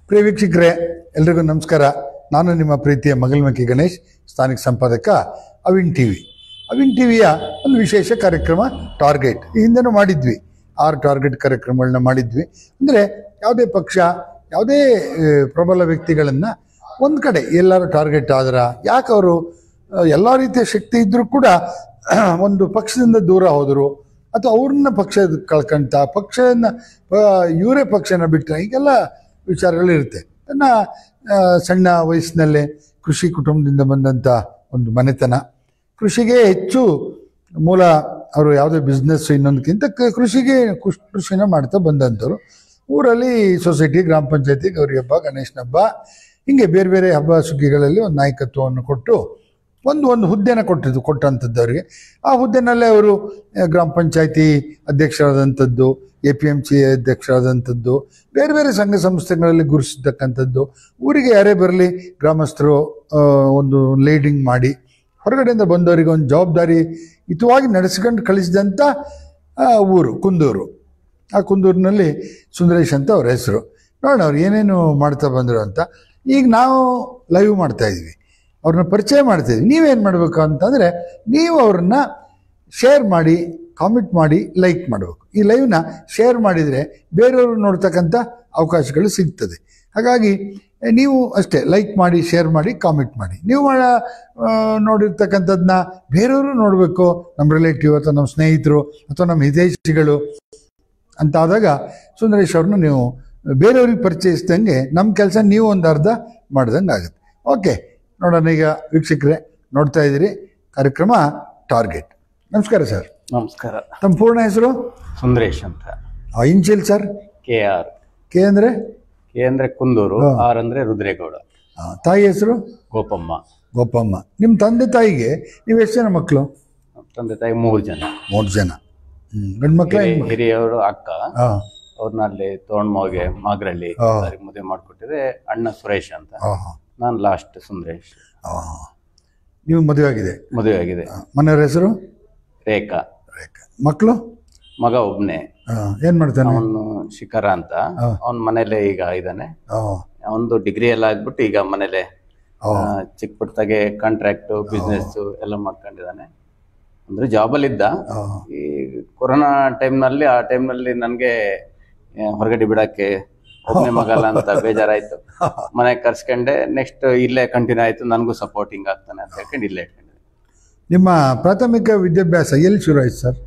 ಪ್ರಿಯ ವೀಕ್ಷಕರೇ, ಎಲ್ರಿಗೂ ನಮಸ್ಕಾರ. ನಾನು ನಿಮ್ಮ ಪ್ರೀತಿಯ ಮಗಲ್ಮಕ್ಕಿ ಗಣೇಶ್, ಸ್ಥಾನಿಕ ಸಂಪಾದಕ ಅವಿನ್ ಟಿವಿ. ಅವಿನ್ ಟಿವಿಯ ಒಂದು ವಿಶೇಷ ಕಾರ್ಯಕ್ರಮ ಟಾರ್ಗೆಟ್. ಈ ಹಿಂದೆನೂ ಮಾಡಿದ್ವಿ, 6 ಟಾರ್ಗೆಟ್ ಕಾರ್ಯಕ್ರಮಗಳನ್ನ ಮಾಡಿದ್ವಿ. ಅಂದರೆ ಯಾವುದೇ ಪಕ್ಷ, ಯಾವುದೇ ಪ್ರಬಲ ವ್ಯಕ್ತಿಗಳನ್ನು ಒಂದು ಕಡೆ ಎಲ್ಲರೂ ಟಾರ್ಗೆಟ್ ಆದ್ರೆ ಯಾಕೆ ಅವರು ಎಲ್ಲ ರೀತಿಯ ಶಕ್ತಿ ಇದ್ದರೂ ಕೂಡ ಒಂದು ಪಕ್ಷದಿಂದ ದೂರ ಹೋದರು ಅಥವಾ ಅವ್ರನ್ನ ಪಕ್ಷ ಕಳ್ಕೊಂತ ಪಕ್ಷನ ಇವರೇ ಪಕ್ಷನ ಬಿಟ್ಟರೆ ಹೀಗೆಲ್ಲ ವಿಚಾರಗಳಿರುತ್ತೆ. ನನ್ನ ಸಣ್ಣ ವಯಸ್ಸಿನಲ್ಲೇ ಕೃಷಿ ಕುಟುಂಬದಿಂದ ಬಂದಂಥ ಒಂದು ಮನೆತನ, ಕೃಷಿಗೆ ಹೆಚ್ಚು ಮೂಲ. ಅವರು ಯಾವುದೇ ಬಿಸ್ನೆಸ್ ಇನ್ನೊಂದಕ್ಕಿಂತ ಕೃಷಿನ ಮಾಡ್ತಾ ಬಂದಂಥವ್ರು. ಊರಲ್ಲಿ ಸೊಸೈಟಿ, ಗ್ರಾಮ ಪಂಚಾಯತಿ, ಗೌರಿ ಹಬ್ಬ, ಗಣೇಶನ ಹಬ್ಬ, ಹೀಗೆ ಬೇರೆ ಬೇರೆ ಹಬ್ಬ ಸುಗ್ಗಿಗಳಲ್ಲಿ ಒಂದು ನಾಯಕತ್ವವನ್ನು ಕೊಟ್ಟು ಒಂದು ಹುದ್ದೆನ ಕೊಟ್ಟಂಥದ್ದು ಅವರಿಗೆ. ಆ ಹುದ್ದೆನಲ್ಲೇ ಅವರು ಗ್ರಾಮ ಪಂಚಾಯತಿ ಅಧ್ಯಕ್ಷರಾದಂಥದ್ದು, APMC ಅಧ್ಯಕ್ಷರಾದಂಥದ್ದು, ಬೇರೆ ಬೇರೆ ಸಂಘ ಸಂಸ್ಥೆಗಳಲ್ಲಿ ಗುರುತಿಸ್ತಕ್ಕಂಥದ್ದು. ಊರಿಗೆ ಯಾರೇ ಬರಲಿ ಗ್ರಾಮಸ್ಥರು ಒಂದು ಲೀಡಿಂಗ್ ಮಾಡಿ ಹೊರಗಡೆಯಿಂದ ಬಂದವರಿಗೆ ಒಂದು ಜವಾಬ್ದಾರಿ ಹಿತವಾಗಿ ನಡೆಸ್ಕೊಂಡು ಕಳಿಸಿದಂಥ ಊರು ಕುಂದೂರು. ಆ ಕುಂದೂರಿನಲ್ಲಿ ಸುಂದರೇಶ್ ಅಂತ ಅವ್ರ ಹೆಸರು. ನೋಡೋಣ ಅವ್ರು ಏನೇನು ಮಾಡ್ತಾ ಬಂದರು ಅಂತ. ಈಗ ನಾವು ಲೈವ್ ಮಾಡ್ತಾಯಿದ್ವಿ, ಅವ್ರನ್ನ ಪರಿಚಯ ಮಾಡ್ತಾಯಿದ್ವಿ. ನೀವೇನು ಮಾಡಬೇಕು ಅಂತಂದರೆ, ನೀವು ಅವ್ರನ್ನ ಶೇರ್ ಮಾಡಿ, ಕಾಮೆಂಟ್ ಮಾಡಿ, ಲೈಕ್ ಮಾಡಬೇಕು. ಈ ಲೈವ್ನ ಶೇರ್ ಮಾಡಿದರೆ ಬೇರೆಯವರು ನೋಡ್ತಕ್ಕಂಥ ಅವಕಾಶಗಳು ಸಿಗ್ತದೆ. ಹಾಗಾಗಿ ನೀವು ಅಷ್ಟೇ ಲೈಕ್ ಮಾಡಿ, ಶೇರ್ ಮಾಡಿ, ಕಾಮೆಂಟ್ ಮಾಡಿ. ನೀವು ನೋಡಿರ್ತಕ್ಕಂಥದ್ದನ್ನ ಬೇರೆಯವರು ನೋಡಬೇಕು, ನಮ್ಮ ರಿಲೇಟಿವ್ ಅಥವಾ ನಮ್ಮ ಸ್ನೇಹಿತರು ಅಥವಾ ನಮ್ಮ ಹಿತೈಷಿಗಳು ಅಂತ ಆದಾಗ ಸುಂದರೇಶ್ ಅವ್ರನ್ನ ನೀವು ಬೇರೆಯವ್ರಿಗೆ ಪರಿಚಯಿಸ್ದಂಗೆ ನಮ್ಮ ಕೆಲಸ ನೀವು ಒಂದು ಅರ್ಧ ಮಾಡ್ದಂಗೆ ಆಗುತ್ತೆ. ಓಕೆ, ನೋಡೋಣ. ಈಗ ವೀಕ್ಷಕರೇ ನೋಡ್ತಾ ಇದ್ದೀರಿ ಕಾರ್ಯಕ್ರಮ ಟಾರ್ಗೆಟ್. ನಮಸ್ಕಾರ ಸರ್. ನಮಸ್ಕಾರ. ತಮ್ಮ ಪೂರ್ಣ ಹೆಸರು? ಸುಂದರೇಶ್ ಅಂತ. Initial sir? KR. ಕೆ ಅಂದರೆ? ಕೆ ಅಂದರೆ ಕುಂದೂರು, R ಅಂದರೆ ರುದ್ರೇಗೌಡ. ತಾಯಿ ಹೆಸರು? ಗೋಪಮ್ಮ. ಗೋಪಮ್ಮ. ನಿಮ್ಮ ತಂದೆ ತಾಯಿಗೆ ನೀವು ಎಷ್ಟು ಜನ ಮಕ್ಕಳು? ತಂದೆ ತಾಯಿ 3 ಜನ. 3 ಜನ. ಗಂಡು ಮಕ್ಕಳು? ಹಿರಿಯವರು ಅಕ್ಕ, ಅವ್ರನ್ನ ಅಲ್ಲಿ ತೋಣ್ಮೋಗೆ ಮಾಗ್ರಳ್ಳಿ ಮದುವೆ ಮಾಡಿಕೊಟ್ಟಿದೆ. ಅಣ್ಣ ಸುರೇಶ್ ಅಂತ, ನಾನು ಲಾಸ್ಟ್ ಸುಂದರೇಶ್. ನೀವು ಮದುವೆ ಆಗಿದೆ? ಮದುವೆ ಆಗಿದೆ. ಮನೆಯವ್ರ ಹೆಸರು? ರೇಖಾ. ಮಕ್ಕಳು? ಮಗ ಒಬ್ನೇ. ಏನ್ ಮಾಡ್ತಾನೆ? ಅವನು ಶಿಖರ ಅಂತ. ಅವನ್ ಮನೇಲೆ ಈಗ ಇದ್ದಾನೆ. ಒಂದು ಡಿಗ್ರಿ ಎಲ್ಲ ಆಗ್ಬಿಟ್ಟು ಈಗ ಮನೇಲೆ ಚಿಕ್ಕ ಪುಟ್ಟದಾಗೆ ಕಾಂಟ್ರಾಕ್ಟ್ ಬಿಸ್ನೆಸ್ ಎಲ್ಲ ಮಾಡ್ಕೊಂಡಿದ್ದಾನೆ. ಅಂದ್ರೆ ಜಾಬಲ್ಲಿ ಇದ್ದ. ಈ ಕೊರೋನಾ ಟೈಮ್ನಲ್ಲಿ, ಆ ಟೈಮ್ನಲ್ಲಿ ನನಗೆ ಹೊರಗಡೆ ಬಿಡಕ್ಕೆ ಒಬ್ಬನೇ ಮಗಲ್ಲ ಅಂತ ಬೇಜಾರಾಯ್ತು. ಮನೆಗೆ ಕರ್ಸ್ಕೊಂಡೆ. ನೆಕ್ಸ್ಟ್ ಇಲ್ಲೇ ಕಂಟಿನ್ಯೂ ಆಯ್ತು. ನನಗೂ ಸಪೋರ್ಟಿಂಗ್ ಆಗ್ತಾನೆ ಅಂತ ಹೇಳ್ಕೊಂಡು ಇಲ್ಲೇ ಇಟ್ಕೊಂಡಿದ್ದೆ. ನಿಮ್ಮ ಪ್ರಾಥಮಿಕ ವಿದ್ಯಾಭ್ಯಾಸ ಎಲ್ಲಿ ಶುರು ಆಯ್ತು ಸರ್?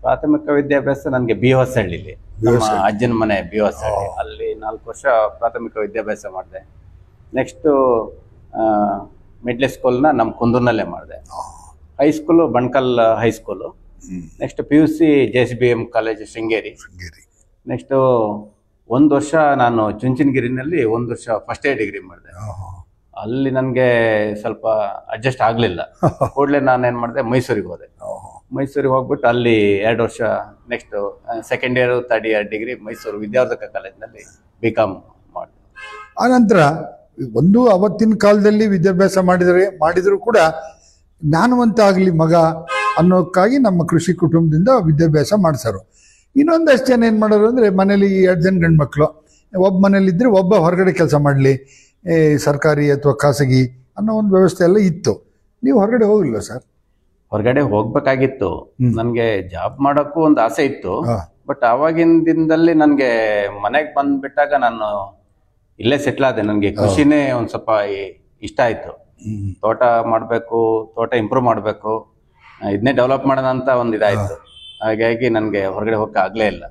ಪ್ರಾಥಮಿಕ ವಿದ್ಯಾಭ್ಯಾಸ ನನಗೆ ಬಿ ಹೊಸಹಳ್ಳಿಲಿ, ನಮ್ಮ ಅಜ್ಜನ ಮನೆ ಬಿ ಹೊಸಹಳ್ಳಿ, ಅಲ್ಲಿ 4 ವರ್ಷ ಪ್ರಾಥಮಿಕ ವಿದ್ಯಾಭ್ಯಾಸ ಮಾಡಿದೆ. ನೆಕ್ಸ್ಟು ಮಿಡ್ಲ್ ಸ್ಕೂಲ್ನ ನಮ್ಮ ಕುಂದೂರಿನಲ್ಲೇ ಮಾಡಿದೆ. High school Bankal high school. Next PUC JCBM college Sringeri. Next 1 ವರ್ಷ ನಾನು ಚುಂಚನಗಿರಿನಲ್ಲಿ 1 ವರ್ಷ ಫಸ್ಟ್ ಇಯರ್ ಡಿಗ್ರಿ ಮಾಡಿದೆ. ಅಲ್ಲಿ ನನಗೆ ಸ್ವಲ್ಪ ಅಡ್ಜಸ್ಟ್ ಆಗಲಿಲ್ಲ. ಕೂಡಲೇ ನಾನೇನು ಮಾಡಿದೆ, ಮೈಸೂರಿಗೆ ಹೋದೆ. ಮೈಸೂರಿಗೆ ಹೋಗ್ಬಿಟ್ಟು ಅಲ್ಲಿ 2 ವರ್ಷ, next second year, third year degree Mysuru Vidyavardhaka ಕಾಲೇಜಿನಲ್ಲಿ BCom ಮಾಡಿದೆ. ಆನಂತರ ಅವತ್ತಿನ ಕಾಲದಲ್ಲಿ ವಿದ್ಯಾಭ್ಯಾಸ ಮಾಡಿದ್ರು ಕೂಡ ಜ್ಞಾನವಂತ ಆಗಲಿ ಮಗ ಅನ್ನೋಕ್ಕಾಗಿ ನಮ್ಮ ಕೃಷಿ ಕುಟುಂಬದಿಂದ ವಿದ್ಯಾಭ್ಯಾಸ ಮಾಡಿಸೋರು. ಇನ್ನೊಂದಷ್ಟು ಜನ ಏನು ಮಾಡೋರು ಅಂದರೆ, ಮನೇಲಿ 2 ಜನ ಗಂಡು ಮಕ್ಕಳು, ಒಬ್ಬ ಮನೇಲಿದ್ದರೆ ಒಬ್ಬ ಹೊರಗಡೆ ಕೆಲಸ ಮಾಡಲಿ, ಸರ್ಕಾರಿ ಅಥವಾ ಖಾಸಗಿ ಅನ್ನೋ ಒಂದು ವ್ಯವಸ್ಥೆ ಎಲ್ಲ ಇತ್ತು. ನೀವು ಹೊರಗಡೆ ಹೋಗಿಲ್ವ ಸರ್? ಹೊರಗಡೆ ಹೋಗ್ಬೇಕಾಗಿತ್ತು. ನನಗೆ ಜಾಬ್ ಮಾಡೋಕ್ಕೂ ಒಂದು ಆಸೆ ಇತ್ತು. ಬಟ್ ಆವಾಗಿನ ದಿನದಲ್ಲಿ ನನಗೆ ಮನೆಗೆ ಬಂದ್ಬಿಟ್ಟಾಗ ನಾನು ಇಲ್ಲೇ ಸೆಟ್ಲ್ ಆದೆ. ನನಗೆ ಕೃಷಿನೇ ಒಂದು ಸ್ವಲ್ಪ ಇಷ್ಟ ಆಯಿತು. ತೋಟ ಮಾಡಬೇಕು, ತೋಟ ಇಂಪ್ರೂವ್ ಮಾಡಬೇಕು, ಇದನ್ನೇ ಡೆವಲಪ್ ಮಾಡೋಣ ಅಂತ ಒಂದು ಇದಾಯಿತು. ಹಾಗಾಗಿ ನನಗೆ ಹೊರಗಡೆ ಹೋಗಕ್ಕೆ ಆಗಲೇ ಇಲ್ಲ.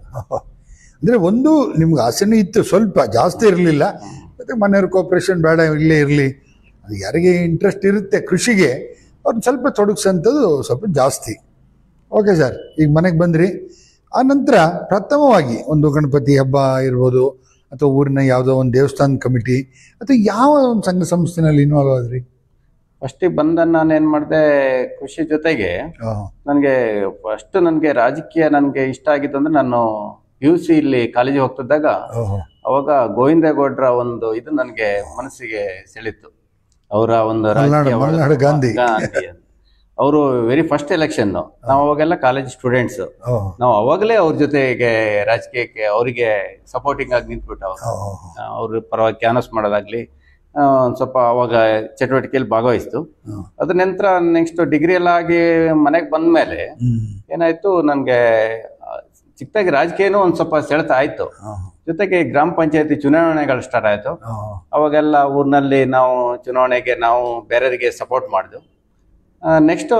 ಅಂದರೆ ಒಂದು ನಿಮ್ಗೆ ಆಸೆನೂ ಇತ್ತು, ಸ್ವಲ್ಪ ಜಾಸ್ತಿ ಇರಲಿಲ್ಲ. ಮತ್ತು ಮನೆಯವ್ರ ಕೋಪ್ರೇಷನ್ ಬೇಡ, ಇಲ್ಲೇ ಇರಲಿ. ಅದು ಯಾರಿಗೆ ಇಂಟ್ರೆಸ್ಟ್ ಇರುತ್ತೆ ಕೃಷಿಗೆ, ಅವ್ರನ್ನ ಸ್ವಲ್ಪ ತೊಡಗಿಸೋಂಥದ್ದು ಸ್ವಲ್ಪ ಜಾಸ್ತಿ. ಓಕೆ ಸರ್, ಈಗ ಮನೆಗೆ ಬಂದ್ರಿ. ಆನಂತರ ಪ್ರಥಮವಾಗಿ ಒಂದು ಗಣಪತಿ ಹಬ್ಬ ಇರ್ಬೋದು, ಅಥವಾ ಊರಿನ ಯಾವುದೋ ಒಂದು ದೇವಸ್ಥಾನ ಕಮಿಟಿ ಅಥವಾ ಯಾವ ಒಂದು ಸಂಘ ಸಂಸ್ಥೆನಲ್ಲಿ ಇನ್ವಾಲ್ವ್ ಆದ್ರಿ? ಫಸ್ಟಿಗೆ ಬಂದ ನಾನೇನು ಮಾಡಿದೆ, ಕೃಷಿ ಜೊತೆಗೆ ನನಗೆ ಫಸ್ಟ್ ನನಗೆ ರಾಜಕೀಯ ನನಗೆ ಇಷ್ಟ ಆಗಿತ್ತು. ಅಂದರೆ ನಾನು PUC ಇಲ್ಲಿ ಕಾಲೇಜಿಗೆ ಹೋಗ್ತಿದ್ದಾಗ ಅವಾಗ ಗೋವಿಂದೇಗೌಡರ ಒಂದು ಇದು ನನಗೆ ಮನಸ್ಸಿಗೆ ಸೆಳಿತ್ತು. ಅವರ ಒಂದು ಗಾಂಧಿ ಅವರು ವೆರಿ ಫಸ್ಟ್ ಎಲೆಕ್ಷನ್. ನಾವು ಅವಾಗೆಲ್ಲ ಕಾಲೇಜ್ ಸ್ಟೂಡೆಂಟ್ಸ್. ನಾವು ಅವಾಗಲೇ ಅವ್ರ ಜೊತೆಗೆ ರಾಜಕೀಯಕ್ಕೆ ಅವರಿಗೆ ಸಪೋರ್ಟಿಂಗ್ ಆಗಿ ನಿಂತ್ಬಿಟ್ಟು ಅವ್ರ ಪರವಾಗಿ ಕ್ಯಾನಸ್ ಮಾಡೋದಾಗ್ಲಿ ಒಂದ್ ಸ್ವಲ್ಪ ಅವಾಗ ಚಟುವಟಿಕೆಯಲ್ಲಿ ಭಾಗವಹಿಸ್ತು. ಅದ್ರ ನಂತರ ನೆಕ್ಸ್ಟ್ ಡಿಗ್ರಿ ಎಲ್ಲ ಆಗಿ ಮನೆಗೆ ಬಂದ್ಮೇಲೆ ಏನಾಯ್ತು, ನನ್ಗೆ ಚಿಕ್ಕದಾಗಿ ರಾಜಕೀಯನೂ ಒಂದ್ ಸ್ವಲ್ಪ ಸೆಳೆತ ಆಯ್ತು. ಜೊತೆಗೆ ಗ್ರಾಮ ಪಂಚಾಯತಿ ಚುನಾವಣೆಗಳು ಸ್ಟಾರ್ಟ್ ಆಯ್ತು. ಅವಾಗೆಲ್ಲ ಊರಿನಲ್ಲಿ ನಾವು ಚುನಾವಣೆಗೆ ನಾವು ಬೇರೆಯವರಿಗೆ ಸಪೋರ್ಟ್ ಮಾಡಿದ್ವು. ನೆಕ್ಸ್ಟ್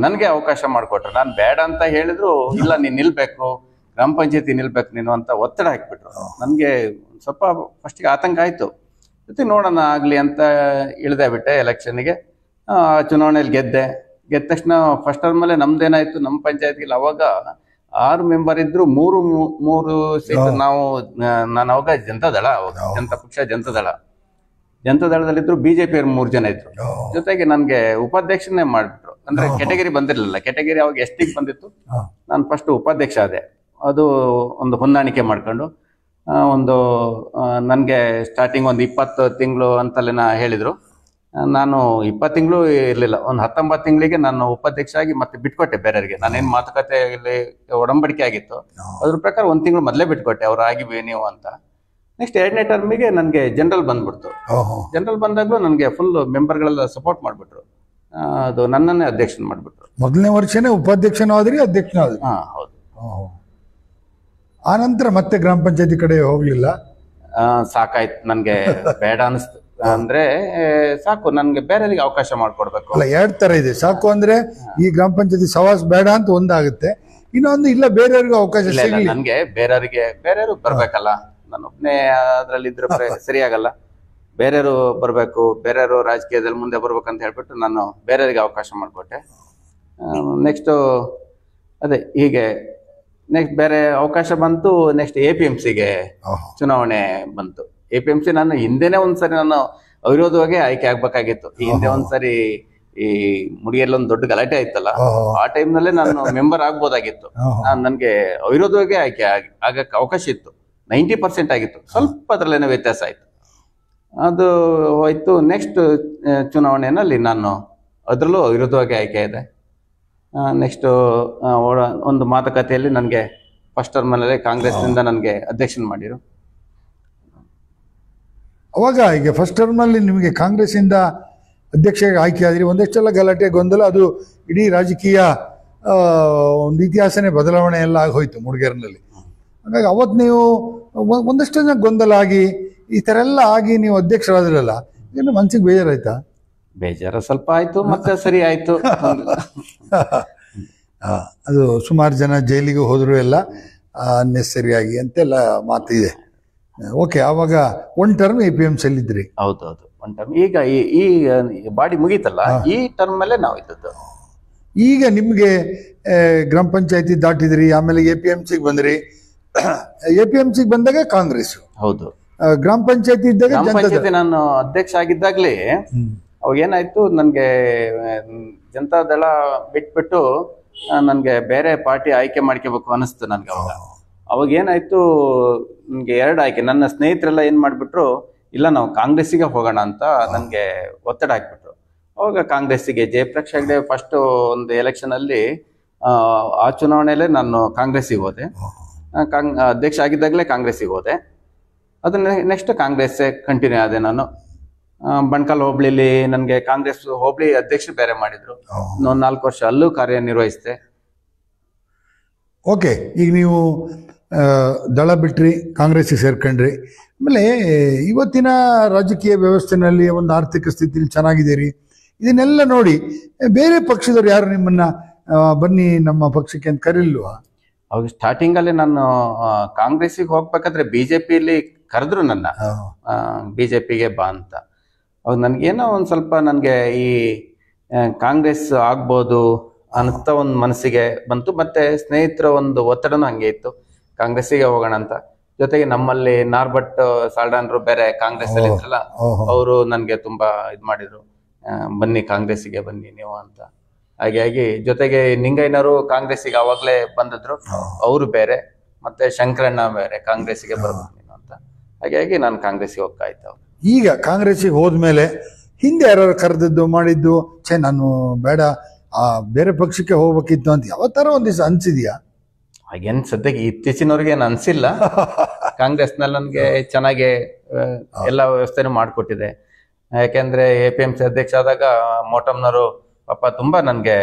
ನನ್ಗೆ ಅವಕಾಶ ಮಾಡಿಕೊಟ್ರು. ನಾನು ಬೇಡ ಅಂತ ಹೇಳಿದ್ರು, ಇಲ್ಲ ನೀನ್ ನಿಲ್ಬೇಕು, ಗ್ರಾಮ ಪಂಚಾಯತಿ ನಿಲ್ಬೇಕು ನೀನು ಅಂತ ಒತ್ತಡ ಹಾಕ್ಬಿಟ್ರು. ನನ್ಗೆ ಸ್ವಲ್ಪ ಫಸ್ಟಿಗೆ ಆತಂಕ ಆಯ್ತು. ಜೊತೆ ನೋಡೋಣ ಆಗ್ಲಿ ಅಂತ ಇಳ್ದೆ ಬಿಟ್ಟೆ ಎಲೆಕ್ಷನ್ಗೆ. ಚುನಾವಣೆಯಲ್ಲಿ ಗೆದ್ದ ತಕ್ಷಣ ಫಸ್ಟ್ ಟರ್ಮ್ ಮೇಲೆ ನಮ್ದೇನಾಯ್ತು, ನಮ್ಮ ಪಂಚಾಯತಿಗೆ ಅವಾಗ 6 ಮೆಂಬರ್ ಇದ್ರು, ಮೂರು ಸೀಟ್ ನಾವು. ನಾನು ಅವಾಗ ಜನತಾದಳ, ಜನತಾ ಪಕ್ಷ ಜನತಾದಳದಲ್ಲಿದ್ರು. ಬಿಜೆಪಿ ಅವ್ರು 3 ಜನ ಇದ್ರು. ಜೊತೆಗೆ ನನ್ಗೆ ಉಪಾಧ್ಯಕ್ಷನೇ ಮಾಡ್ಬಿಟ್ರು. ಅಂದ್ರೆ ಕೆಟಗರಿ ಬಂದಿರ್ಲಿಲ್ಲ. ಕೆಟಗರಿ ಅವಾಗ ಎಷ್ಟಿಗೆ ಬಂದಿತ್ತು, ನಾನು ಫಸ್ಟ್ ಉಪಾಧ್ಯಕ್ಷ ಆದೆ. ಅದು ಒಂದು ಹೊಂದಾಣಿಕೆ ಮಾಡ್ಕೊಂಡು ನನ್ಗೆ ಸ್ಟಾರ್ಟಿಂಗ್ ಒಂದು 20 ತಿಂಗಳು ಅಂತಲೇನ ಹೇಳಿದ್ರು. ನಾನು 20 ತಿಂಗಳು ಇರ್ಲಿಲ್ಲ, ಒಂದು 19 ತಿಂಗಳಿಗೆ ನಾನು ಉಪಾಧ್ಯಕ್ಷ ಆಗಿ ಮತ್ತೆ ಬಿಟ್ಕೊಟ್ಟೆ ಬೇರೆಯವರಿಗೆ. ನಾನೇನ್ ಮಾತುಕತೆಯಲ್ಲಿ ಒಡಂಬಡಿಕೆ ಆಗಿತ್ತು ಅದ್ರ ಪ್ರಕಾರ 1 ತಿಂಗಳು ಮೊದಲೇ ಬಿಟ್ಕೊಟ್ಟೆ, ಅವ್ರು ಆಗಿವಿ ನೀವು ಅಂತ. ನೆಕ್ಸ್ಟ್ 2ನೇ ಟರ್ಮಿಗೆ ನನ್ಗೆ ಜನರಲ್ ಬಂದ್ಬಿಡ್ತು. ಜನರಲ್ ಬಂದಾಗ್ಲೂ ನನ್ಗೆ ಫುಲ್ ಮೆಂಬರ್ಗಳೆಲ್ಲ ಸಪೋರ್ಟ್ ಮಾಡ್ಬಿಟ್ರು. ಅದು ನನ್ನನ್ನೇ ಅಧ್ಯಕ್ಷನ್ ಮಾಡ್ಬಿಟ್ರು. ಮೊದಲನೇ ವರ್ಷನೇ ಉಪಾಧ್ಯಕ್ಷನೂ ಆದ್ರಿ, ಅಧ್ಯಕ್ಷನೂ ಆದ್ರಿ? ಹೌದು. ಆ ನಂತರ ಮತ್ತೆ ಗ್ರಾಮ ಪಂಚಾಯತಿ ಕಡೆ ಹೋಗ್ಲಿಲ್ಲ? ಸಾಕಾಯ್ತು, ನನ್ಗೆ ಬೇಡ ಅನಿಸ್ತು. ಅಂದ್ರೆ ಸಾಕು, ನನ್ಗೆ ಬೇರೆಯವರಿಗೆ ಅವಕಾಶ ಮಾಡ್ಕೊಡ್ಬೇಕು. ಅಲ್ಲ, 2 ತರ ಇದೆ. ಸಾಕು ಅಂದ್ರೆ ಈ ಗ್ರಾಮ ಪಂಚಾಯತಿ ಸವಾಸ್ ಬೇಡ ಅಂತ ಒಂದಾಗುತ್ತೆ, ಇನ್ನೊಂದು ಇಲ್ಲ ಬೇರೆಯವ್ರಿಗೂ ಅವಕಾಶ ಸಿಗಲಿ. ನನ್ಗೆ ಬೇರೆಯವರು ಬರ್ಬೇಕಲ್ಲ, ನಾನೊಬ್ನೇ ಅದ್ರಲ್ಲಿ ಇದ್ರೆ ಸರಿಯಾಗಲ್ಲ. ಬೇರೆಯವರು ಬರ್ಬೇಕು, ಬೇರೆಯವರು ರಾಜಕೀಯದಲ್ಲಿ ಮುಂದೆ ಬರ್ಬೇಕಂತ ಹೇಳ್ಬಿಟ್ಟು ನಾನು ಬೇರೆಯವರಿಗೆ ಅವಕಾಶ ಮಾಡಿಕೊಟ್ಟೆ. ನೆಕ್ಸ್ಟ್ ಅದೇ ಹೀಗೆ ನೆಕ್ಸ್ಟ್ ಬೇರೆ ಅವಕಾಶ ಬಂತು. ನೆಕ್ಸ್ಟ್ APMCಗೆ ಚುನಾವಣೆ ಬಂತು. APMC ನಾನು ಹಿಂದೆನೆ ಒಂದ್ಸರಿ ನಾನು ಅವಿರೋಧವಾಗಿ ಆಯ್ಕೆ ಆಗ್ಬೇಕಾಗಿತ್ತು. ಈ ಹಿಂದೆ ಒಂದ್ಸರಿ ಈ ಮುಡಿಯಲ್ಲಿ ಒಂದು ದೊಡ್ಡ ಗಲಾಟೆ ಆಯ್ತಲ್ಲ, ಆ ಟೈಮ್ ನಲ್ಲೇ ನಾನು ಮೆಂಬರ್ ಆಗ್ಬೋದಾಗಿತ್ತು. ನನ್ಗೆ ಅವಿರೋಧವಾಗಿ ಆಯ್ಕೆ ಆಗಕ್ಕೆ ಅವಕಾಶ ಇತ್ತು. 90% ಆಗಿತ್ತು. ಸ್ವಲ್ಪ ಅದ್ರಲ್ಲೇನೋ ವ್ಯತ್ಯಾಸ ಆಯ್ತು, ಅದು ಹೋಯ್ತು. ನೆಕ್ಸ್ಟ್ ಚುನಾವಣೆಯಲ್ಲಿ ನಾನು ಅದರಲ್ಲೂ ವಿರುದ್ಧವಾಗಿ ಆಯ್ಕೆ ಇದೆ. ನೆಕ್ಸ್ಟ್ ಒಂದು ಮಾತುಕತೆಯಲ್ಲಿ ನನಗೆ ಫಸ್ಟ್ ಟರ್ಮ್ನಲ್ಲಿ ಕಾಂಗ್ರೆಸ್ನಿಂದ ನನಗೆ ಅಧ್ಯಕ್ಷನ್ ಮಾಡಿರು. ಅವಾಗ ಈಗ ಫಸ್ಟ್ ಟರ್ಮ್ನಲ್ಲಿ ನಿಮಗೆ ಕಾಂಗ್ರೆಸ್ಸಿಂದ ಅಧ್ಯಕ್ಷ ಆಯ್ಕೆ ಆದ್ರಿ. ಒಂದಷ್ಟೆಲ್ಲ ಗಲಾಟೆ ಗೊಂದಲ, ಅದು ಇಡೀ ರಾಜಕೀಯ ಒಂದು ಇತಿಹಾಸನೇ ಬದಲಾವಣೆ ಎಲ್ಲ ಆಗೋಯ್ತು ಮೂಡಿಗೆರೆನಲ್ಲಿ. ಹಾಗಾಗಿ ಅವತ್ತು ನೀವು ಒಂದಷ್ಟು ಜನ ಗೊಂದಲ ಆಗಿ ಈ ಥರ ಎಲ್ಲ ಆಗಿ ನೀವು ಅಧ್ಯಕ್ಷರಾದ್ರಲ್ಲ, ಏನು ಮನ್ಸಿಗೆ ಬೇಜಾರಾಯ್ತಾ? ಬೇಜಾರು ಸ್ವಲ್ಪ ಆಯ್ತು, ಮತ್ತೆ ಸರಿ ಆಯ್ತು. ಅದು ಸುಮಾರು ಜನ ಜೈಲಿಗೆ ಹೋದ್ರು ಎಲ್ಲ ಅನ್ನೆಸರಿಯಾಗಿ ಅಂತೆಲ್ಲ ಮಾತಿದೆ. ಓಕೆ, ಆವಾಗ 1 ಟರ್ಮ್ APMC ಇದ್ರಿ? ಹೌದೌದು, 1 ಟರ್ಮ್. ಈಗ ಈ ಬಾಡಿ ಮುಗೀತಲ್ಲ, ಈ ಟರ್ಮ್ ಮೇಲೆ ನಾವು ಇದ್ದದ್ದು. ಈಗ ನಿಮ್ಗೆ ಗ್ರಾಮ ಪಂಚಾಯತಿ ದಾಟಿದ್ರಿ, ಆಮೇಲೆ APMCಗೆ ಬಂದ್ರಿ. APMCಗೆ ಬಂದಾಗ ಕಾಂಗ್ರೆಸ್, ಹೌದು. ಗ್ರಾಮ ಪಂಚಾಯತಿ ಇದ್ದಾಗ ಗ್ರಾಮ ಪಂಚಾಯತಿ ನಾನು ಅಧ್ಯಕ್ಷ ಆಗಿದ್ದಾಗ್ಲೇ ಅವಾಗ ಏನಾಯ್ತು, ನನ್ಗೆ ಜನತಾದಳ ಬಿಟ್ಬಿಟ್ಟು ನನ್ಗೆ ಬೇರೆ ಪಾರ್ಟಿ ಆಯ್ಕೆ ಮಾಡ್ಕೋಬೇಕು ಅನಿಸ್ತು ನನ್ಗೆ. ಅವಾಗ ಏನಾಯ್ತು, ನನ್ಗೆ 2 ಆಯ್ಕೆ. ನನ್ನ ಸ್ನೇಹಿತರೆಲ್ಲ ಏನ್ ಮಾಡ್ಬಿಟ್ರು, ಇಲ್ಲ ನಾವು ಕಾಂಗ್ರೆಸ್ಸಿಗೆ ಹೋಗೋಣ ಅಂತ ನನ್ಗೆ ಒತ್ತಡ ಹಾಕ್ಬಿಟ್ರು. ಅವಾಗ ಕಾಂಗ್ರೆಸ್ಸಿಗೆ ಜಯಪ್ರಕಾಶ್ ಹೆಗ್ಡೆ ಫಸ್ಟ್ ಒಂದು ಎಲೆಕ್ಷನ್ ಅಲ್ಲಿ ಆ ಚುನಾವಣೆಯಲ್ಲೇ ನಾನು ಕಾಂಗ್ರೆಸ್ಸಿಗೆ ಹೋದೆ. ಅಧ್ಯಕ್ಷ ಆಗಿದ್ದಾಗಲೇ ಕಾಂಗ್ರೆಸ್ಸಿಗೆ ಹೋದೆ. ಅದನ್ನ ನೆಕ್ಸ್ಟ್ ಕಾಂಗ್ರೆಸ್ ಕಂಟಿನ್ಯೂ ಆದೆ ನಾನು. ಬಣ್ಕಲ್ ಹೋಬಳಿಲಿ ನನಗೆ ಕಾಂಗ್ರೆಸ್ ಹೋಬಳಿ ಅಧ್ಯಕ್ಷ ಬೇರೆ ಮಾಡಿದ್ರು. 4 ವರ್ಷ ಅಲ್ಲೂ ಕಾರ್ಯನಿರ್ವಹಿಸಿದೆ. ಓಕೆ, ಈಗ ನೀವು ದಳ ಬಿಟ್ರಿ, ಕಾಂಗ್ರೆಸ್ಸಿಗೆ ಸೇರ್ಕೊಂಡ್ರಿ. ಆಮೇಲೆ ಇವತ್ತಿನ ರಾಜಕೀಯ ವ್ಯವಸ್ಥೆನಲ್ಲಿ ಒಂದು ಆರ್ಥಿಕ ಸ್ಥಿತಿಲಿ ಚೆನ್ನಾಗಿದ್ದೀರಿ. ಇದನ್ನೆಲ್ಲ ನೋಡಿ ಬೇರೆ ಪಕ್ಷದವ್ರು ಯಾರು ನಿಮ್ಮನ್ನ ಬನ್ನಿ ನಮ್ಮ ಪಕ್ಷಕ್ಕೆ ಅಂತ ಕರೀಲ್ವಾ? ಅವಾಗ ಸ್ಟಾರ್ಟಿಂಗ್ ಅಲ್ಲಿ ನಾನು ಕಾಂಗ್ರೆಸ್ಸಿಗೆ ಹೋಗ್ಬೇಕಾದ್ರೆ ಬಿಜೆಪಿಯಲ್ಲಿ ಕರೆದ್ರು ನನ್ನ, ಬಿಜೆಪಿಗೆ ಬಾ ಅಂತ. ಅವಾಗ ನನ್ಗೇನೋ ಒಂದ್ ಸ್ವಲ್ಪ ನನ್ಗೆ ಈ ಕಾಂಗ್ರೆಸ್ ಆಗ್ಬೋದು ಅಂತ ಒಂದು ಮನಸ್ಸಿಗೆ ಬಂತು. ಮತ್ತೆ ಸ್ನೇಹಿತರ ಒಂದು ಒತ್ತಡನೂ ಹಂಗೆ ಇತ್ತು, ಕಾಂಗ್ರೆಸ್ಸಿಗೆ ಹೋಗೋಣ ಅಂತ. ಜೊತೆಗೆ ನಮ್ಮಲ್ಲಿ ನಾರ್ಬಟ್ ಸಾಲ್ಡಾನ್ರು ಬೇರೆ ಕಾಂಗ್ರೆಸ್ ಅಲ್ಲಿ ಇದ್ರಲ್ಲ, ಅವರು ನನ್ಗೆ ತುಂಬಾ ಇದ್ ಮಾಡಿದ್ರು, ಬನ್ನಿ ಕಾಂಗ್ರೆಸ್ಸಿಗೆ ಬನ್ನಿ ನೀವು ಅಂತ. ಹಾಗಾಗಿ ಜೊತೆಗೆ ನಿಂಗಯ್ಯನವರು ಕಾಂಗ್ರೆಸ್ಸಿಗೆ ಅವಾಗ್ಲೇ ಬಂದಿದ್ರು, ಅವರು ಬೇರೆ, ಮತ್ತೆ ಶಂಕರಣ್ಣ ಬೇರೆ ಕಾಂಗ್ರೆಸ್ಸಿಗೆ ಬರ್ಬೇಕು ನೀನು ಅಂತ. ಹಾಗಾಗಿ ನಾನು ಕಾಂಗ್ರೆಸ್ಸಿಗೆ ಹೋಗ್ತಾ ಇದ್ದೆ. ಈಗ ಕಾಂಗ್ರೆಸ್ಸಿಗೆ ಹೋದ್ಮೇಲೆ ಹಿಂದೆ ಯಾರು ಕರೆದದ್ದು ಮಾಡಿದ್ದು ನಾನು ಬೇಡ ಬೇರೆ ಪಕ್ಷಕ್ಕೆ ಹೋಗ್ಬೇಕಿತ್ತು ಅಂತ ಯಾವತ್ತಾರ ಒಂದ್ ದಿವಸ ಅನ್ಸಿದ್ಯಾ? ಹಾಗೇನ್ ಸದ್ಯಕ್ಕೆ ಇತ್ತೀಚಿನವ್ರಿಗೆ ಏನು ಅನ್ಸಿಲ್ಲ. ಕಾಂಗ್ರೆಸ್ನಲ್ಲಿ ನನಗೆ ಚೆನ್ನಾಗಿ ಎಲ್ಲ ವ್ಯವಸ್ಥೆನೂ ಮಾಡಿಕೊಟ್ಟಿದೆ. ಯಾಕೆಂದ್ರೆ APMC ಅಧ್ಯಕ್ಷ ಆದಾಗ ಮೋಟಮ್ನವರು ಪಾಪ ತುಂಬಾ ನನಗೆ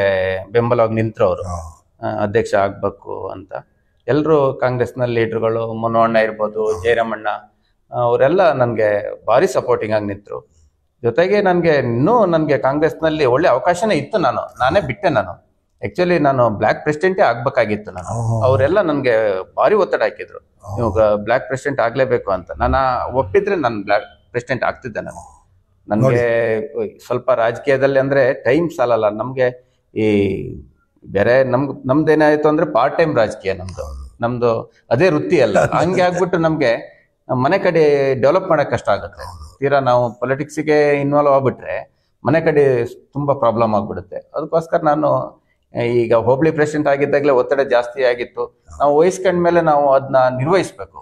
ಬೆಂಬಲವಾಗಿ ನಿಂತರು. ಅವರು ಅಧ್ಯಕ್ಷ ಆಗ್ಬೇಕು ಅಂತ ಎಲ್ಲರೂ ಕಾಂಗ್ರೆಸ್ನ ಲೀಡರ್ಗಳು, ಮನೋಹಣ್ಣ ಇರ್ಬೋದು, ಜಯರಾಮಣ್ಣ, ಅವರೆಲ್ಲ ನನಗೆ ಭಾರಿ ಸಪೋರ್ಟಿಂಗ್ ಆಗಿ ನಿಂತರು. ಜೊತೆಗೆ ನನಗೆ ಕಾಂಗ್ರೆಸ್ನಲ್ಲಿ ಒಳ್ಳೆ ಅವಕಾಶನೇ ಇತ್ತು. ನಾನೇ ಬಿಟ್ಟೆ. ಆಕ್ಚುಲಿ ನಾನು ಬ್ಲಾಕ್ ಪ್ರೆಸಿಡೆಂಟೇ ಆಗ್ಬೇಕಾಗಿತ್ತು. ಅವರೆಲ್ಲ ನನಗೆ ಭಾರಿ ಒತ್ತಡ ಹಾಕಿದ್ರು, ನೀವು ಬ್ಲಾಕ್ ಪ್ರೆಸಿಡೆಂಟ್ ಆಗ್ಲೇಬೇಕು ಅಂತ. ನಾನು ಒಪ್ಪಿದ್ರೆ ನಾನು ಬ್ಲಾಕ್ ಪ್ರೆಸಿಡೆಂಟ್ ಆಗ್ತಿದ್ದೆ. ನನಗೆ ಸ್ವಲ್ಪ ರಾಜಕೀಯದಲ್ಲಿ ಅಂದ್ರೆ ಟೈಮ್ ಸಾಲಲ್ಲ ನಮ್ಗೆ. ಈ ಬೇರೆ ನಮ್ದೇನಾಯ್ತು ಅಂದ್ರೆ ಪಾರ್ಟ್ ಟೈಮ್ ರಾಜಕೀಯ ನಮ್ದು ಅದೇ ವೃತ್ತಿ ಅಲ್ಲ. ಹಂಗೆ ಆಗ್ಬಿಟ್ಟು ನಮ್ಗೆ ಮನೆ ಕಡೆ ಡೆವಲಪ್ ಮಾಡಕ್ ಕಷ್ಟ ಆಗುತ್ತೆ. ತೀರಾ ನಾವು ಪೊಲಿಟಿಕ್ಸ್ಗೆ ಇನ್ವಾಲ್ವ್ ಆಗ್ಬಿಟ್ರೆ ಮನೆ ಕಡೆ ತುಂಬಾ ಪ್ರಾಬ್ಲಮ್ ಆಗ್ಬಿಡುತ್ತೆ. ಅದಕ್ಕೋಸ್ಕರ ನಾನು ಈಗ ಹೋಬಳಿ ಪ್ರೆಸಿಡೆಂಟ್ ಆಗಿದ್ದಾಗಲೇ ಒತ್ತಡ ಜಾಸ್ತಿ ಆಗಿತ್ತು. ನಾವು ವಹಿಸ್ಕೊಂಡ್ಮೇಲೆ ನಾವು ಅದನ್ನ ನಿರ್ವಹಿಸ್ಬೇಕು.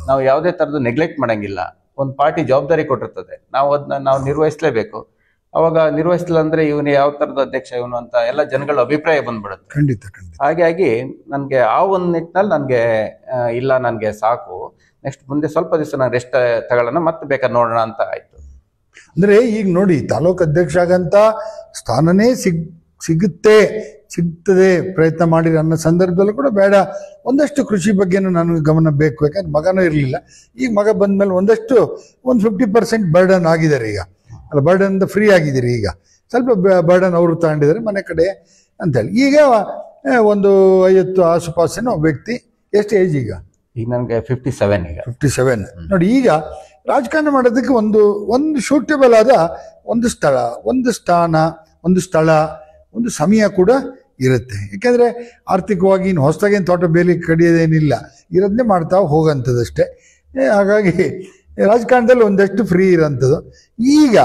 ನಾವು ಯಾವುದೇ ತರದ್ದು ನೆಗ್ಲೆಕ್ಟ್ ಮಾಡಂಗಿಲ್ಲ. ಒಂದು ಪಾರ್ಟಿ ಜವಾಬ್ದಾರಿ ಕೊಟ್ಟಿರ್ತದೆ, ನಾವು ನಿರ್ವಹಿಸ್ಲೇಬೇಕು. ಅವಾಗ ನಿರ್ವಹಿಸಲಿಲ್ಲ ಅಂದ್ರೆ ಇವನು ಯಾವ ತರದ ಅಧ್ಯಕ್ಷ ಇವನು ಅಂತ ಎಲ್ಲ ಜನಗಳ ಅಭಿಪ್ರಾಯ ಬಂದ್ಬಿಡುತ್ತೆ. ಖಂಡಿತ. ಹಾಗಾಗಿ ನನ್ಗೆ ಆ ಒಂದು ನಿಟ್ಟಿನಲ್ಲಿ ನನ್ಗೆ ಇಲ್ಲ, ನನ್ಗೆ ಸಾಕು, ನೆಕ್ಸ್ಟ್ ಮುಂದೆ ಸ್ವಲ್ಪ ದಿವಸ ನಾನು ರೆಸ್ಟ್ ತಗೊಳ್ಳೋಣ, ಮತ್ತೆ ಬೇಕಾದ್ರೆ ನೋಡೋಣ ಅಂತ ಆಯ್ತು. ಅಂದ್ರೆ ಈಗ ನೋಡಿ, ತಾಲೂಕು ಅಧ್ಯಕ್ಷ ಆಗಂತ ಸ್ಥಾನನೇ ಸಿಗ್ತದೆ ಪ್ರಯತ್ನ ಮಾಡಿರೋ ಅನ್ನೋ ಸಂದರ್ಭದಲ್ಲೂ ಕೂಡ ಬೇಡ, ಒಂದಷ್ಟು ಕೃಷಿ ಬಗ್ಗೆನೂ ನನಗೆ ಗಮನ ಬೇಕು. ಯಾಕಂದ್ರೆ ಮಗನೂ ಇರಲಿಲ್ಲ. ಈಗ ಮಗ ಬಂದ್ಮೇಲೆ ಒಂದು 50% ಬರ್ಡನ್ ಆಗಿದ್ದಾರೆ. ಈಗ ಅಲ್ಲ, ಬರ್ಡನ್ ಫ್ರೀ ಆಗಿದ್ದೀರಿ. ಈಗ ಸ್ವಲ್ಪ ಬರ್ಡನ್ ಅವರು ತಗೊಂಡಿದ್ದಾರೆ ಮನೆ ಕಡೆ ಅಂತೇಳಿ. ಈಗ ಒಂದು 50 ಆಸುಪಾಸಿನ ವ್ಯಕ್ತಿ. ಎಷ್ಟು ಏಜ್ ಈಗ ನನಗೆ 57. ಈಗ 57. ನೋಡಿ, ಈಗ ರಾಜಕಾರಣ ಮಾಡೋದಕ್ಕೆ ಒಂದು ಶೂಟೇಬಲ್ ಆದ ಒಂದು ಸ್ಥಳ, ಒಂದು ಸ್ಥಾನ, ಒಂದು ಸ್ಥಳ, ಒಂದು ಸಮಯ ಕೂಡ ಇರುತ್ತೆ. ಯಾಕೆಂದ್ರೆ ಆರ್ಥಿಕವಾಗಿ ಇನ್ನು ಹೊಸದಾಗೇನು ತೋಟ ಬೇಲಿ ಕಡಿಯೋದೇನಿಲ್ಲ, ಇರೋದನ್ನೇ ಮಾಡ್ತಾ ಹೋಗೋಂಥದ್ದಷ್ಟೇ. ಹಾಗಾಗಿ ರಾಜಕಾರಣದಲ್ಲಿ ಒಂದಷ್ಟು ಫ್ರೀ ಇರೋಂಥದ್ದು. ಈಗ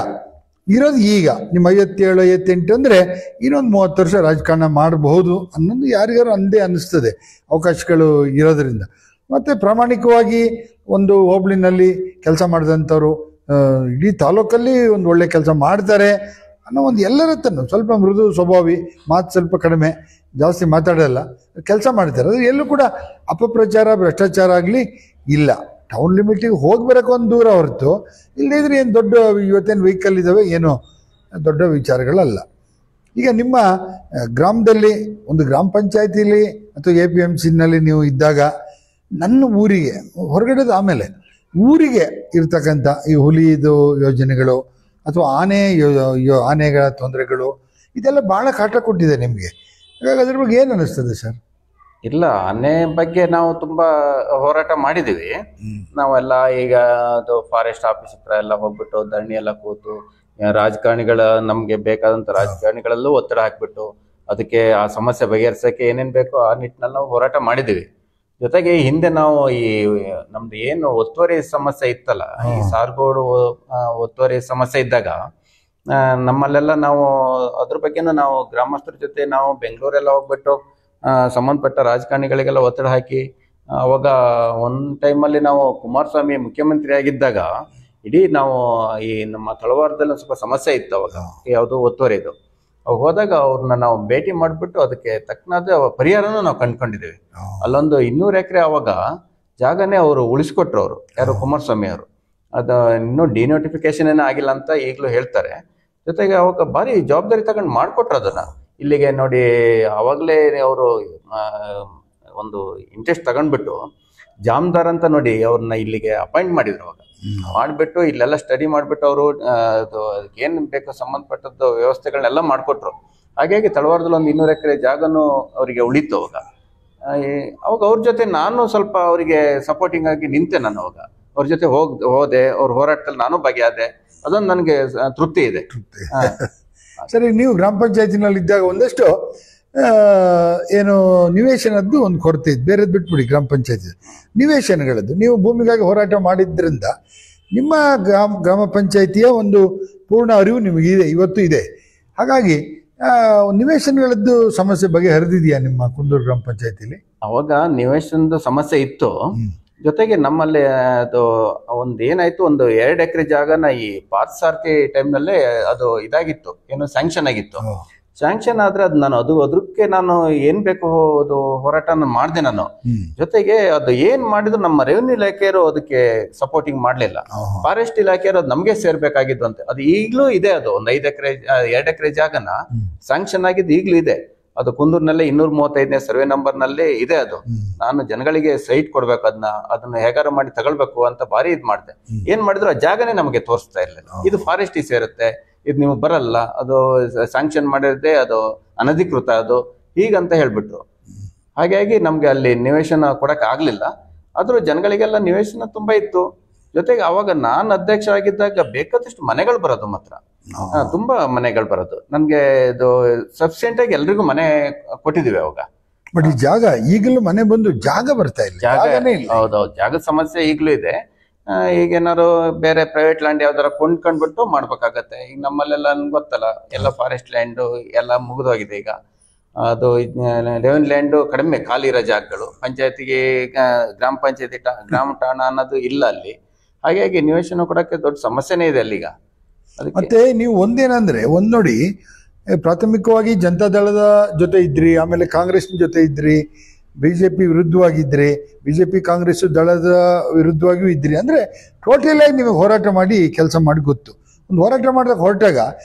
ನಿಮ್ಮ 57, 58 ಅಂದರೆ ಇನ್ನೊಂದು 30 ವರ್ಷ ರಾಜಕಾರಣ ಮಾಡಬಹುದು ಅನ್ನೋದು ಯಾರಿಗಾರು ಅಂದೇ ಅನ್ನಿಸ್ತದೆ, ಅವಕಾಶಗಳು ಇರೋದ್ರಿಂದ. ಮತ್ತು ಪ್ರಾಮಾಣಿಕವಾಗಿ ಒಂದು ಹೋಬಳಿನಲ್ಲಿ ಕೆಲಸ ಮಾಡಿದಂಥವ್ರು ಇಡೀ ತಾಲೂಕಲ್ಲಿ ಒಂದು ಒಳ್ಳೆ ಕೆಲಸ ಮಾಡ್ತಾರೆ ಅನ್ನೋ ಒಂದು ಎಲ್ಲರ ತನ್ನ ಸ್ವಲ್ಪ ಮೃದು ಸ್ವಭಾವಿ, ಮಾತು ಸ್ವಲ್ಪ ಕಡಿಮೆ, ಜಾಸ್ತಿ ಮಾತಾಡೋಲ್ಲ, ಕೆಲಸ ಮಾಡ್ತಾರೆ. ಅದು ಎಲ್ಲೂ ಕೂಡ ಅಪಪ್ರಚಾರ, ಭ್ರಷ್ಟಾಚಾರ ಆಗಲಿ ಇಲ್ಲ. ಟೌನ್ ಲಿಮಿಟಿಗೆ ಹೋಗಿ ಬರೋಕೆ ಒಂದು ದೂರ ಹೊರತು ಇಲ್ಲದಿದ್ರೆ ಏನು ದೊಡ್ಡ ಇವತ್ತೇನು ವೆಹಿಕಲ್ ಇದ್ದಾವೆ, ಏನೋ ದೊಡ್ಡ ವಿಚಾರಗಳಲ್ಲ. ಈಗ ನಿಮ್ಮ ಗ್ರಾಮದಲ್ಲಿ ಒಂದು ಗ್ರಾಮ ಪಂಚಾಯತಿಲಿ ಅಥವಾ APMCನಲ್ಲಿ ನೀವು ಇದ್ದಾಗ, ನನ್ನ ಊರಿಗೆ ಹೊರಗಡೆದು ಆಮೇಲೆ ಊರಿಗೆ ಇರ್ತಕ್ಕಂಥ ಈ ಹುಲಿದು ಯೋಜನೆಗಳು ಅಥವಾ ಆನೆಗಳ ತೊಂದರೆಗಳು ಇದೆಲ್ಲ ಭಾಳ ಕಾಟ ಕೊಟ್ಟಿದೆ ನಿಮಗೆ. ಹಾಗಾಗಿ ಅದ್ರ ಬಗ್ಗೆ ಏನು ಅನ್ನಿಸ್ತದೆ ಸರ್? ಇಲ್ಲ, ಆನೆ ಬಗ್ಗೆ ನಾವು ತುಂಬಾ ಹೋರಾಟ ಮಾಡಿದೀವಿ. ನಾವೆಲ್ಲ ಈಗ ಅದು ಫಾರೆಸ್ಟ್ ಆಫೀಸ್ ಹತ್ರ ಎಲ್ಲ ಹೋಗ್ಬಿಟ್ಟು ಧರಣಿ ಎಲ್ಲ ಕೂತು, ರಾಜಕಾರಣಿಗಳ ನಮ್ಗೆ ಬೇಕಾದಂತ ರಾಜಕಾರಣಿಗಳಲ್ಲೂ ಒತ್ತಡ ಹಾಕ್ಬಿಟ್ಟು ಅದಕ್ಕೆ ಆ ಸಮಸ್ಯೆ ಬಗೆಹರಿಸಕ್ಕೆ ಏನೇನ್ ಬೇಕೋ ಆ ನಿಟ್ಟಿನಲ್ಲಿ ನಾವು ಹೋರಾಟ ಮಾಡಿದೀವಿ. ಜೊತೆಗೆ ಹಿಂದೆ ನಾವು ಈ ನಮ್ದು ಏನು ಒತ್ತುವರಿ ಸಮಸ್ಯೆ ಇತ್ತಲ್ಲ, ಈ ಸಾರ್ಗೋಡು ಒತ್ತುವರಿ ಸಮಸ್ಯೆ ಇದ್ದಾಗ ನಮ್ಮಲ್ಲೆಲ್ಲ ನಾವು ಅದ್ರ ಬಗ್ಗೆನೂ ನಾವು ಗ್ರಾಮಸ್ಥರ ಜೊತೆ ನಾವು ಬೆಂಗಳೂರೆಲ್ಲ ಹೋಗ್ಬಿಟ್ಟು ಸಂಬಂಧಪಟ್ಟ ರಾಜಕಾರಣಿಗಳಿಗೆಲ್ಲ ಒತ್ತಡ ಹಾಕಿ, ಅವಾಗ ಒಂದು ಟೈಮಲ್ಲಿ ನಾವು ಕುಮಾರಸ್ವಾಮಿ ಮುಖ್ಯಮಂತ್ರಿ ಆಗಿದ್ದಾಗ ಇಡೀ ನಾವು ಈ ನಮ್ಮ ತಳವಾರದಲ್ಲಿ ಸ್ವಲ್ಪ ಸಮಸ್ಯೆ ಇತ್ತು ಅವಾಗ, ಯಾವುದು ಒತ್ತುವರಿದು. ಅವಾಗ ಹೋದಾಗ ಅವ್ರನ್ನ ನಾವು ಭೇಟಿ ಮಾಡಿಬಿಟ್ಟು ಅದಕ್ಕೆ ತಕ್ಕನಾದ ಪರಿಹಾರನೂ ನಾವು ಕಂಡುಕೊಂಡಿದ್ದೀವಿ. ಅಲ್ಲೊಂದು 200 ಎಕರೆ ಅವಾಗ ಜಾಗನೇ ಅವರು ಉಳಿಸ್ಕೊಟ್ರು, ಅವರು ಯಾರು ಕುಮಾರಸ್ವಾಮಿ ಅವರು. ಅದು ಇನ್ನೂ ಡಿನೋಟಿಫಿಕೇಶನ್ ಏನೂ ಆಗಿಲ್ಲ ಅಂತ ಈಗಲೂ ಹೇಳ್ತಾರೆ. ಜೊತೆಗೆ ಅವಾಗ ಭಾರಿ ಜವಾಬ್ದಾರಿ ತಗೊಂಡು ಮಾಡಿಕೊಟ್ರು ಅದನ್ನ. ಇಲ್ಲಿಗೆ ನೋಡಿ, ಅವಾಗಲೇ ಅವರು ಒಂದು ಇಂಟ್ರೆಸ್ಟ್ ತಗೊಂಡ್ಬಿಟ್ಟು ಜಾಮದಾರ್ ಅಂತ ನೋಡಿ ಅವ್ರನ್ನ ಇಲ್ಲಿಗೆ ಅಪಾಯಿಂಟ್ ಮಾಡಿದ್ರು. ಅವಾಗ ಮಾಡಿಬಿಟ್ಟು ಇಲ್ಲೆಲ್ಲ ಸ್ಟಡಿ ಮಾಡಿಬಿಟ್ಟು ಅವರು ಏನು ಬೇಕೋ ಸಂಬಂಧಪಟ್ಟದ್ದು ವ್ಯವಸ್ಥೆಗಳನ್ನೆಲ್ಲ ಮಾಡಿಕೊಟ್ರು. ಹಾಗಾಗಿ ತಳವಾರದಲ್ಲಿ ಒಂದು 200 ಎಕರೆ ಜಾಗನೂ ಅವರಿಗೆ ಉಳಿತು. ಅವಾಗ ಅವ್ರ ಜೊತೆ ನಾನು ಸ್ವಲ್ಪ ಅವರಿಗೆ ಸಪೋರ್ಟಿಂಗ್ ಆಗಿ ನಿಂತೆ. ನಾನು ಅವಾಗ ಅವ್ರ ಜೊತೆ ಹೋದೆ, ಅವ್ರ ಹೋರಾಟದಲ್ಲಿ ನಾನು ಭಾಗಿಯಾದೆ. ಅದೊಂದು ನನಗೆ ತೃಪ್ತಿ ಇದೆ. ಸರಿ, ನೀವು ಗ್ರಾಮ ಪಂಚಾಯತಿನಲ್ಲಿ ಇದ್ದಾಗ ಒಂದಷ್ಟು ಏನು ನಿವೇಶನದ್ದು ಒಂದು ಕೊರತೆ ಇತ್ತು. ಬೇರೆದು ಬಿಟ್ಬಿಡಿ, ಗ್ರಾಮ ಪಂಚಾಯತಿ ನಿವೇಶನಗಳದ್ದು ನೀವು ಭೂಮಿಗಾಗಿ ಹೋರಾಟ ಮಾಡಿದ್ರಿಂದ ನಿಮ್ಮ ಗ್ರಾಮ ಪಂಚಾಯತಿಯ ಒಂದು ಪೂರ್ಣ ಅರಿವು ನಿಮಗಿದೆ, ಇವತ್ತು ಇದೆ. ಹಾಗಾಗಿ ನಿವೇಶನಗಳದ್ದು ಸಮಸ್ಯೆ ಬಗೆಹರಿದಿದೆಯಾ ನಿಮ್ಮ ಕುಂದೂರು ಗ್ರಾಮ ಪಂಚಾಯತಿಲಿ? ಅವಾಗ ನಿವೇಶನದ ಸಮಸ್ಯೆ ಇತ್ತು. ಜೊತೆಗೆ ನಮ್ಮಲ್ಲಿ ಅದು ಒಂದು ಏನಾಯ್ತು, ಒಂದು 2 ಎಕರೆ ಜಾಗನ ಈ ಪಾರ್ಥಸಾರಥಿ ಟೈಮ್ನಲ್ಲೇ ಅದು ಇದಾಗಿತ್ತು, ಏನು ಸ್ಯಾಂಕ್ಷನ್ ಆಗಿತ್ತು. ಸ್ಯಾಂಕ್ಷನ್ ಆದ್ರೆ ಅದು ನಾನು ಅದಕ್ಕೆ ನಾನು ಏನ್ ಬೇಕು ಅದು ಹೋರಾಟ ಮಾಡಿದೆ ನಾನು. ಜೊತೆಗೆ ಅದು ಏನ್ ಮಾಡಿದ್ರು ನಮ್ಮ ರೆವಿನ್ಯೂ ಇಲಾಖೆಯವರು ಅದಕ್ಕೆ ಸಪೋರ್ಟಿಂಗ್ ಮಾಡ್ಲಿಲ್ಲ. ಫಾರೆಸ್ಟ್ ಇಲಾಖೆಯವರು ಅದು ನಮ್ಗೆ ಸೇರ್ಬೇಕಾಗಿದ್ದು ಅಂತ. ಅದು ಈಗ್ಲೂ ಇದೆ. ಅದು ಒಂದು 2 ಎಕರೆ ಜಾಗನ ಸ್ಯಾಂಕ್ಷನ್ ಆಗಿದ್ದು ಈಗ್ಲೂ ಇದೆ. ಅದು ಕುಂದೂರಿನಲ್ಲೇ 235ನೇ ಸರ್ವೆ ನಂಬರ್ ನಲ್ಲಿ ಇದೆ. ಅದು ನಾನು ಜನಗಳಿಗೆ ಸೈಟ್ ಕೊಡ್ಬೇಕು, ಅದನ್ನ ಹೇಗಾರ ಮಾಡಿ ತಗೊಳ್ಬೇಕು ಅಂತ ಭಾರಿ ಇದ್ ಮಾಡಿದೆ. ಏನ್ ಮಾಡಿದ್ರು ಆ ಜಾಗನೇ ನಮಗೆ ತೋರಿಸ್ತಾ ಇರ್ಲಿಲ್ಲ. ಇದು ಫಾರೆಸ್ಟಿಗೆ ಸೇರುತ್ತೆ, ಇದು ನೀವು ಬರಲ್ಲ, ಅದು ಸ್ಯಾಂಕ್ಷನ್ ಮಾಡಿರದೆ, ಅದು ಅನಧಿಕೃತ, ಅದು ಹೀಗಂತ ಹೇಳ್ಬಿಟ್ರು. ಹಾಗಾಗಿ ನಮ್ಗೆ ಅಲ್ಲಿ ನಿವೇಶನ ಕೊಡಕ್ ಆಗ್ಲಿಲ್ಲ. ಆದ್ರೂ ಜನಗಳಿಗೆಲ್ಲ ನಿವೇಶನ ತುಂಬಾ ಇತ್ತು. ಜೊತೆಗೆ ಅವಾಗ ನಾನು ಅಧ್ಯಕ್ಷ ಆಗಿದ್ದಾಗ ಬೇಕಾದಷ್ಟು ಮನೆಗಳು ಬರೋದು ಮಾತ್ರ, ತುಂಬಾ ಮನೆಗಳು ಬರೋದು. ನನ್ಗೆ ಇದು ಸಫಿಶಿಯಂಟ್ ಆಗಿ ಎಲ್ರಿಗೂ ಮನೆ ಕೊಟ್ಟಿದೀವಿ ಅವಾಗ. ಬಟ್ ಈ ಜಾಗ ಈಗಲೂ ಮನೆ ಬಂದು ಜಾಗ ಬರ್ತಾ ಇಲ್ಲ. ಹೌದೌದು, ಜಾಗದ ಸಮಸ್ಯೆ ಈಗಲೂ ಇದೆ. ಈಗೇನಾದ್ರು ಬೇರೆ ಪ್ರೈವೇಟ್ ಲ್ಯಾಂಡ್ ಯಾವ್ದಾರ ಕೊಂಡ್ಕೊಂಡ್ಬಿಟ್ಟು ಮಾಡ್ಬೇಕಾಗತ್ತೆ. ಈಗ ನಮ್ಮಲ್ಲೆಲ್ಲ ಗೊತ್ತಲ್ಲ, ಎಲ್ಲ ಫಾರೆಸ್ಟ್ ಲ್ಯಾಂಡ್ ಎಲ್ಲ ಮುಗಿದೋಗಿದೆ. ಈಗ ಅದು ರೆವೆನ್ಯೂ ಲ್ಯಾಂಡ್ ಕಡಿಮೆ ಖಾಲಿ ಇರೋ ಜಾಗಗಳು. ಪಂಚಾಯತಿಗೆ ಗ್ರಾಮ ಪಂಚಾಯತಿ ಗ್ರಾಮ ಠಾಣ ಅನ್ನೋದು ಇಲ್ಲ ಅಲ್ಲಿ. ಹಾಗಾಗಿ ನಿವೇಶನ ಕೊಡಕ್ಕೆ ದೊಡ್ಡ ಸಮಸ್ಯೆನೇ ಇದೆ ಅಲ್ಲಿಗ. ಮತ್ತೆ ನೀವು ಒಂದೇನಂದ್ರೆ ನೋಡಿ, ಪ್ರಾಥಮಿಕವಾಗಿ ಜನತಾದಳದ ಜೊತೆ ಇದ್ರಿ, ಆಮೇಲೆ ಕಾಂಗ್ರೆಸ್ನ ಜೊತೆ ಇದ್ರಿ, ಬಿಜೆಪಿ ವಿರುದ್ಧವಾಗಿದ್ರಿ, ಬಿಜೆಪಿ ಕಾಂಗ್ರೆಸ್ ದಳದ ವಿರುದ್ಧವಾಗಿಯೂ ಇದ್ರಿ. ಅಂದ್ರೆ ಟೋಟಲ್ ಆಗಿ ನೀವು ಹೋರಾಟ ಮಾಡಿ ಕೆಲಸ ಮಾಡಿ ಗೊತ್ತು. ಒಂದು ಹೋರಾಟ ಮಾಡಿದಾಗ ಹೊರಟಾಗ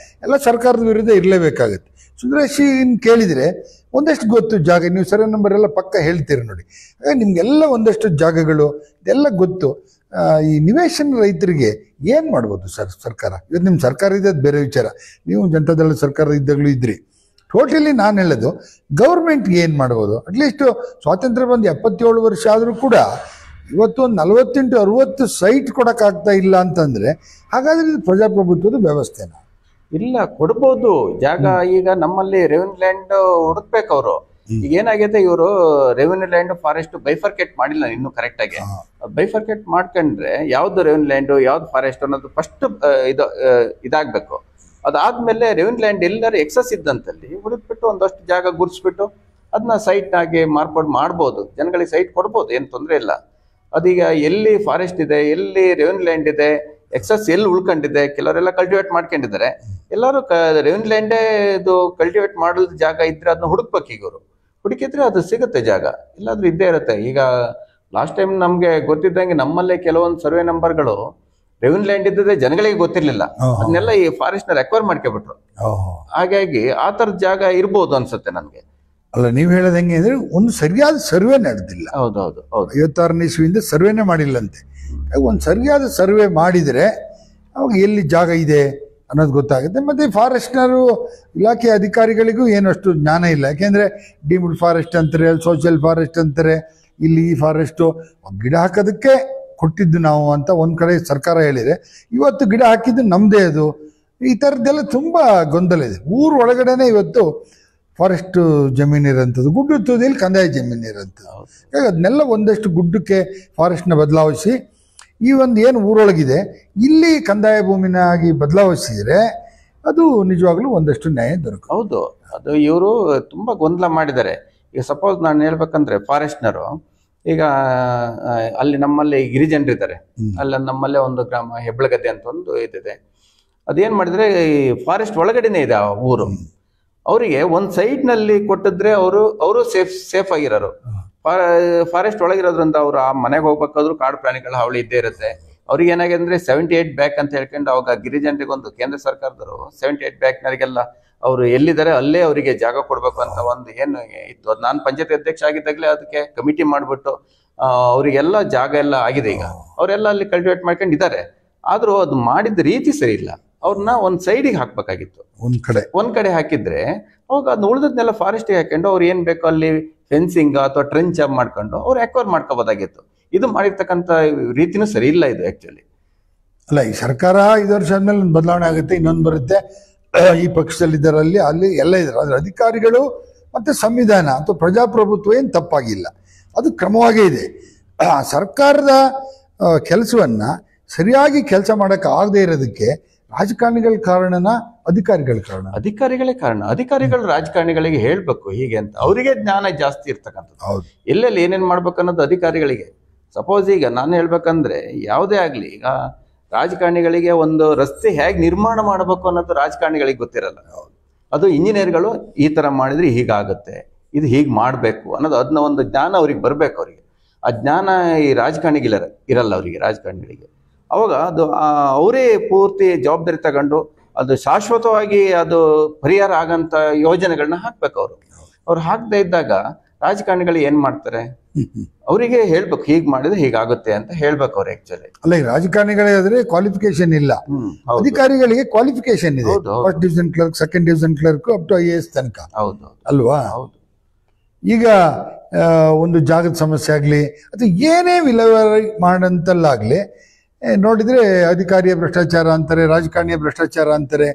ಎಲ್ಲ ಸರ್ಕಾರದ ವಿರುದ್ಧ ಇರಲೇಬೇಕಾಗತ್ತೆ. ಸುಂದರೇಶ್ ಕೇಳಿದ್ರೆ ಒಂದಷ್ಟು ಗೊತ್ತು ಜಾಗ, ನೀವು ಸರ್ವೆ ನಂಬರ್ ಎಲ್ಲ ಪಕ್ಕ ಹೇಳ್ತೀರಿ ನೋಡಿ. ನಿಮ್ಗೆಲ್ಲ ಒಂದಷ್ಟು ಜಾಗಗಳು ಇದೆಲ್ಲ ಗೊತ್ತು. ಈ ನಿವೇಶನ ರೈತರಿಗೆ ಏನ್ ಮಾಡ್ಬೋದು ಸರ್ಕಾರ? ಇವತ್ತು ನಿಮ್ಮ ಸರ್ಕಾರ ಇದೆ, ಅದು ಬೇರೆ ವಿಚಾರ. ನೀವು ಜನತಾದಳ ಸರ್ಕಾರ ಇದ್ದಾಗಲೂ ಇದ್ರಿ. ಟೋಟಲಿ ನಾನು ಹೇಳೋದು ಗೌರ್ಮೆಂಟ್ ಏನ್ ಮಾಡ್ಬೋದು? ಅಟ್ಲೀಸ್ಟ್ ಸ್ವಾತಂತ್ರ್ಯ ಬಂದು 77 ವರ್ಷ ಆದರೂ ಕೂಡ ಇವತ್ತು ಒಂದು 48-60 ಸೈಟ್ ಕೊಡಕ್ಕಾಗ್ತಾ ಇಲ್ಲ ಅಂತಂದ್ರೆ ಹಾಗಾದ್ರೆ ಇದು ಪ್ರಜಾಪ್ರಭುತ್ವದ ವ್ಯವಸ್ಥೆನಾ? ಇಲ್ಲ, ಕೊಡ್ಬೋದು ಜಾಗ. ಈಗ ನಮ್ಮಲ್ಲಿ ರೆವೆನ್ಯೂ ಲ್ಯಾಂಡ್ ಹುಡುಕ್ಬೇಕು ಅವರು. ಈಗ ಏನಾಗೈತೆ, ಇವರು ರೆವೆನ್ಯೂ ಲ್ಯಾಂಡ್ ಫಾರೆಸ್ಟ್ ಬೈಫರ್ಕೇಟ್ ಮಾಡಿಲ್ಲ ಇನ್ನು ಕರೆಕ್ಟ್ ಆಗಿ. ಬೈಫರ್ಕೇಟ್ ಮಾಡ್ಕೊಂಡ್ರೆ ಯಾವ್ದು ರೆವೆನ್ಯೂ ಲ್ಯಾಂಡ್ ಯಾವ್ದು ಫಾರೆಸ್ಟ್ ಅನ್ನೋದು ಫಸ್ಟ್ ಇದಾಗ್ಬೇಕು. ಅದಾದ್ಮೇಲೆ ರೆವೆನ್ಯೂ ಲ್ಯಾಂಡ್ ಎಲ್ಲರೂ ಎಕ್ಸಸ್ ಇದ್ದಂತಲ್ಲಿ ಹುಡುಕ್ಬಿಟ್ಟು ಒಂದಷ್ಟು ಜಾಗ ಗುರ್ಸ್ಬಿಟ್ಟು ಅದನ್ನ ಸೈಟ್ ಆಗಿ ಮಾರ್ಪಾಡು ಮಾಡ್ಬೋದು. ಜನಗಳಿಗೆ ಸೈಟ್ ಕೊಡ್ಬೋದು, ಏನು ತೊಂದರೆ ಇಲ್ಲ. ಅದೀಗ ಎಲ್ಲಿ ಫಾರೆಸ್ಟ್ ಇದೆ, ಎಲ್ಲಿ ರೆವೆನ್ಯೂ ಲ್ಯಾಂಡ್ ಇದೆ, ಎಕ್ಸಸ್ ಎಲ್ಲಿ ಉಳ್ಕೊಂಡಿದೆ, ಕೆಲವರೆಲ್ಲ ಕಲ್ಟಿವೇಟ್ ಮಾಡ್ಕೊಂಡಿದ್ದಾರೆ. ಎಲ್ಲರೂ ರೆವೆನ್ಯೂ ಲ್ಯಾಂಡೇ ಇದು ಕಲ್ಟಿವೇಟ್ ಮಾಡೋದು ಜಾಗ ಇದ್ರೆ ಅದನ್ನ ಹುಡುಕ್ಬೇಕು. ಈಗ ಅವರು ಹುಡುಕಿದ್ರೆ ಅದು ಸಿಗುತ್ತೆ ಜಾಗ, ಇಲ್ಲಾದ್ರೂ ಇದ್ದೇ ಇರುತ್ತೆ. ಈಗ ಲಾಸ್ಟ್ ಟೈಮ್ ನಮ್ಗೆ ಗೊತ್ತಿದ್ದಂಗೆ ನಮ್ಮಲ್ಲೇ ಕೆಲವೊಂದು ಸರ್ವೆ ನಂಬರ್ಗಳು ರೆವೆನ್ಯೂ ಲ್ಯಾಂಡ್ ಇದ್ದದೆ ಜನಗಳಿಗೆ ಗೊತ್ತಿರ್ಲಿಲ್ಲ. ಅದನ್ನೆಲ್ಲ ಈ ಫಾರೆಸ್ಟ್ ನ ರೆಕ್ವೈರ್ ಮಾಡ್ಕೊಬಿಟ್ರು. ಹಾಗಾಗಿ ಆ ತರದ ಜಾಗ ಇರ್ಬೋದು ಅನ್ಸುತ್ತೆ ನನ್ಗೆ. ಅಲ್ಲ, ನೀವು ಹೇಳೋದು ಹೆಂಗೆ ಅಂದ್ರೆ ಒಂದು ಸರಿಯಾದ ಸರ್ವೆ ನಡೆದಿಲ್ಲ. ಹೌದೌದು ಹೌದು, 56ನೇ ಇಸ್ವಿಯಿಂದ ಸರ್ವೆನೇ ಮಾಡಿಲ್ಲಂತೆ. ಒಂದು ಸರಿಯಾದ ಸರ್ವೆ ಮಾಡಿದರೆ ಅವಾಗ ಎಲ್ಲಿ ಜಾಗ ಇದೆ ಅನ್ನೋದು ಗೊತ್ತಾಗುತ್ತೆ. ಮತ್ತೆ ಫಾರೆಸ್ಟ್ನರು ಇಲಾಖೆ ಅಧಿಕಾರಿಗಳಿಗೂ ಏನಷ್ಟು ಜ್ಞಾನ ಇಲ್ಲ. ಯಾಕೆಂದ್ರೆ ಡೀಮ್ಡ್ ಫಾರೆಸ್ಟ್ ಅಂತಾರೆ, ಸೋಷಿಯಲ್ ಫಾರೆಸ್ಟ್ ಅಂತಾರೆ. ಇಲ್ಲಿ ಈ ಫಾರೆಸ್ಟು ಗಿಡ ಹಾಕೋದಕ್ಕೆ ಕೊಟ್ಟಿದ್ದು ನಾವು ಅಂತ ಒಂದ್ ಕಡೆ ಸರ್ಕಾರ ಹೇಳಿದೆ. ಇವತ್ತು ಗಿಡ ಹಾಕಿದ್ದು ನಮ್ದೇ ಅದು. ಈ ಥರದ್ದೆಲ್ಲ ತುಂಬಾ ಗೊಂದಲ ಇದೆ. ಊರು ಒಳಗಡೆನೆ ಇವತ್ತು ಫಾರೆಸ್ಟ್ ಜಮೀನು ಇರೋಂಥದ್ದು, ಗುಡ್ಡು ತುದಿಯಲ್ಲಿ ಕಂದಾಯ ಜಮೀನು ಇರೋಂಥದ್ದು. ಹಾಗಾಗಿ ಅದನ್ನೆಲ್ಲ ಒಂದಷ್ಟು ಗುಡ್ಡಕ್ಕೆ ಫಾರೆಸ್ಟ್ನ ಬದಲಾಯಿಸಿ ಈ ಒಂದು ಏನು ಊರೊಳಗಿದೆ ಇಲ್ಲಿ ಕಂದಾಯ ಭೂಮಿನಾಗಿ ಬದಲಾಯಿಸಿದ್ರೆ ಅದು ನಿಜವಾಗ್ಲೂ ಒಂದಷ್ಟು ನ್ಯಾಯ ದೊರಕ. ಹೌದು, ಅದು ಇವರು ತುಂಬಾ ಗೊಂದಲ ಮಾಡಿದ್ದಾರೆ. ಈಗ ಸಪೋಸ್ ನಾನು ಹೇಳ್ಬೇಕಂದ್ರೆ ಫಾರೆಸ್ಟ್ನರು ಈಗ ಅಲ್ಲಿ ನಮ್ಮಲ್ಲಿ ಗಿರಿಜನರಿದ್ದಾರೆ. ಅಲ್ಲಿ ನಮ್ಮಲ್ಲೇ ಒಂದು ಗ್ರಾಮ ಹೆಬ್ಬಳಗದ್ದೆ ಅಂತ ಒಂದು ಇದಿದೆ. ಅದೇನ್ ಮಾಡಿದ್ರೆ ಈ ಫಾರೆಸ್ಟ್ ಒಳಗಡೆನೆ ಇದೆ ಆ ಊರು. ಅವರಿಗೆ ಒಂದ್ ಸೈಡ್ ನಲ್ಲಿ ಕೊಟ್ಟಿದ್ರೆ ಅವರು ಸೇಫ್ ಆಗಿರೋರು. ಫಾರೆಸ್ಟ್ ಒಳಗಿರೋದ್ರಿಂದ ಅವ್ರು ಆ ಮನೆಗೆ ಹೋಗ್ಬೇಕಾದ್ರು ಕಾಡು ಪ್ರಾಣಿಗಳ ಹಾವಳಿ ಇದ್ದೇ ಇರುತ್ತೆ. ಅವ್ರಿಗೆ ಏನಾಗಿದೆ ಅಂದ್ರೆ 78 ಬ್ಯಾಕ್ ಅಂತ ಹೇಳ್ಕೊಂಡು ಅವಾಗ ಗಿರಿಜನರಿಗೊಂದು ಕೇಂದ್ರ ಸರ್ಕಾರದವರು 78 ಬ್ಯಾಕ್ನರಿಗೆಲ್ಲ ಅವರು ಎಲ್ಲಿದ್ದಾರೆ ಅಲ್ಲೇ ಅವರಿಗೆ ಜಾಗ ಕೊಡ್ಬೇಕು ಅಂತ ಒಂದು ಏನು ಇತ್ತು. ಅದು ನಾನು ಪಂಚಾಯತ್ ಅಧ್ಯಕ್ಷ ಆಗಿದ್ದಾಗಲೇ ಅದಕ್ಕೆ ಕಮಿಟಿ ಮಾಡ್ಬಿಟ್ಟು ಅವರಿಗೆಲ್ಲ ಜಾಗ ಎಲ್ಲ ಆಗಿದೆ. ಈಗ ಅವರೆಲ್ಲ ಅಲ್ಲಿ ಕಲ್ಟಿವೇಟ್ ಮಾಡ್ಕೊಂಡಿದ್ದಾರೆ. ಆದ್ರೂ ಅದು ಮಾಡಿದ ರೀತಿ ಸರಿ ಇಲ್ಲ. ಅವ್ರನ್ನ ಒಂದ್ ಸೈಡಿಗೆ ಹಾಕ್ಬೇಕಾಗಿತ್ತು. ಒಂದ್ ಕಡೆ ಹಾಕಿದ್ರೆ ಅವಾಗ ಅದನ್ನ ಉಳಿದದ್ನೆಲ್ಲ ಫಾರೆಸ್ಟಿಗೆ ಹಾಕೊಂಡು ಅವ್ರು ಏನ್ ಬೇಕೋ ಅಲ್ಲಿ ಫೆನ್ಸಿಂಗ್ ಅಥವಾ ಟ್ರೆಂಚ್ ಮಾಡ್ಕೊಂಡು ಅವ್ರು ಎಕ್ವೈರ್ ಮಾಡ್ಕೋಬೋದಾಗಿತ್ತು. ಇದು ಮಾಡಿರ್ತಕ್ಕಂಥ ರೀತಿನೂ ಸರಿ ಇಲ್ಲ ಇದು ಆಕ್ಚುಲಿ. ಅಲ್ಲ, ಈ ಸರ್ಕಾರ 5 ವರ್ಷ ಆದ್ಮೇಲೆ ಒಂದು ಬದಲಾವಣೆ ಆಗುತ್ತೆ, ಇನ್ನೊಂದು ಬರುತ್ತೆ. ಈ ಪಕ್ಷದಲ್ಲಿದ್ದರಲ್ಲಿ ಅಲ್ಲಿ ಎಲ್ಲ ಇದ್ದಾರೆ. ಆದ್ರೆ ಅಧಿಕಾರಿಗಳು ಮತ್ತೆ ಸಂವಿಧಾನ ಅಥವಾ ಪ್ರಜಾಪ್ರಭುತ್ವ ಏನು ತಪ್ಪಾಗಿಲ್ಲ, ಅದು ಕ್ರಮವಾಗೇ ಇದೆ. ಸರ್ಕಾರದ ಕೆಲಸವನ್ನ ಸರಿಯಾಗಿ ಕೆಲಸ ಮಾಡಕ್ಕೆ ಆಗದೆ ಇರೋದಕ್ಕೆ ರಾಜಕಾರಣಿಗಳ ಕಾರಣನ ಅಧಿಕಾರಿಗಳ ಕಾರಣ? ಅಧಿಕಾರಿಗಳೇ ಕಾರಣ. ಅಧಿಕಾರಿಗಳು ರಾಜಕಾರಣಿಗಳಿಗೆ ಹೇಳ್ಬೇಕು ಹೀಗೆ ಅಂತ. ಅವರಿಗೆ ಜ್ಞಾನ ಜಾಸ್ತಿ ಇರ್ತಕ್ಕಂಥದ್ದು. ಎಲ್ಲೆಲ್ಲಿ ಏನೇನ್ ಮಾಡ್ಬೇಕು ಅನ್ನೋದು ಅಧಿಕಾರಿಗಳಿಗೆ. ಸಪೋಸ್ ಈಗ ನಾನು ಹೇಳ್ಬೇಕಂದ್ರೆ ಯಾವುದೇ ಆಗ್ಲಿ, ಈಗ ರಾಜಕಾರಣಿಗಳಿಗೆ ಒಂದು ರಸ್ತೆ ಹೇಗೆ ನಿರ್ಮಾಣ ಮಾಡಬೇಕು ಅನ್ನೋದು ರಾಜಕಾರಣಿಗಳಿಗೆ ಗೊತ್ತಿರಲ್ಲ. ಅದು ಇಂಜಿನಿಯರ್ಗಳು ಈ ತರ ಮಾಡಿದ್ರೆ ಹೀಗಾಗುತ್ತೆ, ಇದು ಹೀಗೆ ಮಾಡಬೇಕು ಅನ್ನೋದು ಅದನ್ನ ಒಂದು ಜ್ಞಾನ ಅವ್ರಿಗೆ ಬರಬೇಕು. ಅವರಿಗೆ ಆ ಜ್ಞಾನ ಈ ರಾಜಕಾರಣಿಗಳ ಇರಲ್ಲ ಅವರಿಗೆ, ರಾಜಕಾರಣಿಗಳಿಗೆ. ಅವಾಗ ಅದು ಅವರೇ ಪೂರ್ತಿ ಜವಾಬ್ದಾರಿ ತಗೊಂಡು ಅದು ಶಾಶ್ವತವಾಗಿ ಅದು ಪರಿಹಾರ ಆಗಂತ ಯೋಜನೆಗಳನ್ನ ಹಾಕ್ಬೇಕು. ಅವ್ರು ಹಾಕದೇ ಇದ್ದಾಗ ರಾಜಕಾರಣಿಗಳು ಏನ್ ಮಾಡ್ತಾರೆ, ಅವರಿಗೆ ಹೇಳ್ಬೇಕು ಹೀಗ್ ಮಾಡಿದ್ರೆ ಹೀಗಾಗುತ್ತೆ ಅಂತ ಹೇಳ್ಬೇಕು ಅವ್ರು. ಆಕ್ಚುಲಿ ಅಲ್ಲ, ಈ ರಾಜಕಾರಣಿಗಳಾದ್ರೆ ಕ್ವಾಲಿಫಿಕೇಶನ್ ಇಲ್ಲ, ಅಧಿಕಾರಿಗಳಿಗೆ ಕ್ವಾಲಿಫಿಕೇಶನ್ ಇದೆ. First division clerk, second division clerk, up to IAS ತನಕ. ಹೌದು ಅಲ್ವಾ? ಈಗ ಒಂದು ಜಾಗದ ಸಮಸ್ಯೆ ಆಗ್ಲಿ ಅಥವಾ ಏನೇ ವಿಲೇವಾರಿ ಮಾಡಂತಲ್ಲಾಗ್ಲಿ ನೋಡಿದ್ರೆ ಅಧಿಕಾರಿಯ ಭ್ರಷ್ಟಾಚಾರ ಅಂತಾರೆ, ರಾಜಕಾರಣಿಯ ಭ್ರಷ್ಟಾಚಾರ ಅಂತಾರೆ.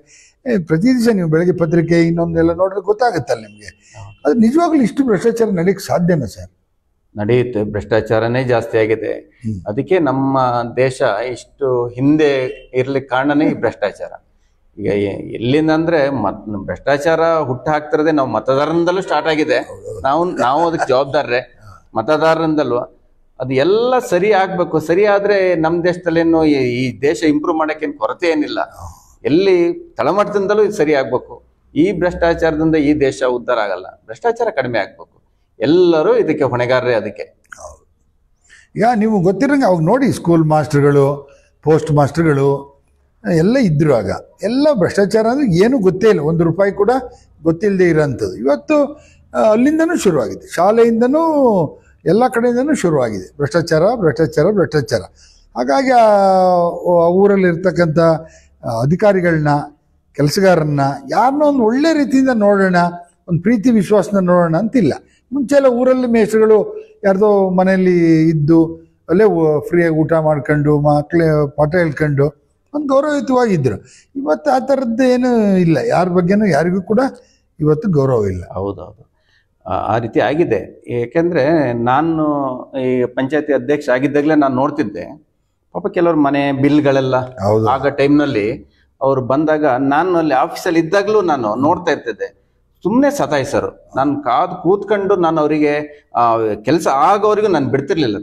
ಪ್ರತಿ ದಿವಸ ನೀವು ಬೆಳಗ್ಗೆ ಪತ್ರಿಕೆ ಇನ್ನೊಂದೆಲ್ಲ ನೋಡಿದ್ರೆ ಗೊತ್ತಾಗುತ್ತಲ್ಲ ನಿಮ್ಗೆ. ಅದು ನಿಜವಾಗ್ಲೂ ಇಷ್ಟು ಭ್ರಷ್ಟಾಚಾರ ನಡೆಯಕ್ಕೆ ಸಾಧ್ಯನಾ ಸರ್? ನಡೆಯುತ್ತೆ, ಭ್ರಷ್ಟಾಚಾರನೇ ಜಾಸ್ತಿ ಆಗಿದೆ. ಅದಕ್ಕೆ ನಮ್ಮ ದೇಶ ಇಷ್ಟು ಹಿಂದೆ ಇರ್ಲಿಕ್ಕೆ ಕಾರಣನೇ ಈ ಭ್ರಷ್ಟಾಚಾರ. ಈಗ ಎಲ್ಲಿಂದ ಅಂದ್ರೆ ಭ್ರಷ್ಟಾಚಾರ ಹುಟ್ಟು ಹಾಕ್ತಿರೋದೇ ನಾವು ಮತದಾರರಿಂದಲೂ ಸ್ಟಾರ್ಟ್ ಆಗಿದೆ. ನಾವು ಅದಕ್ಕೆ ಜವಾಬ್ದಾರರೇ, ಮತದಾರರಿಂದಲ್ವ. ಅದು ಎಲ್ಲ ಸರಿ ಆಗ್ಬೇಕು. ಸರಿ ಆದ್ರೆ ನಮ್ಮ ದೇಶದಲ್ಲೇನು ಈ ದೇಶ ಇಂಪ್ರೂವ್ ಮಾಡಕ್ಕೇನು ಕೊರತೆ ಏನಿಲ್ಲ. ಎಲ್ಲಿ ತಳಮಟ್ಟದಿಂದಲೂ ಇದು ಸರಿ ಆಗ್ಬೇಕು. ಈ ಭ್ರಷ್ಟಾಚಾರದಿಂದ ಈ ದೇಶ ಉದ್ಧಾರ ಆಗಲ್ಲ. ಭ್ರಷ್ಟಾಚಾರ ಕಡಿಮೆ ಆಗ್ಬೇಕು. ಎಲ್ಲರೂ ಇದಕ್ಕೆ ಹೊಣೆಗಾರರೇ. ಅದಕ್ಕೆ ಈಗ ನೀವು ಗೊತ್ತಿರಂಗೆ ಅವಾಗ ನೋಡಿ, ಸ್ಕೂಲ್ ಮಾಸ್ಟರ್ಗಳು, ಪೋಸ್ಟ್ ಮಾಸ್ಟರ್ಗಳು ಎಲ್ಲ ಇದ್ರು. ಆಗ ಎಲ್ಲ ಭ್ರಷ್ಟಾಚಾರ ಅಂದ್ರೆ ಏನು ಗೊತ್ತೇ ಇಲ್ಲ, 1 ರೂಪಾಯಿ ಕೂಡ ಗೊತ್ತಿಲ್ಲದೆ ಇರೋಂಥದ್ದು. ಇವತ್ತು ಅಲ್ಲಿಂದನೂ ಶುರುವಾಗಿದೆ, ಶಾಲೆಯಿಂದನೂ ಎಲ್ಲ ಕಡೆಯಿಂದನೂ ಶುರುವಾಗಿದೆ ಭ್ರಷ್ಟಾಚಾರ ಭ್ರಷ್ಟಾಚಾರ ಭ್ರಷ್ಟಾಚಾರ. ಹಾಗಾಗಿ ಊರಲ್ಲಿರ್ತಕ್ಕಂಥ ಅಧಿಕಾರಿಗಳನ್ನ, ಕೆಲಸಗಾರನ್ನ ಯಾರನ್ನೋ ಒಂದು ಒಳ್ಳೆ ರೀತಿಯಿಂದ ನೋಡೋಣ, ಒಂದು ಪ್ರೀತಿ ವಿಶ್ವಾಸನ ನೋಡೋಣ ಅಂತಿಲ್ಲ. ಮುಂಚೆ ಎಲ್ಲ ಊರಲ್ಲಿ ಮೇಷ್ಟ್ರುಗಳು ಯಾರ್ದೋ ಮನೆಯಲ್ಲಿ ಇದ್ದು ಅಲ್ಲೇ ಫ್ರೀಯಾಗಿ ಊಟ ಮಾಡ್ಕೊಂಡು ಮಕ್ಕಳೇ ಪಾಠ ಹೇಳ್ಕೊಂಡು ಒಂದು ಗೌರವಯುತವಾಗಿದ್ದರು. ಇವತ್ತು ಆ ಥರದ್ದು ಏನು ಇಲ್ಲ, ಯಾರ ಬಗ್ಗೆನೂ ಯಾರಿಗೂ ಕೂಡ ಇವತ್ತು ಗೌರವ ಇಲ್ಲ. ಹೌದೌದು, ಆ ರೀತಿ ಆಗಿದೆ. ಏಕೆಂದರೆ ನಾನು ಈ ಪಂಚಾಯತಿ ಅಧ್ಯಕ್ಷ ಆಗಿದ್ದಾಗಲೇ ನಾನು ನೋಡ್ತಿದ್ದೆ. ಪಾಪ ಕೆಲವ್ರ ಮನೆ ಬಿಲ್ಗಳೆಲ್ಲ ಆಗ ಟೈಮ್ನಲ್ಲಿ ಅವ್ರು ಬಂದಾಗ ನಾನು ಅಲ್ಲಿ ಆಫೀಸಲ್ಲಿ ಇದ್ದಾಗಲೂ ನಾನು ನೋಡ್ತಾ ಇರ್ತಿದ್ದೆ. ಸುಮ್ಮನೆ ಸತಾಯಿಸರು. ನಾನು ಕೂತ್ಕೊಂಡು ನಾನು ಅವರಿಗೆ ಕೆಲಸ ಆಗೋವರೆಗೂ ನಾನು ಬಿಡ್ತಿರ್ಲಿಲ್ಲ.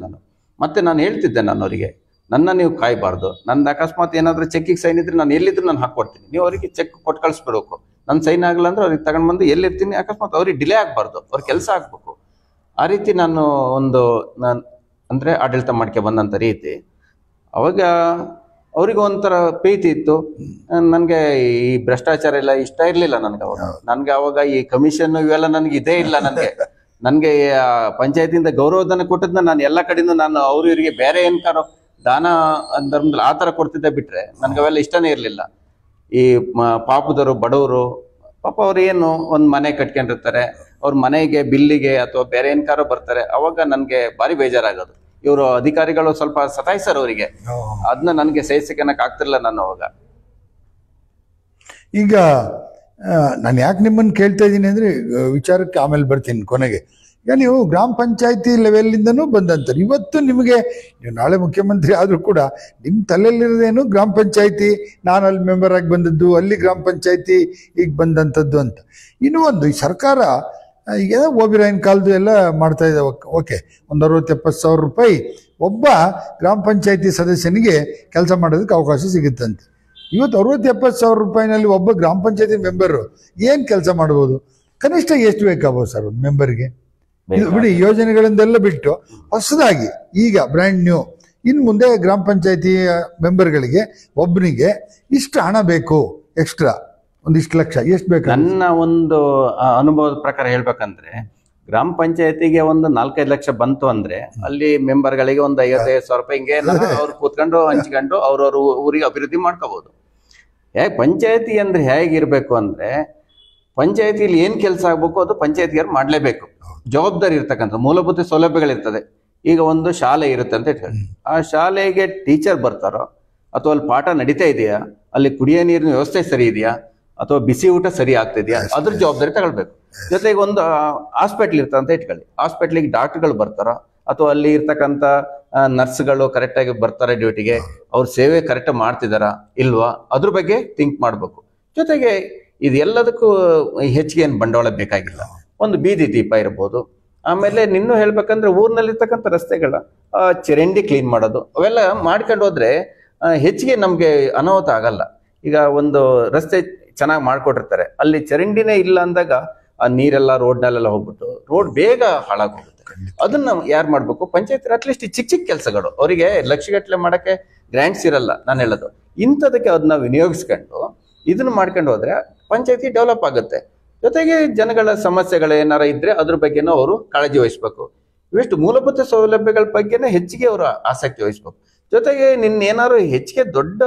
ಮತ್ತೆ ನಾನು ಹೇಳ್ತಿದ್ದೆ, ನಾನು ಅವರಿಗೆ ನನ್ನ ನೀವು ಕಾಯಬಾರ್ದು. ನಂದು ಅಕಸ್ಮಾತ್ ಏನಾದರೂ ಚೆಕ್ಕಿಗೆ ಸೈನ್ ಇದ್ರೆ ನಾನು ಎಲ್ಲಿದ್ರು ನಾನು ಹಾಕ್ಕೊಡ್ತೀನಿ, ನೀವು ಅವರಿಗೆ ಚೆಕ್ ಕೊಟ್ಟು ಕಳಿಸ್ಬಿಡ್ಬೇಕು. ನನ್ನ ಸೈನ್ ಆಗಲ್ಲ ಅಂದ್ರೆ ಅವ್ರಿಗೆ ತಗೊಂಡು ಬಂದು ಎಲ್ಲಿರ್ತೀನಿ, ಅಕಸ್ಮಾತ್ ಅವ್ರಿಗೆ ಡಿಲೇ ಆಗಬಾರ್ದು, ಅವ್ರ ಕೆಲಸ ಆಗ್ಬೇಕು. ಆ ರೀತಿ ನಾನು ಅಂದರೆ ಆಡಳಿತ ಮಾಡ್ಕೆ ಬಂದಂಥ ರೀತಿ. ಅವಾಗ ಅವ್ರಿಗೆ ಒಂಥರ ಪ್ರೀತಿ ಇತ್ತು. ನನಗೆ ಈ ಭ್ರಷ್ಟಾಚಾರ ಎಲ್ಲ ಇಷ್ಟ ಇರಲಿಲ್ಲ ನನಗೆ ಅವಾಗ ಈ ಕಮಿಷನ್ ಇವೆಲ್ಲ ನನಗೆ ಇದೇ ಇಲ್ಲ. ನನಗೆ ಪಂಚಾಯತಿಯಿಂದ ಗೌರವಧನ ಕೊಟ್ಟದ್ನ ನಾನು ಎಲ್ಲ ಕಡೆಯಿಂದ ನಾನು ಅವ್ರು ಇವರಿಗೆ ಬೇರೆ ಏನ್ಕಾರೋ ದಾನ ಧರ್ಮದಲ್ಲಿ ಆ ಥರ ಕೊಡ್ತಿದ್ದೆ ಬಿಟ್ರೆ ನನಗೆ ಅವೆಲ್ಲ ಇಷ್ಟನೇ ಇರಲಿಲ್ಲ. ಈ ಪಾಪದವರು, ಬಡವರು, ಪಾಪ ಅವ್ರು ಏನು ಒಂದು ಮನೆ ಕಟ್ಕೊಂಡಿರ್ತಾರೆ, ಅವ್ರ ಮನೆಗೆ ಬಿಲ್ಲಿಗೆ ಅಥವಾ ಬೇರೆ ಏನ್ಕಾರೋ ಬರ್ತಾರೆ. ಅವಾಗ ನನಗೆ ಭಾರಿ ಬೇಜಾರಾಗೋದು. ಇವರು ಅಧಿಕಾರಿಗಳು ಸ್ವಲ್ಪ ಸತಾಯಿಸರು ಅವರಿಗೆ, ಅದನ್ನ ನನಗೆ ಸಹಿಸಕ್ಕೆ ಆಗ್ತಿರ್ಲಿಲ್ಲ ನಾನು ಅವಾಗ. ಈಗ ನಾನು ಯಾಕೆ ನಿಮ್ಮನ್ನು ಕೇಳ್ತಾ ಇದ್ದೀನಿ ಅಂದರೆ ವಿಚಾರಕ್ಕೆ ಆಮೇಲೆ ಬರ್ತೀನಿ ಕೊನೆಗೆ. ಈಗ ನೀವು ಗ್ರಾಮ ಪಂಚಾಯತಿ ಲೆವೆಲ್ಲಿಂದನೂ ಬಂದಂಥವ್ರು. ಇವತ್ತು ನಿಮಗೆ ನೀವು ನಾಳೆ ಮುಖ್ಯಮಂತ್ರಿ ಆದರೂ ಕೂಡ ನಿಮ್ಮ ತಲೆಯಲ್ಲಿರೋದೇನು ಗ್ರಾಮ ಪಂಚಾಯತಿ, ನಾನು ಅಲ್ಲಿ ಮೆಂಬರ್ ಆಗಿ ಬಂದದ್ದು, ಅಲ್ಲಿ ಗ್ರಾಮ ಪಂಚಾಯತಿ ಈಗ ಬಂದಂಥದ್ದು ಅಂತ. ಇನ್ನೂ ಒಂದು, ಈ ಸರ್ಕಾರ ಈಗ ಓಬಿರಾಯನ್ ಕಾಲದ್ದು ಎಲ್ಲ ಮಾಡ್ತಾ ಇದೆ. ಓಕೆ, ಒಂದು 60-70 ಸಾವಿರ ರೂಪಾಯಿ ಒಬ್ಬ ಗ್ರಾಮ ಪಂಚಾಯತಿ ಸದಸ್ಯನಿಗೆ ಕೆಲಸ ಮಾಡೋದಕ್ಕೆ ಅವಕಾಶ ಸಿಗುತ್ತಂತೆ. ಇವತ್ತು 60-70 ಸಾವಿರ ರೂಪಾಯಿನಲ್ಲಿ ಒಬ್ಬ ಗ್ರಾಮ ಪಂಚಾಯತಿ ಮೆಂಬರು ಏನು ಕೆಲಸ ಮಾಡ್ಬೋದು? ಕನಿಷ್ಠ ಎಷ್ಟು ಬೇಕಾಗ್ಬೋದು ಸರ್ ಒಂದು ಮೆಂಬರ್ಗೆ? ಬಿಡಿ, ಯೋಜನೆಗಳಿಂದೆಲ್ಲ ಬಿಟ್ಟು ಹೊಸದಾಗಿ ಈಗ ಬ್ರ್ಯಾಂಡ್ ನ್ಯೂ, ಇನ್ನು ಮುಂದೆ ಗ್ರಾಮ ಪಂಚಾಯತಿ ಮೆಂಬರ್ಗಳಿಗೆ ಒಬ್ಬನಿಗೆ ಇಷ್ಟು ಹಣ ಬೇಕು, ಎಕ್ಸ್ಟ್ರಾ ಒಂದಿಷ್ಟು ಲಕ್ಷ, ಎಷ್ಟು ಬೇಕು? ನನ್ನ ಒಂದು ಅನುಭವದ ಪ್ರಕಾರ ಹೇಳ್ಬೇಕಂದ್ರೆ, ಗ್ರಾಮ ಪಂಚಾಯತಿಗೆ ಒಂದು 4-5 ಲಕ್ಷ ಬಂತು ಅಂದ್ರೆ ಅಲ್ಲಿ ಮೆಂಬರ್ಗಳಿಗೆ ಒಂದು 55 ಸಾವಿರ ರೂಪಾಯಿ ಹಿಂಗೆ ಅವ್ರು ಕೂತ್ಕೊಂಡು ಹಂಚ್ಕೊಂಡು ಅವ್ರವ್ರ ಊರಿಗೆ ಅಭಿವೃದ್ಧಿ ಮಾಡ್ಕೋಬಹುದು. ಹೇಗೆ ಪಂಚಾಯತಿ ಅಂದ್ರೆ ಹೇಗಿರ್ಬೇಕು ಅಂದ್ರೆ, ಪಂಚಾಯತಿಲಿ ಏನ್ ಕೆಲಸ ಆಗ್ಬೇಕು ಅದು ಪಂಚಾಯತಿಗಾರು ಮಾಡ್ಲೇಬೇಕು. ಜವಾಬ್ದಾರಿ ಇರ್ತಕ್ಕಂಥ ಮೂಲಭೂತ ಸೌಲಭ್ಯಗಳಿರ್ತದೆ. ಈಗ ಒಂದು ಶಾಲೆ ಇರುತ್ತೆ ಅಂತ ಹೇಳಿ, ಆ ಶಾಲೆಗೆ ಟೀಚರ್ ಬರ್ತಾರೋ ಅಥವಾ ಅಲ್ಲಿ ಪಾಠ ನಡೀತಾ ಇದೆಯಾ, ಅಲ್ಲಿ ಕುಡಿಯೋ ನೀರಿನ ವ್ಯವಸ್ಥೆ ಸರಿ ಇದೆಯಾ, ಅಥವಾ ಬಿಸಿ ಊಟ ಸರಿ ಆಗ್ತಿದ್ಯಾ, ಅದ್ರ ಜವಾಬ್ದಾರಿ ತಗೊಳ್ಬೇಕು. ಜೊತೆಗೆ ಒಂದು ಹಾಸ್ಪಿಟ್ಲ್ ಇರ್ತದೆ ಅಂತ ಇಟ್ಕೊಳ್ಳಿ, ಹಾಸ್ಪಿಟ್ಲಿಗೆ ಡಾಕ್ಟರ್ಗಳು ಬರ್ತಾರೋ ಅಥವಾ ಅಲ್ಲಿ ಇರ್ತಕ್ಕಂಥ ನರ್ಸ್ಗಳು ಕರೆಕ್ಟಾಗಿ ಬರ್ತಾರೆ ಡ್ಯೂಟಿಗೆ, ಅವ್ರ ಸೇವೆ ಕರೆಕ್ಟಾಗಿ ಮಾಡ್ತಿದಾರಾ ಇಲ್ವಾ, ಅದ್ರ ಬಗ್ಗೆ ಥಿಂಕ್ ಮಾಡಬೇಕು. ಜೊತೆಗೆ ಇದೆಲ್ಲದಕ್ಕೂ ಹೆಚ್ಚಿಗೆ ಏನು ಬಂಡವಾಳ ಬೇಕಾಗಿಲ್ಲ. ಒಂದು ಬೀದಿ ದೀಪ ಇರ್ಬೋದು, ಆಮೇಲೆ ನಿನ್ನೂ ಹೇಳ್ಬೇಕಂದ್ರೆ ಊರ್ನಲ್ಲಿರ್ತಕ್ಕಂಥ ರಸ್ತೆಗಳ ಚರಂಡಿ ಕ್ಲೀನ್ ಮಾಡೋದು ಅವೆಲ್ಲ ಮಾಡ್ಕೊಂಡು ಹೋದ್ರೆ ಹೆಚ್ಚಿಗೆ ನಮ್ಗೆ ಅನಾಹುತ ಆಗಲ್ಲ. ಈಗ ಒಂದು ರಸ್ತೆ ಚೆನ್ನಾಗಿ ಮಾಡ್ಕೊಟ್ಟಿರ್ತಾರೆ, ಅಲ್ಲಿ ಚರಂಡಿನೇ ಇಲ್ಲ ಅಂದಾಗ ಆ ನೀರೆಲ್ಲ ರೋಡ್ನಲ್ಲೆಲ್ಲ ಹೋಗ್ಬಿಟ್ಟು ರೋಡ್ ಬೇಗ ಹಾಳಾಗೋಗುತ್ತೆ. ಅದನ್ನ ಯಾರು ಮಾಡ್ಬೇಕು? ಪಂಚಾಯತ್ ಅಟ್ಲೀಸ್ಟ್ ಚಿಕ್ಕ ಚಿಕ್ಕ ಕೆಲಸಗಳು, ಅವರಿಗೆ ಲಕ್ಷಗಟ್ಟಲೆ ಮಾಡಕ್ಕೆ ಗ್ರಾಂಟ್ಸ್ ಇರಲ್ಲ. ನಾನು ಹೇಳೋದು ಇಂಥದಕ್ಕೆ ಅದನ್ನ ವಿನಿಯೋಗಿಸ್ಕೊಂಡು ಇದನ್ನ ಮಾಡ್ಕೊಂಡು ಹೋದ್ರೆ ಪಂಚಾಯತಿ ಡೆವಲಪ್ ಆಗುತ್ತೆ. ಜೊತೆಗೆ ಜನಗಳ ಸಮಸ್ಯೆಗಳು ಏನಾರ ಇದ್ರೆ ಅದ್ರ ಬಗ್ಗೆನೂ ಅವರು ಕಾಳಜಿ ವಹಿಸ್ಬೇಕು. ಇವಿಷ್ಟು ಮೂಲಭೂತ ಸೌಲಭ್ಯಗಳ ಬಗ್ಗೆನೇ ಹೆಚ್ಚಿಗೆ ಅವರು ಆಸಕ್ತಿ ವಹಿಸ್ಬೇಕು. ಜೊತೆಗೆ ಏನಾದ್ರು ಹೆಚ್ಚಿಗೆ ದೊಡ್ಡ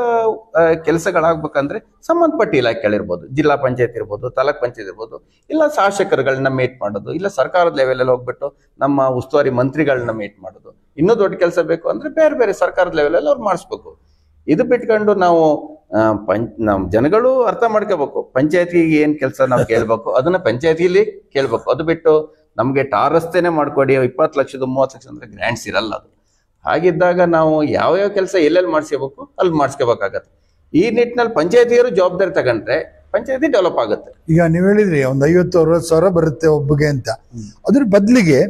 ಕೆಲಸಗಳಾಗ್ಬೇಕಂದ್ರೆ ಸಂಬಂಧಪಟ್ಟ ಇಲಾಖೆಗಳಿರ್ಬೋದು, ಜಿಲ್ಲಾ ಪಂಚಾಯತ್ ಇರ್ಬೋದು, ತಾಲೂಕ್ ಪಂಚಾಯತ್ ಇರ್ಬೋದು, ಇಲ್ಲ ಶಾಸಕರುಗಳನ್ನ ಮೀಟ್ ಮಾಡೋದು, ಇಲ್ಲ ಸರ್ಕಾರದ ಲೆವೆಲಲ್ಲಿ ಹೋಗ್ಬಿಟ್ಟು ನಮ್ಮ ಉಸ್ತುವಾರಿ ಮಂತ್ರಿಗಳನ್ನ ಮೀಟ್ ಮಾಡೋದು. ಇನ್ನೂ ದೊಡ್ಡ ಕೆಲಸ ಬೇಕು ಅಂದ್ರೆ ಬೇರೆ ಬೇರೆ ಸರ್ಕಾರದ ಲೆವೆಲಲ್ಲಿ ಅವ್ರು ಮಾಡಿಸ್ಬೇಕು. ಇದು ಬಿಟ್ಕೊಂಡು ನಾವು ನಮ್ ಜನಗಳು ಅರ್ಥ ಮಾಡ್ಕೋಬೇಕು, ಪಂಚಾಯತಿಗೆ ಏನ್ ಕೆಲಸ ನಾವು ಕೇಳ್ಬೇಕು ಅದನ್ನ ಪಂಚಾಯತಿಲಿ ಕೇಳ್ಬೇಕು. ಅದು ಬಿಟ್ಟು ನಮ್ಗೆ ಟಾರ್ ರಸ್ತೆನೆ ಮಾಡ್ಕೊಡಿ 20 ಲಕ್ಷದ 30 ಲಕ್ಷ ಅಂದ್ರೆ ಗ್ರಾಂಟ್ಸ್ ಇರಲ್ಲ. ಅದು ಹಾಗಿದ್ದಾಗ ನಾವು ಯಾವ ಕೆಲಸ ಎಲ್ಲೆಲ್ಲಿ ಮಾಡಿಸ್ಕೋಬೇಕು ಅಲ್ಲಿ ಮಾಡಿಸ್ಕೋಬೇಕಾಗತ್ತೆ. ಈ ನಿಟ್ಟಿನಲ್ಲಿ ಪಂಚಾಯತಿಯರು ಜವಾಬ್ದಾರಿ ತಗೊಂಡ್ರೆ ಪಂಚಾಯತಿ ಡೆವಲಪ್ ಆಗುತ್ತೆ. ಈಗ ನೀವು ಹೇಳಿದ್ರಿ ಒಂದು 50-60 ಸಾವಿರ ಬರುತ್ತೆ ಒಬ್ಬಗೆ ಅಂತ, ಅದ್ರ ಬದಲಿಗೆ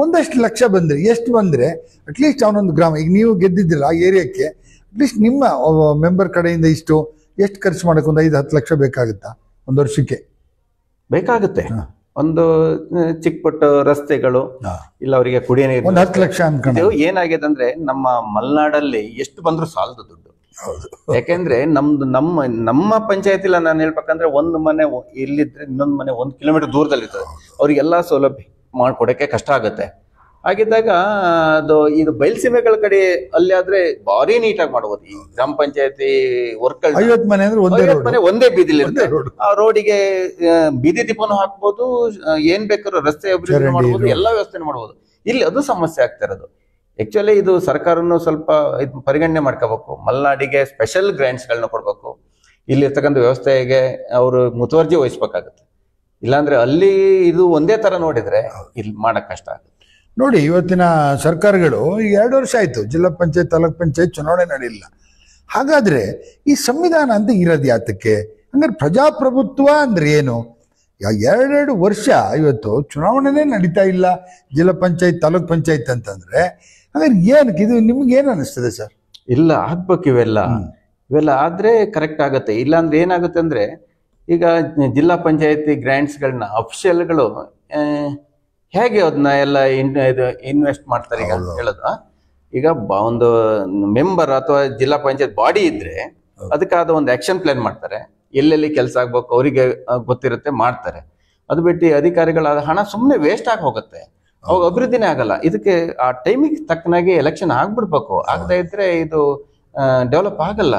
ಒಂದಷ್ಟು ಲಕ್ಷ ಬಂದ್ರೆ ಎಷ್ಟು ಬಂದ್ರೆ ಅಟ್ಲೀಸ್ಟ್ ಅವನೊಂದು ಗ್ರಾಮ, ಈಗ ನೀವು ಗೆದ್ದಿದ್ದಿಲ್ಲ ಆ ಏರಿಯಾಕ್ಕೆ, ಅಟ್ಲೀಸ್ಟ್ ನಿಮ್ಮ ಮೆಂಬರ್ ಕಡೆಯಿಂದ ಇಷ್ಟು ಎಷ್ಟು ಖರ್ಚು ಮಾಡಕ್ಕೆ ಒಂದು 5-10 ಲಕ್ಷ ಬೇಕಾಗುತ್ತಾ ಒಂದು ವರ್ಷಕ್ಕೆ? ಬೇಕಾಗುತ್ತೆ. ಒಂದು ಚಿಕ್ಕ ಪುಟ್ಟ ರಸ್ತೆಗಳು, ಇಲ್ಲ ಅವರಿಗೆ ಕುಡಿಯ ನೀರು, ಒಂದು 10 ಲಕ್ಷ ಅನ್ಕೊಂಡು. ಏನಾಗಿದೆ ಅಂದ್ರೆ ನಮ್ಮ ಮಲೆನಾಡಲ್ಲಿ ಎಷ್ಟು ಬಂದ್ರು ಸಾಲದು ದುಡ್ಡು. ಯಾಕೆಂದ್ರೆ ನಮ್ಮ ಪಂಚಾಯತಿಲ ನಾನು ಹೇಳ್ಬೇಕಂದ್ರೆ ಒಂದು ಮನೆ ಇಲ್ಲಿದ್ರೆ ಇನ್ನೊಂದು ಮನೆ 1 ಕಿಲೋಮೀಟರ್ ದೂರದಲ್ಲಿ ಇರ್ತದೆ. ಅವ್ರಿಗೆಲ್ಲಾ ಸೌಲಭ್ಯ ಮಾಡ್ಕೊಡಕ್ಕೆ ಕಷ್ಟ ಆಗುತ್ತೆ. ಹಾಗಿದ್ದಾಗ ಇದು ಬಯಲ್ಸೀಮೆಗಳ ಕಡೆ ಅಲ್ಲಿ ಆದ್ರೆ ಭಾರಿ ನೀಟಾಗಿ ಮಾಡಬಹುದು. ಈ ಗ್ರಾಮ ಪಂಚಾಯತಿ ವರ್ಕ್ 50 ಮನೆ ಅಂದ್ರೆ ಒಂದೇ ಬೀದಿಲಿ ಇರುತ್ತೆ. ಆ ರೋಡಿಗೆ ಬೀದಿ ದೀಪನು ಹಾಕ್ಬೋದು, ಏನ್ ಬೇಕಾದ್ರೂ ರಸ್ತೆ ಅಭಿವೃದ್ಧಿ ಮಾಡಬಹುದು, ಎಲ್ಲಾ ವ್ಯವಸ್ಥೆ ಮಾಡಬಹುದು. ಇಲ್ಲಿ ಅದು ಸಮಸ್ಯೆ ಆಗ್ತಾ ಇರೋದು. ಆಕ್ಚುಲಿ ಇದು ಸರ್ಕಾರನು ಸ್ವಲ್ಪ ಪರಿಗಣನೆ ಮಾಡ್ಕೋಬೇಕು. ಮಲೆನಾಡಿಗೆ ಸ್ಪೆಷಲ್ ಗ್ರಾಂಟ್ಸ್ ಗಳನ್ನ ಕೊಡ್ಬೇಕು. ಇಲ್ಲಿ ಇರ್ತಕ್ಕಂಥ ವ್ಯವಸ್ಥೆಗೆ ಅವರು ಮುತುವರ್ಜಿ ವಹಿಸ್ಬೇಕಾಗುತ್ತೆ. ಇಲ್ಲಾಂದ್ರೆ ಅಲ್ಲಿ ಇದು ಒಂದೇ ತರ ನೋಡಿದ್ರೆ ಇಲ್ಲಿ ಮಾಡಕ್ ಕಷ್ಟ ಆಗುತ್ತೆ. ನೋಡಿ, ಇವತ್ತಿನ ಸರ್ಕಾರಗಳು ಈಗ 2 ವರ್ಷ ಆಯ್ತು ಜಿಲ್ಲಾ ಪಂಚಾಯತ್ ತಾಲೂಕ್ ಪಂಚಾಯತ್ ಚುನಾವಣೆ ನಡೆಯಿಲ್ಲ. ಹಾಗಾದ್ರೆ ಈ ಸಂವಿಧಾನ ಅಂತ ಇರೋದು ಯಾತಕ್ಕೆ? ಹಂಗಾರೆ ಪ್ರಜಾಪ್ರಭುತ್ವ ಅಂದ್ರೆ ಏನು? 2 ವರ್ಷ ಇವತ್ತು ಚುನಾವಣೆನೇ ನಡೀತಾ ಇಲ್ಲ ಜಿಲ್ಲಾ ಪಂಚಾಯತ್ ತಾಲೂಕ್ ಪಂಚಾಯತ್ ಅಂತಂದ್ರೆ ಹಾಗಾದ್ರೆ ಏನಕ್ಕೆ? ಇದು ನಿಮ್ಗೆ ಏನ್ ಅನಿಸ್ತದೆ ಸರ್? ಇಲ್ಲ, ಆಗ್ಬೇಕು ಇವೆಲ್ಲ ಆದ್ರೆ ಕರೆಕ್ಟ್ ಆಗುತ್ತೆ. ಇಲ್ಲಾಂದ್ರೆ ಏನಾಗುತ್ತೆ ಅಂದ್ರೆ ಈಗ ಜಿಲ್ಲಾ ಪಂಚಾಯತಿ ಗ್ರಾಂಟ್ಸ್ಗಳನ್ನ ಅಫಿಷಿಯಲ್ಗಳು ಹೇಗೆ ಅದನ್ನ ಎಲ್ಲ ಇನ್ವೆಸ್ಟ್ ಮಾಡ್ತಾರೆ ಈಗ ಹೇಳೋದು. ಈಗ ಒಂದು ಮೆಂಬರ್ ಅಥವಾ ಜಿಲ್ಲಾ ಪಂಚಾಯತ್ ಬಾಡಿ ಇದ್ರೆ ಅದಕ್ಕಾದ ಒಂದು ಆಕ್ಷನ್ ಪ್ಲಾನ್ ಮಾಡ್ತಾರೆ. ಎಲ್ಲೆಲ್ಲಿ ಕೆಲಸ ಆಗ್ಬೇಕು ಅವರಿಗೆ ಗೊತ್ತಿರುತ್ತೆ, ಮಾಡ್ತಾರೆ. ಅದು ಬಿಟ್ಟು ಅಧಿಕಾರಿಗಳ ಹಣ ಸುಮ್ಮನೆ ವೇಸ್ಟ್ ಆಗಿ ಹೋಗುತ್ತೆ, ಅವಾಗ ಅಭಿವೃದ್ಧಿನೇ ಆಗಲ್ಲ. ಇದಕ್ಕೆ ಆ ಟೈಮಿಗೆ ತಕ್ಕನಾಗಿ ಎಲೆಕ್ಷನ್ ಆಗ್ಬಿಡ್ಬೇಕು. ಆಗದೆ ಇದ್ರೆ ಇದು ಡೆವಲಪ್ ಆಗಲ್ಲ,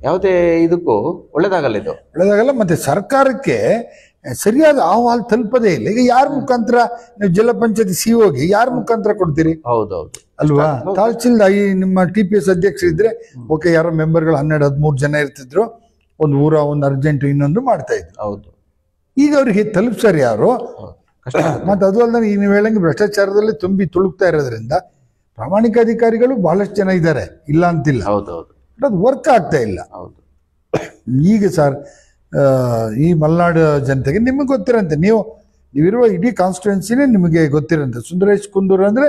ಯಾವುದೇ ಇದಕ್ಕೂ ಒಳ್ಳೇದಾಗಲ್ಲ. ಇದು ಒಳ್ಳೇದಾಗಲ್ಲ. ಮತ್ತೆ ಸರ್ಕಾರಕ್ಕೆ ಸರಿಯಾದ ಅಹವಾಲು ತಲುಪದೇ ಇಲ್ಲ. ಈಗ ಯಾರ ಮುಖಾಂತರ ನೀವು ಜಿಲ್ಲಾ ಪಂಚಾಯತಿ ಸಿಒಗೆ ಯಾರ ಮುಖಾಂತರ ಕೊಡ್ತೀರಿ? ಹೌದೌದು ಅಲ್ವಾ? ತಹಸೀಲ್ದಾರ್ ನಿಮ್ಮ TPS ಅಧ್ಯಕ್ಷರಿದ್ರೆ ಓಕೆ, ಯಾರೋ ಮೆಂಬರ್ಗಳು 12-13 ಜನ ಇರ್ತಿದ್ರು, ಒಂದು ಊರ ಒಂದು ಅರ್ಜೆಂಟ್ ಇನ್ನೊಂದು ಮಾಡ್ತಾ ಇದ್ರು. ಹೌದು. ಈಗ ಅವ್ರಿಗೆ ತಲುಪ್ಸರ್ ಯಾರು? ಮತ್ತೆ ಅದು ಅಲ್ಲದೆ ಈಗ ನೀವು ಹೇಳಂಗೆ ಭ್ರಷ್ಟಾಚಾರದಲ್ಲಿ ತುಂಬಿ ತುಳುಕ್ತಾ ಇರೋದ್ರಿಂದ ಪ್ರಾಮಾಣಿಕ ಅಧಿಕಾರಿಗಳು ಬಹಳಷ್ಟು ಜನ ಇದ್ದಾರೆ, ಇಲ್ಲ ಅಂತಿಲ್ಲ. ಹೌದೌದು. ಅದು ವರ್ಕ್ ಆಗ್ತಾ ಇಲ್ಲ. ಹೌದು. ಈಗ ಸರ್ ಈ ಮಲೆನಾಡು ಜನತೆಗೆ ನಿಮಗೆ ಗೊತ್ತಿರಂತೆ, ನೀವಿರುವ ಇಡೀ ಕಾನ್ಸ್ಟಿಟ್ಯೂನ್ಸಿನೇ ನಿಮಗೆ ಗೊತ್ತಿರಂತೆ. ಸುಂದರೇಶ್ ಕುಂದೂರು ಅಂದ್ರೆ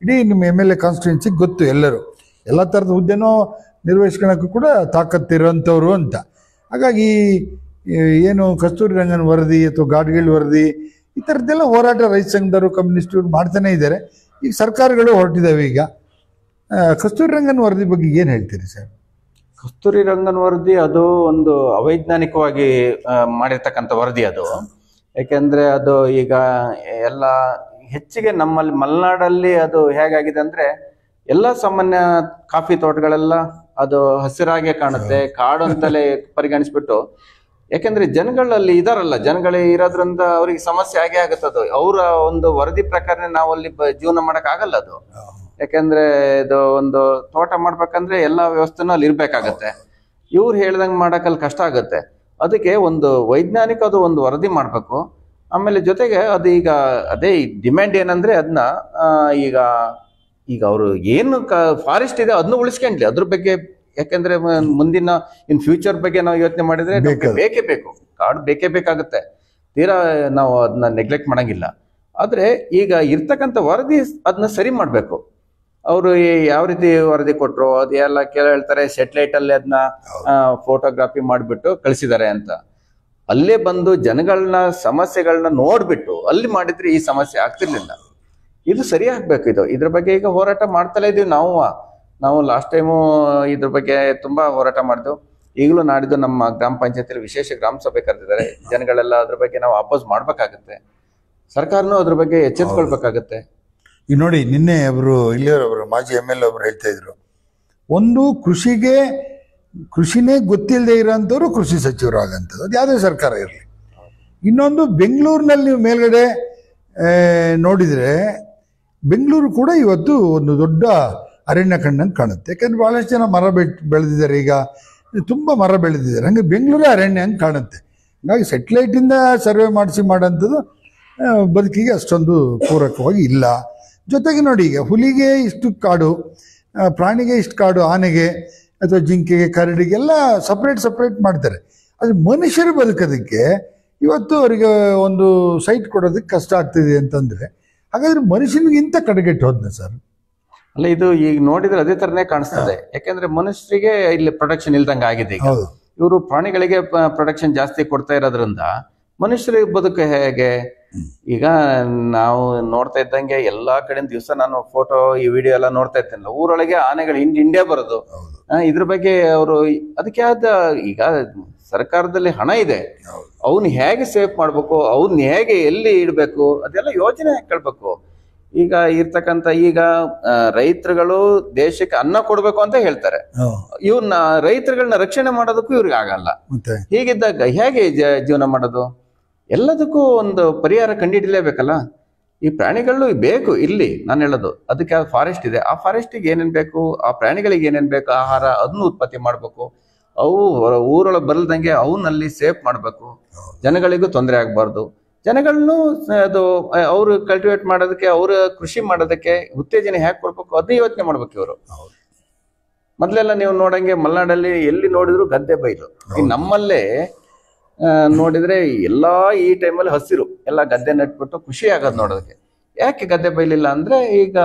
ಇಡೀ ನಿಮ್ಮ MLA ಕಾನ್ಸ್ಟಿಟ್ಯೂನ್ಸಿಗೆ ಗೊತ್ತು. ಎಲ್ಲ ಥರದ ಹುದ್ದೆನೂ ನಿರ್ವಹಿಸ್ಕೊಳಕ್ಕೂ ಕೂಡ ತಾಕತ್ತಿರೋಂಥವ್ರು ಅಂತ. ಹಾಗಾಗಿ ಏನು ಕಸ್ತೂರಿ ರಂಗನ್ ವರದಿ ಅಥವಾ ಗಾಡ್ಗಿಲ್ ವರದಿ ಈ ಥರದ್ದೆಲ್ಲ ಹೋರಾಟ ರೈತ ಸಂಘದವರು, ಕಮ್ಯುನಿಸ್ಟರು ಮಾಡ್ತಾನೆ ಇದ್ದಾರೆ. ಈಗ ಸರ್ಕಾರಗಳು ಹೊರಟಿದ್ದಾವೆ. ಈಗ ಕಸ್ತೂರಿ ರಂಗನ್ ವರದಿ ಬಗ್ಗೆ ಏನು ಹೇಳ್ತೀರಿ ಸರ್? ಕಸ್ತೂರಿ ರಂಗನ್ ವರದಿ ಅದು ಒಂದು ಅವೈಜ್ಞಾನಿಕವಾಗಿ ಮಾಡಿರ್ತಕ್ಕಂಥ ವರದಿ ಅದು. ಯಾಕೆಂದ್ರೆ ಅದು ಈಗ ಎಲ್ಲ ಹೆಚ್ಚಿಗೆ ನಮ್ಮಲ್ಲಿ ಮಲೆನಾಡಲ್ಲಿ ಅದು ಹೇಗಾಗಿದೆ ಅಂದ್ರೆ ಎಲ್ಲ ಸಾಮಾನ್ಯ ಕಾಫಿ ತೋಟಗಳೆಲ್ಲ ಅದು ಹಸಿರಾಗೆ ಕಾಣುತ್ತೆ, ಕಾಡು ಅಂತಲೇ ಪರಿಗಣಿಸ್ಬಿಟ್ಟು. ಯಾಕೆಂದ್ರೆ ಜನಗಳಲ್ಲಿ ಇದಾರಲ್ಲ, ಜನಗಳೇ ಇರೋದ್ರಿಂದ ಅವ್ರಿಗೆ ಸಮಸ್ಯೆ ಆಗೇ ಆಗುತ್ತದು. ಅವರ ಒಂದು ವರದಿ ಪ್ರಕಾರ ನಾವು ಅಲ್ಲಿ ಜೀವನ ಮಾಡಕ್ ಆಗಲ್ಲ ಅದು. ಯಾಕೆಂದ್ರೆ ಇದು ಒಂದು ತೋಟ ಮಾಡ್ಬೇಕಂದ್ರೆ ಎಲ್ಲಾ ವ್ಯವಸ್ಥೆನೂ ಅಲ್ಲಿ ಇರ್ಬೇಕಾಗತ್ತೆ. ಇವ್ರು ಹೇಳ್ದಂಗೆ ಮಾಡಕ್ಕಲ್ಲಿ ಕಷ್ಟ ಆಗುತ್ತೆ. ಅದಕ್ಕೆ ಒಂದು ವೈಜ್ಞಾನಿಕ ಒಂದು ವರದಿ ಮಾಡ್ಬೇಕು. ಆಮೇಲೆ ಜೊತೆಗೆ ಅದು ಈಗ ಅದೇ ಡಿಮ್ಯಾಂಡ್ ಏನಂದ್ರೆ ಅದನ್ನ ಈಗ ಅವರು ಏನು ಫಾರೆಸ್ಟ್ ಇದೆ ಅದನ್ನ ಉಳಿಸ್ಕೊಂಡ್ಲಿ, ಅದ್ರ ಬಗ್ಗೆ. ಯಾಕೆಂದ್ರೆ ಮುಂದಿನ ಫ್ಯೂಚರ್ ಬಗ್ಗೆ ನಾವು ಯೋಚನೆ ಮಾಡಿದ್ರೆ ಬೇಕೇ ಬೇಕು, ಕಾಡು ಬೇಕೇ ಬೇಕಾಗುತ್ತೆ. ತೀರಾ ನಾವು ಅದನ್ನ ನೆಗ್ಲೆಕ್ಟ್ ಮಾಡಂಗಿಲ್ಲ. ಆದ್ರೆ ಈಗ ಇರ್ತಕ್ಕಂಥ ವರದಿ ಅದನ್ನ ಸರಿ ಮಾಡ್ಬೇಕು. ಅವರು ಯಾವ ರೀತಿ ವರದಿ ಕೊಟ್ರು ಅದೆಲ್ಲ ಹೇಳ್ತಾರೆ ಸೆಟಲೈಟ್ ಅಲ್ಲಿ ಅದನ್ನ ಫೋಟೋಗ್ರಾಫಿ ಮಾಡಿಬಿಟ್ಟು ಕಳಿಸಿದ್ದಾರೆ ಅಂತ. ಅಲ್ಲೇ ಬಂದು ಜನಗಳನ್ನ ಸಮಸ್ಯೆಗಳನ್ನ ನೋಡ್ಬಿಟ್ಟು ಅಲ್ಲಿ ಮಾಡಿದ್ರೆ ಈ ಸಮಸ್ಯೆ ಆಗ್ತಿರ್ಲಿಲ್ಲ. ಇದು ಸರಿ ಆಗ್ಬೇಕು. ಇದ್ರ ಬಗ್ಗೆ ಈಗ ಹೋರಾಟ ಮಾಡ್ತಲೇ ಇದೀವಿ ನಾವು ಲಾಸ್ಟ್ ಟೈಮು ಇದ್ರ ಬಗ್ಗೆ ತುಂಬಾ ಹೋರಾಟ ಮಾಡಿದ್ವು. ಈಗಲೂ ನಾಡಿದ್ದು ನಮ್ಮ ಗ್ರಾಮ ಪಂಚಾಯತಿಯಲ್ಲಿ ವಿಶೇಷ ಗ್ರಾಮ ಸಭೆ ಕರೆದಿದ್ದಾರೆ. ಜನಗಳೆಲ್ಲ ಅದ್ರ ಬಗ್ಗೆ ನಾವು ಅಪೋಸ್ ಮಾಡ್ಬೇಕಾಗತ್ತೆ. ಸರ್ಕಾರನೂ ಅದ್ರ ಬಗ್ಗೆ ಎಚ್ಚೆತ್ಕೊಳ್ಬೇಕಾಗತ್ತೆ. ಈಗ ನೋಡಿ, ನಿನ್ನೆ ಇಲ್ಲಿಯವರು ಮಾಜಿ MLA ಒಬ್ರು ಹೇಳ್ತಾ ಇದ್ರು, ಒಂದು ಕೃಷಿನೇ ಗೊತ್ತಿಲ್ಲದೆ ಇರೋಂಥವ್ರು ಕೃಷಿ ಸಚಿವರು ಆಗಂಥದ್ದು, ಅದು ಯಾವುದೇ ಸರ್ಕಾರ ಇರಲಿ. ಇನ್ನೊಂದು, ಬೆಂಗಳೂರಿನಲ್ಲಿ ನೀವು ಮೇಲ್ಗಡೆ ನೋಡಿದರೆ ಬೆಂಗಳೂರು ಕೂಡ ಇವತ್ತು ಒಂದು ದೊಡ್ಡ ಅರಣ್ಯ ಕಂಡಂಗೆ ಕಾಣುತ್ತೆ. ಯಾಕಂದ್ರೆ ಭಾಳಷ್ಟು ಜನ ಮರ ಬೆಳೆದಿದ್ದಾರೆ, ಈಗ ತುಂಬ ಮರ ಬೆಳೆದಿದ್ದಾರೆ. ಹಂಗೆ ಬೆಂಗಳೂರೇ ಅರಣ್ಯ ಹಂಗೆ ಕಾಣುತ್ತೆ. ಹಾಗಾಗಿ ಸೆಟ್ಲೈಟಿಂದ ಸರ್ವೆ ಮಾಡೋಂಥದ್ದು ಬದುಕಿಗೆ ಅಷ್ಟೊಂದು ಪೂರಕವಾಗಿ ಇಲ್ಲ. ಜೊತೆಗೆ ನೋಡಿ, ಈಗ ಹುಲಿಗೆ ಇಷ್ಟು ಕಾಡು, ಪ್ರಾಣಿಗೆ ಇಷ್ಟು ಕಾಡು, ಆನೆಗೆ ಅಥವಾ ಜಿಂಕೆಗೆ, ಕರಡಿಗೆಲ್ಲ ಸಪ್ರೇಟ್ ಮಾಡ್ತಾರೆ. ಆದರೆ ಮನುಷ್ಯರು ಬದುಕೋದಕ್ಕೆ ಇವತ್ತು ಅವರಿಗೆ ಒಂದು ಸೈಟ್ ಕೊಡೋದಕ್ಕೆ ಕಷ್ಟ ಆಗ್ತಿದೆ ಅಂತಂದರೆ, ಹಾಗಾದ್ರೆ ಮನುಷ್ಯನಿಗಿಂತ ಕಡೆಗೆಟ್ಟು ಹೋದ್ನ ಸರ್? ಅಲ್ಲ, ಇದು ಈಗ ನೋಡಿದ್ರೆ ಅದೇ ತರನೇ ಕಾಣಿಸ್ತದೆ. ಯಾಕಂದ್ರೆ ಮನುಷ್ಯರಿಗೆ ಇಲ್ಲಿ ಪ್ರೊಡಕ್ಷನ್ ಇಲ್ದಂಗೆ ಆಗಿದೆ. ಈಗ ಇವರು ಪ್ರಾಣಿಗಳಿಗೆ ಪ್ರೊಡಕ್ಷನ್ ಜಾಸ್ತಿ ಕೊಡ್ತಾ ಇರೋದ್ರಿಂದ ಮನುಷ್ಯರಿಗೆ ಬದುಕು ಹೇಗೆ? ಈಗ ನಾವು ನೋಡ್ತಾ ಇದ್ದಂಗೆ ಎಲ್ಲಾ ಕಡೆಯಿಂದ ದಿವಸ ನಾನು ಫೋಟೋ ಈ ವಿಡಿಯೋ ಎಲ್ಲ ನೋಡ್ತಾ ಇರ್ತೇನಲ್ಲ, ಊರೊಳಗೆ ಆನೆಗಳು ಇಂಡಿಯಾ ಬರೋದು. ಇದ್ರ ಬಗ್ಗೆ ಅವರು ಅದಕ್ಕೆ ಈಗ ಸರ್ಕಾರದಲ್ಲಿ ಹಣ ಇದೆ, ಅವನ್ನ ಹೇಗೆ ಸೇವ್ ಮಾಡ್ಬೇಕು, ಅವನ್ನ ಹೇಗೆ ಎಲ್ಲಿ ಇಡಬೇಕು, ಅದೆಲ್ಲ ಯೋಚನೆ ಹಾಕೊಳ್ಬೇಕು. ಈಗ ಈಗ ರೈತರುಗಳು ದೇಶಕ್ಕೆ ಅನ್ನ ಕೊಡ್ಬೇಕು ಅಂತ ಹೇಳ್ತಾರೆ. ಇವ್ರನ್ನ ರೈತರುಗಳನ್ನ ರಕ್ಷಣೆ ಮಾಡೋದಕ್ಕೂ ಇವ್ರಿಗೆ ಆಗಲ್ಲ. ಹೀಗಿದ್ದಾಗ ಹೇಗೆ ಜೀವನ ಮಾಡೋದು? ಎಲ್ಲದಕ್ಕೂ ಒಂದು ಪರಿಹಾರ ಕಂಡುಹಿಡಲೇಬೇಕಲ್ಲ. ಈ ಪ್ರಾಣಿಗಳು ಬೇಕು ಇಲ್ಲಿ. ನಾನು ಹೇಳೋದು, ಅದಕ್ಕೆ ಫಾರೆಸ್ಟ್ ಇದೆ, ಆ ಫಾರೆಸ್ಟಿಗೆ ಏನೇನ್ ಬೇಕು, ಆ ಪ್ರಾಣಿಗಳಿಗೆ ಏನೇನ್ ಬೇಕು ಆಹಾರ, ಅದನ್ನು ಉತ್ಪತ್ತಿ ಮಾಡ್ಬೇಕು. ಅವು ಊರೊಳಗೆ ಬರಲ್ದಂಗೆ ಅವನ್ನಲ್ಲಿ ಸೇಫ್ ಮಾಡ್ಬೇಕು. ಜನಗಳಿಗೂ ತೊಂದರೆ ಆಗ್ಬಾರ್ದು. ಜನಗಳನ್ನು ಅವ್ರು ಕಲ್ಟಿವೇಟ್ ಮಾಡೋದಕ್ಕೆ, ಅವ್ರ ಕೃಷಿ ಮಾಡೋದಕ್ಕೆ ಉತ್ತೇಜನ ಹೇಗೆ ಕೊಡ್ಬೇಕು ಅದನ್ನ ಯೋಚನೆ ಮಾಡ್ಬೇಕು ಇವರು. ಮೊದ್ಲೆಲ್ಲ ನೀವು ನೋಡಂಗೆ ಮಲೆನಾಡಲ್ಲಿ ಎಲ್ಲಿ ನೋಡಿದ್ರು ಗದ್ದೆ ಬೈಲು. ನಮ್ಮಲ್ಲೇ ನೋಡಿದ್ರೆ ಎಲ್ಲಾ ಈ ಟೈಮಲ್ಲಿ ಹಸಿರು ಎಲ್ಲ ಗದ್ದೆ ನಟ್ಬಿಟ್ಟು ಖುಷಿ ಆಗೋದು ನೋಡೋದಕ್ಕೆ. ಯಾಕೆ ಗದ್ದೆ ಬೈಲಿಲ್ಲ ಅಂದ್ರೆ, ಈಗ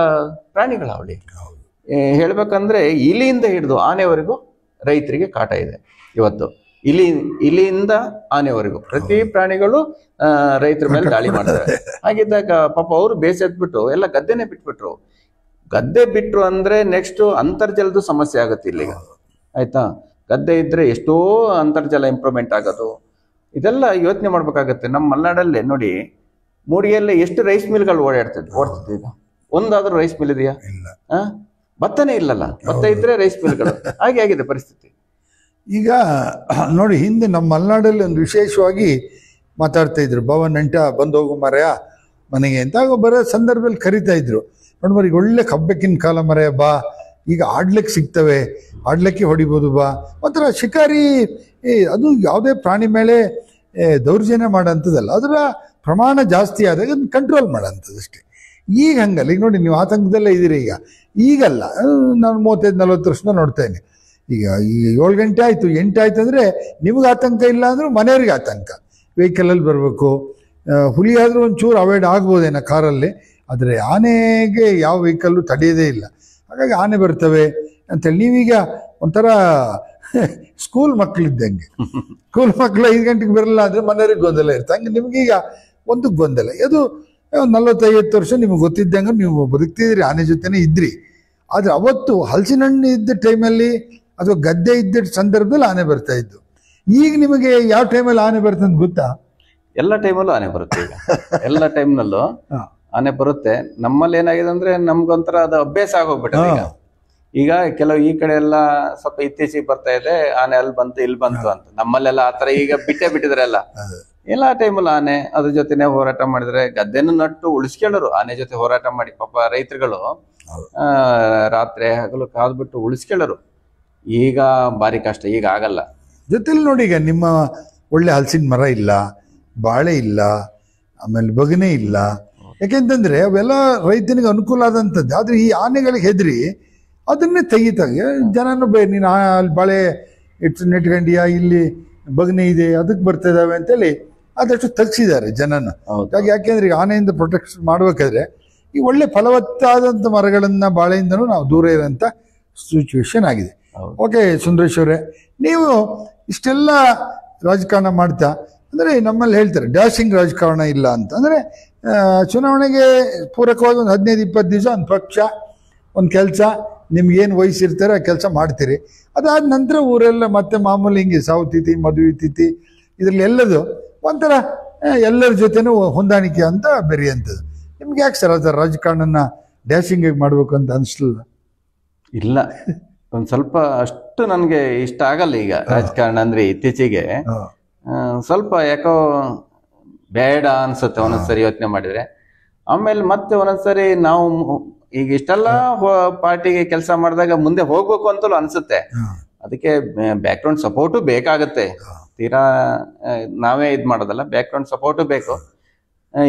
ಪ್ರಾಣಿಗಳ ಅವಳಿ ಹೇಳ್ಬೇಕಂದ್ರೆ ಇಲಿಯಿಂದ ಹಿಡಿದು ಆನೆವರೆಗೂ ರೈತರಿಗೆ ಕಾಟ ಇದೆ. ಇವತ್ತು ಇಲಿಯಿಂದ ಆನೆವರೆಗೂ ಪ್ರತಿ ಪ್ರಾಣಿಗಳು ರೈತರ ಮೇಲೆ ದಾಳಿ ಮಾಡ್ತಾರೆ. ಹಾಗಿದ್ದಾಗ ಪಾಪ ಅವರು ಬೇಸೆದ್ಬಿಟ್ಟು ಎಲ್ಲ ಗದ್ದೆನೆ ಬಿಟ್ಬಿಟ್ರು. ಗದ್ದೆ ಬಿಟ್ರು ಅಂದ್ರೆ ನೆಕ್ಸ್ಟ್ ಅಂತರ್ಜಲದ ಸಮಸ್ಯೆ ಆಗುತ್ತೆ ಇಲ್ಲಿಗ. ಆಯ್ತಾ? ಗದ್ದೆ ಇದ್ರೆ ಎಷ್ಟೋ ಅಂತರ್ಜಲ ಇಂಪ್ರೂವ್ಮೆಂಟ್ ಆಗೋದು, ಇದೆಲ್ಲ ಯೋಚನೆ ಮಾಡ್ಬೇಕಾಗತ್ತೆ. ನಮ್ಮ ಮಲೆನಾಡಲ್ಲೇ ನೋಡಿ, ಮೂಡಿಗೆಲ್ಲ ಎಷ್ಟು ರೈಸ್ ಮಿಲ್ಗಳು ಓಡ್ತಿದ್ವು. ಈಗ ಒಂದಾದ್ರೂ ರೈಸ್ ಮಿಲ್ ಇದೆಯಾ? ಭತ್ತನೇ ಇಲ್ಲಲ್ಲ. ಭತ್ತ ಇದ್ರೆ ರೈಸ್ ಮಿಲ್ಗಳು. ಹಾಗೆ ಆಗಿದೆ ಪರಿಸ್ಥಿತಿ. ಈಗ ನೋಡಿ, ಹಿಂದೆ ನಮ್ಮ ಮಲೆನಾಡಲ್ಲಿ ಒಂದು ವಿಶೇಷವಾಗಿ ಮಾತಾಡ್ತಾ ಇದ್ರು, ಭವನ್ ನೆಂಟ ಬಂದು ಹೋಗು ಮರೆಯ ಮನೆಗೆ ಅಂತ. ಬರೋ ಸಂದರ್ಭದಲ್ಲಿ ಕರಿತಾ ಇದ್ರು, ನೋಡ್ಬಾರ ಈಗ ಒಳ್ಳೆ ಕಬ್ಬೆಕ್ಕಿನ ಕಾಲ ಮರೆಯ ಬಾ, ಈಗ ಆಡ್ಲಿಕ್ಕೆ ಸಿಗ್ತವೆ, ಆಡ್ಲಿಕ್ಕೆ ಹೊಡಿಬೋದು ಬಾ. ಒಂಥರ ಶಿಕಾರಿ, ಅದು ಯಾವುದೇ ಪ್ರಾಣಿ ಮೇಲೆ ದೌರ್ಜನ್ಯ ಮಾಡೋಂಥದ್ದಲ್ಲ, ಅದರ ಪ್ರಮಾಣ ಜಾಸ್ತಿ ಆದಾಗ ಅದನ್ನ ಕಂಟ್ರೋಲ್ ಮಾಡೋಂಥದ್ದು ಅಷ್ಟೇ. ಈಗ ಹಂಗಲ್ಲ. ಈಗ ನೋಡಿ, ನೀವು ಆತಂಕದಲ್ಲೇ ಇದ್ದೀರಿ. ಈಗಲ್ಲ, ನಾನು 35-40 ವರ್ಷದಿಂದ ನೋಡ್ತೇನೆ. ಈಗ 7 ಗಂಟೆ ಆಯಿತು, 8 ಆಯ್ತು ಅಂದರೆ ನಿಮ್ಗೆ ಆತಂಕ ಇಲ್ಲ ಅಂದರೂ ಮನೆಯವ್ರಿಗೆ ಆತಂಕ. ವೆಹಿಕಲಲ್ಲಿ ಬರಬೇಕು. ಹುಲಿ ಆದರೂ ಒಂಚೂರು ಅವಾಯ್ಡ್ ಆಗ್ಬೋದೇನೋ ಕಾರಲ್ಲಿ, ಆದರೆ ಆನೆಗೆ ಯಾವ ವೆಹಿಕಲ್ಲು ತಡೆಯೋದೇ ಇಲ್ಲ. ಹಾಗಾಗಿ ಆನೆ ಬರ್ತವೆ ಅಂತೇಳಿ ನೀವೀಗ ಒಂಥರ ಸ್ಕೂಲ್ ಮಕ್ಕಳಿದ್ದಂಗೆ. ಸ್ಕೂಲ್ ಮಕ್ಕಳು 5 ಗಂಟೆಗೆ ಬರಲ್ಲ ಅಂದರೆ ಮನೆಯವ್ರಿಗೆ ಗೊಂದಲ ಇರುತ್ತೆ. ಹಂಗೆ ನಿಮಗೀಗ ಒಂದು ಗೊಂದಲ. ಅದು 40-50 ವರ್ಷ ನಿಮ್ಗೆ ಗೊತ್ತಿದ್ದಂಗೆ ನೀವು ಬದುಕ್ತಿದ್ರಿ, ಆನೆ ಜೊತೆನೇ ಇದ್ರಿ. ಆದರೆ ಅವತ್ತು ಹಲಸಿನ ಹಣ್ಣು ಇದ್ದ ಟೈಮಲ್ಲಿ ಅಥವಾ ಗದ್ದೆ ಇದ್ದ ಸಂದರ್ಭದಲ್ಲಿ ಆನೆ ಬರ್ತಾ ಇದ್ದು. ಈಗ ನಿಮಗೆ ಯಾವ ಟೈಮಲ್ಲಿ ಆನೆ ಬರುತ್ತೆ ಅಂತ ಗೊತ್ತಾ? ಎಲ್ಲ ಟೈಮಲ್ಲೂ ಆನೆ ಬರುತ್ತೆ. ಈಗ ಎಲ್ಲ ಟೈಮ್ನಲ್ಲೂ ಆನೆ ಬರುತ್ತೆ. ನಮ್ಮಲ್ಲಿ ಏನಾಗಿದೆ ಅಂದ್ರೆ ನಮ್ಗೊಂಥರ ಅದು ಅಭ್ಯಾಸ ಆಗೋಗ್ಬಿಟ್ಟೆ. ಈಗ ಕೆಲವು ಈ ಕಡೆ ಎಲ್ಲ ಸ್ವಲ್ಪ ಇತ್ತೀಚೆಗೆ ಬರ್ತಾ ಇದೆ, ಆನೆ ಅಲ್ಲಿ ಬಂತು ಇಲ್ಲಿ ಬಂತು ಅಂತ. ನಮ್ಮಲ್ಲೆಲ್ಲ ಆತರ ಈಗ ಬಿಟ್ಟಿದ್ರೆ ಎಲ್ಲಾ ಟೈಮಲ್ಲೂ ಆನೆ ಅದ್ರ ಜೊತೆನೆ ಹೋರಾಟ ಮಾಡಿದ್ರೆ, ಗದ್ದೆನ ನಟ್ಟು ಉಳಿಸ್ಕೊಳ್ಳೋರು ಆನೆ ಜೊತೆ ಹೋರಾಟ ಮಾಡಿ. ಪಾಪ ರೈತರುಗಳು ರಾತ್ರಿ ಹಗಲು ಕಾದ್ಬಿಟ್ಟು ಉಳಿಸ್ಕೊಳ್ಳೋರು. ಈಗ ಭಾರಿ ಕಷ್ಟ, ಈಗ ಆಗಲ್ಲ. ಜೊತೆಲಿ ನೋಡಿ, ಈಗ ನಿಮ್ಮ ಒಳ್ಳೆ ಹಲಸಿನ ಮರ ಇಲ್ಲ, ಬಾಳೆ ಇಲ್ಲ, ಆಮೇಲೆ ಬಗನೆ ಇಲ್ಲ. ಯಾಕೆಂತಂದ್ರೆ ಅವೆಲ್ಲ ರೈತನಿಗೆ ಅನುಕೂಲ ಆದಂಥದ್ದು. ಆದ್ರೆ ಈ ಆನೆಗಳಿಗೆ ಹೆದರಿ ಅದನ್ನೇ ತೆಗಿತಾಗೆ ಜನನು ನೀನು ಅಲ್ಲಿ ಬಾಳೆ ನೆಟ್ಕೊಂಡಿಯಾ, ಇಲ್ಲಿ ಬಗನೆ ಇದೆ ಅದಕ್ಕೆ ಬರ್ತಾ ಇದ್ದಾವೆ ಅಂತೇಳಿ ಆದಷ್ಟು ತಗ್ಸಿದ್ದಾರೆ ಜನನ. ಹೌದು. ಯಾಕೆಂದ್ರೆ ಈಗ ಆನೆಯಿಂದ ಪ್ರೊಟೆಕ್ಟ್ ಮಾಡಬೇಕಾದ್ರೆ ಈ ಒಳ್ಳೆ ಫಲವತ್ತಾದಂಥ ಮರಗಳನ್ನ ಬಾಳೆಯಿಂದನೂ ನಾವು ದೂರ ಇರೋಂಥ ಸಿಚುವೇಶನ್ ಆಗಿದೆ. ಓಕೆ ಸುಂದರೇಶ್ ಅವರೇ, ನೀವು ಇಷ್ಟೆಲ್ಲ ರಾಜಕಾರಣ ಮಾಡ್ತಾ ಅಂದರೆ ನಮ್ಮಲ್ಲಿ ಹೇಳ್ತಾರೆ ಡ್ಯಾಶಿಂಗ್ ರಾಜಕಾರಣ ಇಲ್ಲ ಅಂತ. ಅಂದರೆ ಚುನಾವಣೆಗೆ ಪೂರಕವಾಗಿ ಒಂದು 15-20 ದಿವಸ ಒಂದು ಪಕ್ಷ ಒಂದು ಕೆಲಸ ನಿಮ್ಗೇನು ವಯಸ್ಸಿರ್ತಾರೆ ಆ ಕೆಲಸ ಮಾಡ್ತೀರಿ. ಅದಾದ ನಂತರ ಊರೆಲ್ಲ ಮತ್ತೆ ಮಾಮೂಲಿ ಹಿಂಗೆ ಸಾವು ತಿಥಿ ಮದುವೆ ತಿಥಿ ಇದರಲ್ಲಿ ಎಲ್ಲದು ಒಂಥರ ಎಲ್ಲರ ಜೊತೆನೂ ಹೊಂದಾಣಿಕೆ ಅಂತ ಬೆರೆಯುವಂಥದ್ದು. ನಿಮ್ಗೆ ಯಾಕೆ ಸರ್ ಅದರ ರಾಜಕಾರಣನ ಡ್ಯಾಶಿಂಗ್ ಮಾಡಬೇಕು ಅಂತ ಅನಿಸ್ಲಿಲ್ಲ? ಇಲ್ಲ, ಒಂದು ಸ್ವಲ್ಪ ಅಷ್ಟು ನನಗೆ ಇಷ್ಟ ಆಗಲ್ಲ ಈಗ ರಾಜಕಾರಣ. ಅಂದ್ರೆ ಇತ್ತೀಚೆಗೆ ಸ್ವಲ್ಪ ಯಾಕೋ ಬೇಡ ಅನ್ಸುತ್ತೆ ಒಂದೊಂದ್ಸರಿ ಯೋಚನೆ ಮಾಡಿದ್ರೆ. ಆಮೇಲೆ ಮತ್ತೆ ಒಂದೊಂದ್ಸರಿ ನಾವು ಈಗ ಇಷ್ಟೆಲ್ಲ ಪಾರ್ಟಿಗೆ ಕೆಲಸ ಮಾಡಿದಾಗ ಮುಂದೆ ಹೋಗ್ಬೇಕು ಅಂತಲೂ ಅನ್ಸುತ್ತೆ. ಅದಕ್ಕೆ ಬ್ಯಾಕ್ ಗ್ರೌಂಡ್ ಸಪೋರ್ಟು ಬೇಕಾಗತ್ತೆ. ತೀರಾ ನಾವೇ ಇದ್ ಮಾಡೋದಲ್ಲ, ಬ್ಯಾಕ್ ಗ್ರೌಂಡ್ ಸಪೋರ್ಟು ಬೇಕು.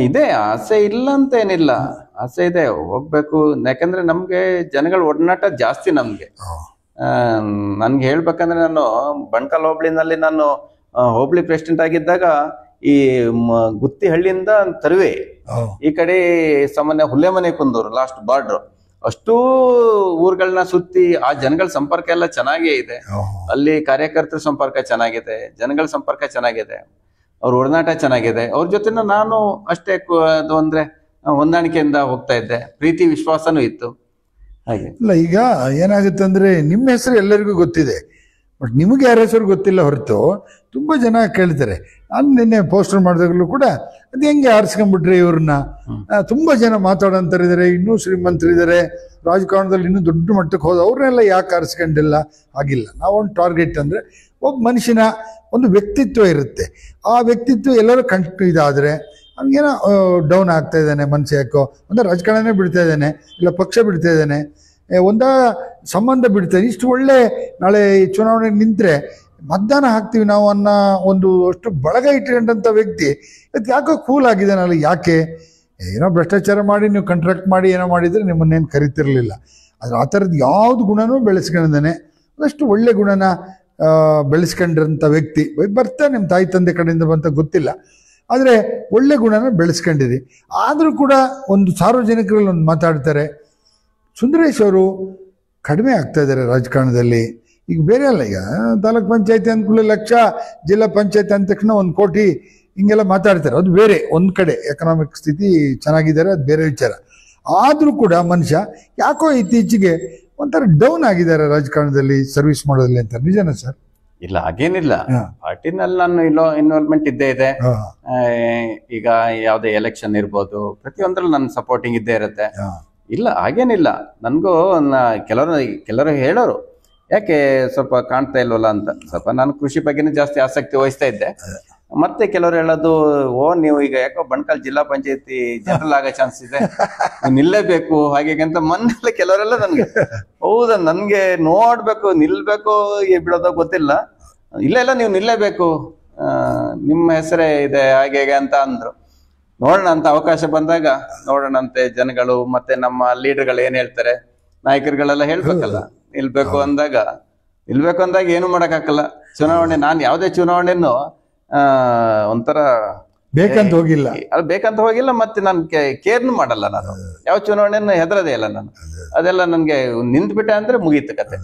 ಇದೆ ಆಸೆ ಇಲ್ಲ ಅಂತ ಏನಿಲ್ಲ, ಆಸೆ ಇದೆ, ಹೋಗ್ಬೇಕು. ಯಾಕಂದ್ರೆ ನಮ್ಗೆ ಜನಗಳ ಒಡನಾಟ ಜಾಸ್ತಿ ನಮ್ಗೆ. ನನ್ಗೆ ಹೇಳ್ಬೇಕಂದ್ರೆ ನಾನು ಬಣ್ಕಲ್ ಹೋಬಳಿನಲ್ಲಿ ನಾನು ಹೋಬಳಿ ಪ್ರೆಸಿಡೆಂಟ್ ಆಗಿದ್ದಾಗ ಈ ಗುತ್ತಿಹಳ್ಳಿಯಿಂದ ತರುವೆ ಈ ಕಡೆ ಸಾಮಾನ್ಯ ಹುಲ್ಲೆಮನೆ ಕುಂದೂರು ಲಾಸ್ಟ್ ಬಾರ್ಡರ್ ಅಷ್ಟೂ ಊರುಗಳನ್ನ ಸುತ್ತಿ ಆ ಜನಗಳ ಸಂಪರ್ಕ ಎಲ್ಲ ಚೆನ್ನಾಗೇ ಇದೆ. ಅಲ್ಲಿ ಕಾರ್ಯಕರ್ತರ ಸಂಪರ್ಕ ಚೆನ್ನಾಗಿದೆ, ಜನಗಳ ಸಂಪರ್ಕ ಚೆನ್ನಾಗಿದೆ, ಅವ್ರ ಒಡನಾಟ ಚೆನ್ನಾಗಿದೆ. ಅವ್ರ ಜೊತೆನ ನಾನು ಅಷ್ಟೇ ಅದು ಅಂದ್ರೆ ಹೊಂದಾಣಿಕೆಯಿಂದ ಹೋಗ್ತಾ ಇದ್ದೆ, ಪ್ರೀತಿ ವಿಶ್ವಾಸನೂ ಇತ್ತು. ಹಾಗೆ ಇಲ್ಲ, ಈಗ ಏನಾಗುತ್ತೆ ಅಂದ್ರೆ ನಿಮ್ಮ ಹೆಸರು ಎಲ್ಲರಿಗೂ ಗೊತ್ತಿದೆ, ಬಟ್ ನಿಮಗೆ ಯಾರ ಹೆಸರು ಗೊತ್ತಿಲ್ಲ ಹೊರತು ತುಂಬ ಜನ ಕೇಳ್ತಾರೆ. ನಾನು ನಿನ್ನೆ ಪೋಸ್ಟರ್ ಮಾಡಿದಾಗಲೂ ಕೂಡ ಅದು ಹೆಂಗೆ ಆರಿಸ್ಕೊಂಡ್ಬಿಟ್ರೆ ಇವ್ರನ್ನ, ತುಂಬ ಜನ ಮಾತಾಡೋಂಥರಿದ್ದಾರೆ, ಇನ್ನೂ ಶ್ರೀಮಂತರಿದ್ದಾರೆ, ರಾಜಕಾರಣದಲ್ಲಿ ಇನ್ನೂ ದೊಡ್ಡ ಮಟ್ಟಕ್ಕೆ ಹೋದ ಅವ್ರನ್ನೆಲ್ಲ ಯಾಕೆ ಆರಿಸ್ಕೊಂಡಿಲ್ಲ? ಆಗಿಲ್ಲ. ನಾವೊಂದು ಟಾರ್ಗೆಟ್ ಅಂದರೆ ಒಬ್ಬ ಮನುಷ್ಯನ ಒಂದು ವ್ಯಕ್ತಿತ್ವ ಇರುತ್ತೆ. ಆ ವ್ಯಕ್ತಿತ್ವ ಎಲ್ಲರೂ ಇದಾದರೆ ಅವ್ನಿಗೇನೋ ಡೌನ್ ಆಗ್ತಾ ಇದ್ದಾನೆ ಮನುಷ್ಯ, ಯಾಕೋ ಒಂದು ರಾಜಕಾರಣನೇ ಬಿಡ್ತಾ ಇದ್ದಾನೆ, ಇಲ್ಲ ಪಕ್ಷ ಬಿಡ್ತಾ ಇದ್ದಾನೆ, ಒಂದ ಸಂಬಂಧ ಬಿಡ್ತಾನೆ, ಇಷ್ಟು ಒಳ್ಳೆ ನಾಳೆ ಈ ಚುನಾವಣೆ ನಿಂತರೆ ಮತದಾನ ಹಾಕ್ತೀವಿ ನಾವು ಅನ್ನೋ ಒಂದು ಅಷ್ಟು ಬಳಗ ಇಟ್ಕೊಂಡಂಥ ವ್ಯಕ್ತಿ ಇವತ್ತು ಯಾಕೋ ಕೂಲ್ ಆಗಿದ್ದಾನಲ್ಲ, ಯಾಕೆ? ಏನೋ ಭ್ರಷ್ಟಾಚಾರ ಮಾಡಿ ನೀವು ಕಾಂಟ್ರಾಕ್ಟ್ ಮಾಡಿ ಏನೋ ಮಾಡಿದರೆ ನಿಮ್ಮನ್ನೇನು ಕರಿತಿರಲಿಲ್ಲ. ಆದರೆ ಆ ಥರದ್ದು ಯಾವುದು ಗುಣನೂ ಬೆಳೆಸ್ಕೊಂಡಿದ್ದಾನೆ, ಒಂದಷ್ಟು ಒಳ್ಳೆ ಗುಣನ ಬೆಳೆಸ್ಕೊಂಡಿರೋಂಥ ವ್ಯಕ್ತಿ. ಬರ್ತಾ ನಿಮ್ಮ ತಾಯಿ ತಂದೆ ಕಡೆಯಿಂದ ಬಂತ ಗೊತ್ತಿಲ್ಲ, ಆದರೆ ಒಳ್ಳೆ ಗುಣನ ಬೆಳೆಸ್ಕೊಂಡಿರಿ. ಆದರೂ ಕೂಡ ಒಂದು ಸಾರ್ವಜನಿಕರಲ್ಲಿ ಒಂದು ಮಾತಾಡ್ತಾರೆ, ಸುಂದರೇಶ್ ಅವರು ಕಡಿಮೆ ಆಗ್ತಾ ಇದ್ದಾರೆ ರಾಜಕಾರಣದಲ್ಲಿ. ಈಗ ಬೇರೆ ಅಲ್ಲ, ಈಗ ತಾಲೂಕ್ ಪಂಚಾಯತಿ ಅಂದ್ಕೂಡಲೇ ಲಕ್ಷ, ಜಿಲ್ಲಾ ಪಂಚಾಯತಿ ಅಂದ ತಕ್ಷಣ 1 ಕೋಟಿ ಹಿಂಗೆಲ್ಲ ಮಾತಾಡ್ತಾರೆ. ಅದು ಬೇರೆ, ಒಂದು ಕಡೆ ಎಕನಾಮಿಕ್ ಸ್ಥಿತಿ ಚೆನ್ನಾಗಿದ್ದಾರೆ, ಅದು ಬೇರೆ ವಿಚಾರ. ಆದರೂ ಕೂಡ ಮನುಷ್ಯ ಯಾಕೋ ಇತ್ತೀಚೆಗೆ ಒಂಥರ ಡೌನ್ ಆಗಿದ್ದಾರೆ ರಾಜಕಾರಣದಲ್ಲಿ ಸರ್ವಿಸ್ ಮಾಡೋದ್ರಲ್ಲಿ ಅಂತ. ನಿಜನಾ ಸರ್? ಇಲ್ಲ, ಹಾಗೇನಿಲ್ಲ. ಪಾರ್ಟಿನಲ್ಲಿ ನಾನು ಇನ್ವಾಲ್ವ್ಮೆಂಟ್ ಇದ್ದೇ ಇದೆ. ಈಗ ಯಾವುದೇ ಎಲೆಕ್ಷನ್ ಇರ್ಬೋದು, ಪ್ರತಿಯೊಂದ್ರಲ್ಲಿ ನನ್ನ ಸಪೋರ್ಟಿಂಗ್ ಇದ್ದೇ ಇರುತ್ತೆ. ಇಲ್ಲ, ಹಾಗೇನಿಲ್ಲ. ನನಗೂ ಕೆಲವರು ಹೇಳೋರು ಯಾಕೆ ಸ್ವಲ್ಪ ಕಾಣ್ತಾ ಇಲ್ವಲ್ಲ ಅಂತ. ಸ್ವಲ್ಪ ನಾನು ಕೃಷಿ ಬಗ್ಗೆನೇ ಜಾಸ್ತಿ ಆಸಕ್ತಿ ವಹಿಸ್ತಾ ಇದ್ದೆ. ಮತ್ತೆ ಕೆಲವರು ಹೇಳೋದು, ನೀವು ಈಗ ಯಾಕೋ ಬಣ್ಕಲ್ ಜಿಲ್ಲಾ ಪಂಚಾಯತಿ ಜನರಲ್ ಆಗೋ ಚಾನ್ಸ್ ಇದೆ, ನಿಲ್ಲೇಬೇಕು ಹಾಗೆ ಅಂತ ಮೊನ್ನೆಲ್ಲ ಕೆಲವರೆಲ್ಲ ನನ್ಗೆ, ಹೌದಾ ನನ್ಗೆ ನೋಡ್ಬೇಕು ನಿಲ್ಬೇಕು ಬಿಡೋದೋ ಗೊತ್ತಿಲ್ಲ, ಇಲ್ಲ ನೀವು ನಿಲ್ಲೇಬೇಕು, ನಿಮ್ಮ ಹೆಸರೇ ಇದೆ ಹಾಗೆ ಅಂತ ಅಂದ್ರು. ನೋಡೋಣ ಅಂತ ಅವಕಾಶ ಬಂದಾಗ ನೋಡೋಣಂತೆ. ಜನಗಳು ಮತ್ತೆ ನಮ್ಮ ಲೀಡರ್ಗಳು ಏನ್ ಹೇಳ್ತಾರೆ, ನಾಯಕರುಗಳೆಲ್ಲ ಹೇಳ್ಬೇಕಲ್ಲ. ನಿಲ್ಬೇಕು ಅಂದಾಗ ಏನು ಮಾಡಕ್ಕಾಗಲ್ಲ. ಚುನಾವಣೆ, ನಾನು ಯಾವುದೇ ಚುನಾವಣೆಯನ್ನು ಒಂಥರ ಬೇಕಂತ ಹೋಗಿಲ್ಲ, ಅದು ಬೇಕಂತ ಹೋಗಿಲ್ಲ. ಮತ್ತೆ ನಾನು ಕೇರ್ನು ಮಾಡಲ್ಲ. ನಾನು ಯಾವ ಚುನಾವಣೆಯನ್ನು ಹೆದರದೇ ಇಲ್ಲ ನಾನು. ಅದೆಲ್ಲ ನನ್ಗೆ ನಿಂತ್ಬಿಟ್ಟೆ ಅಂದ್ರೆ ಮುಗೀತು ಕತೆ.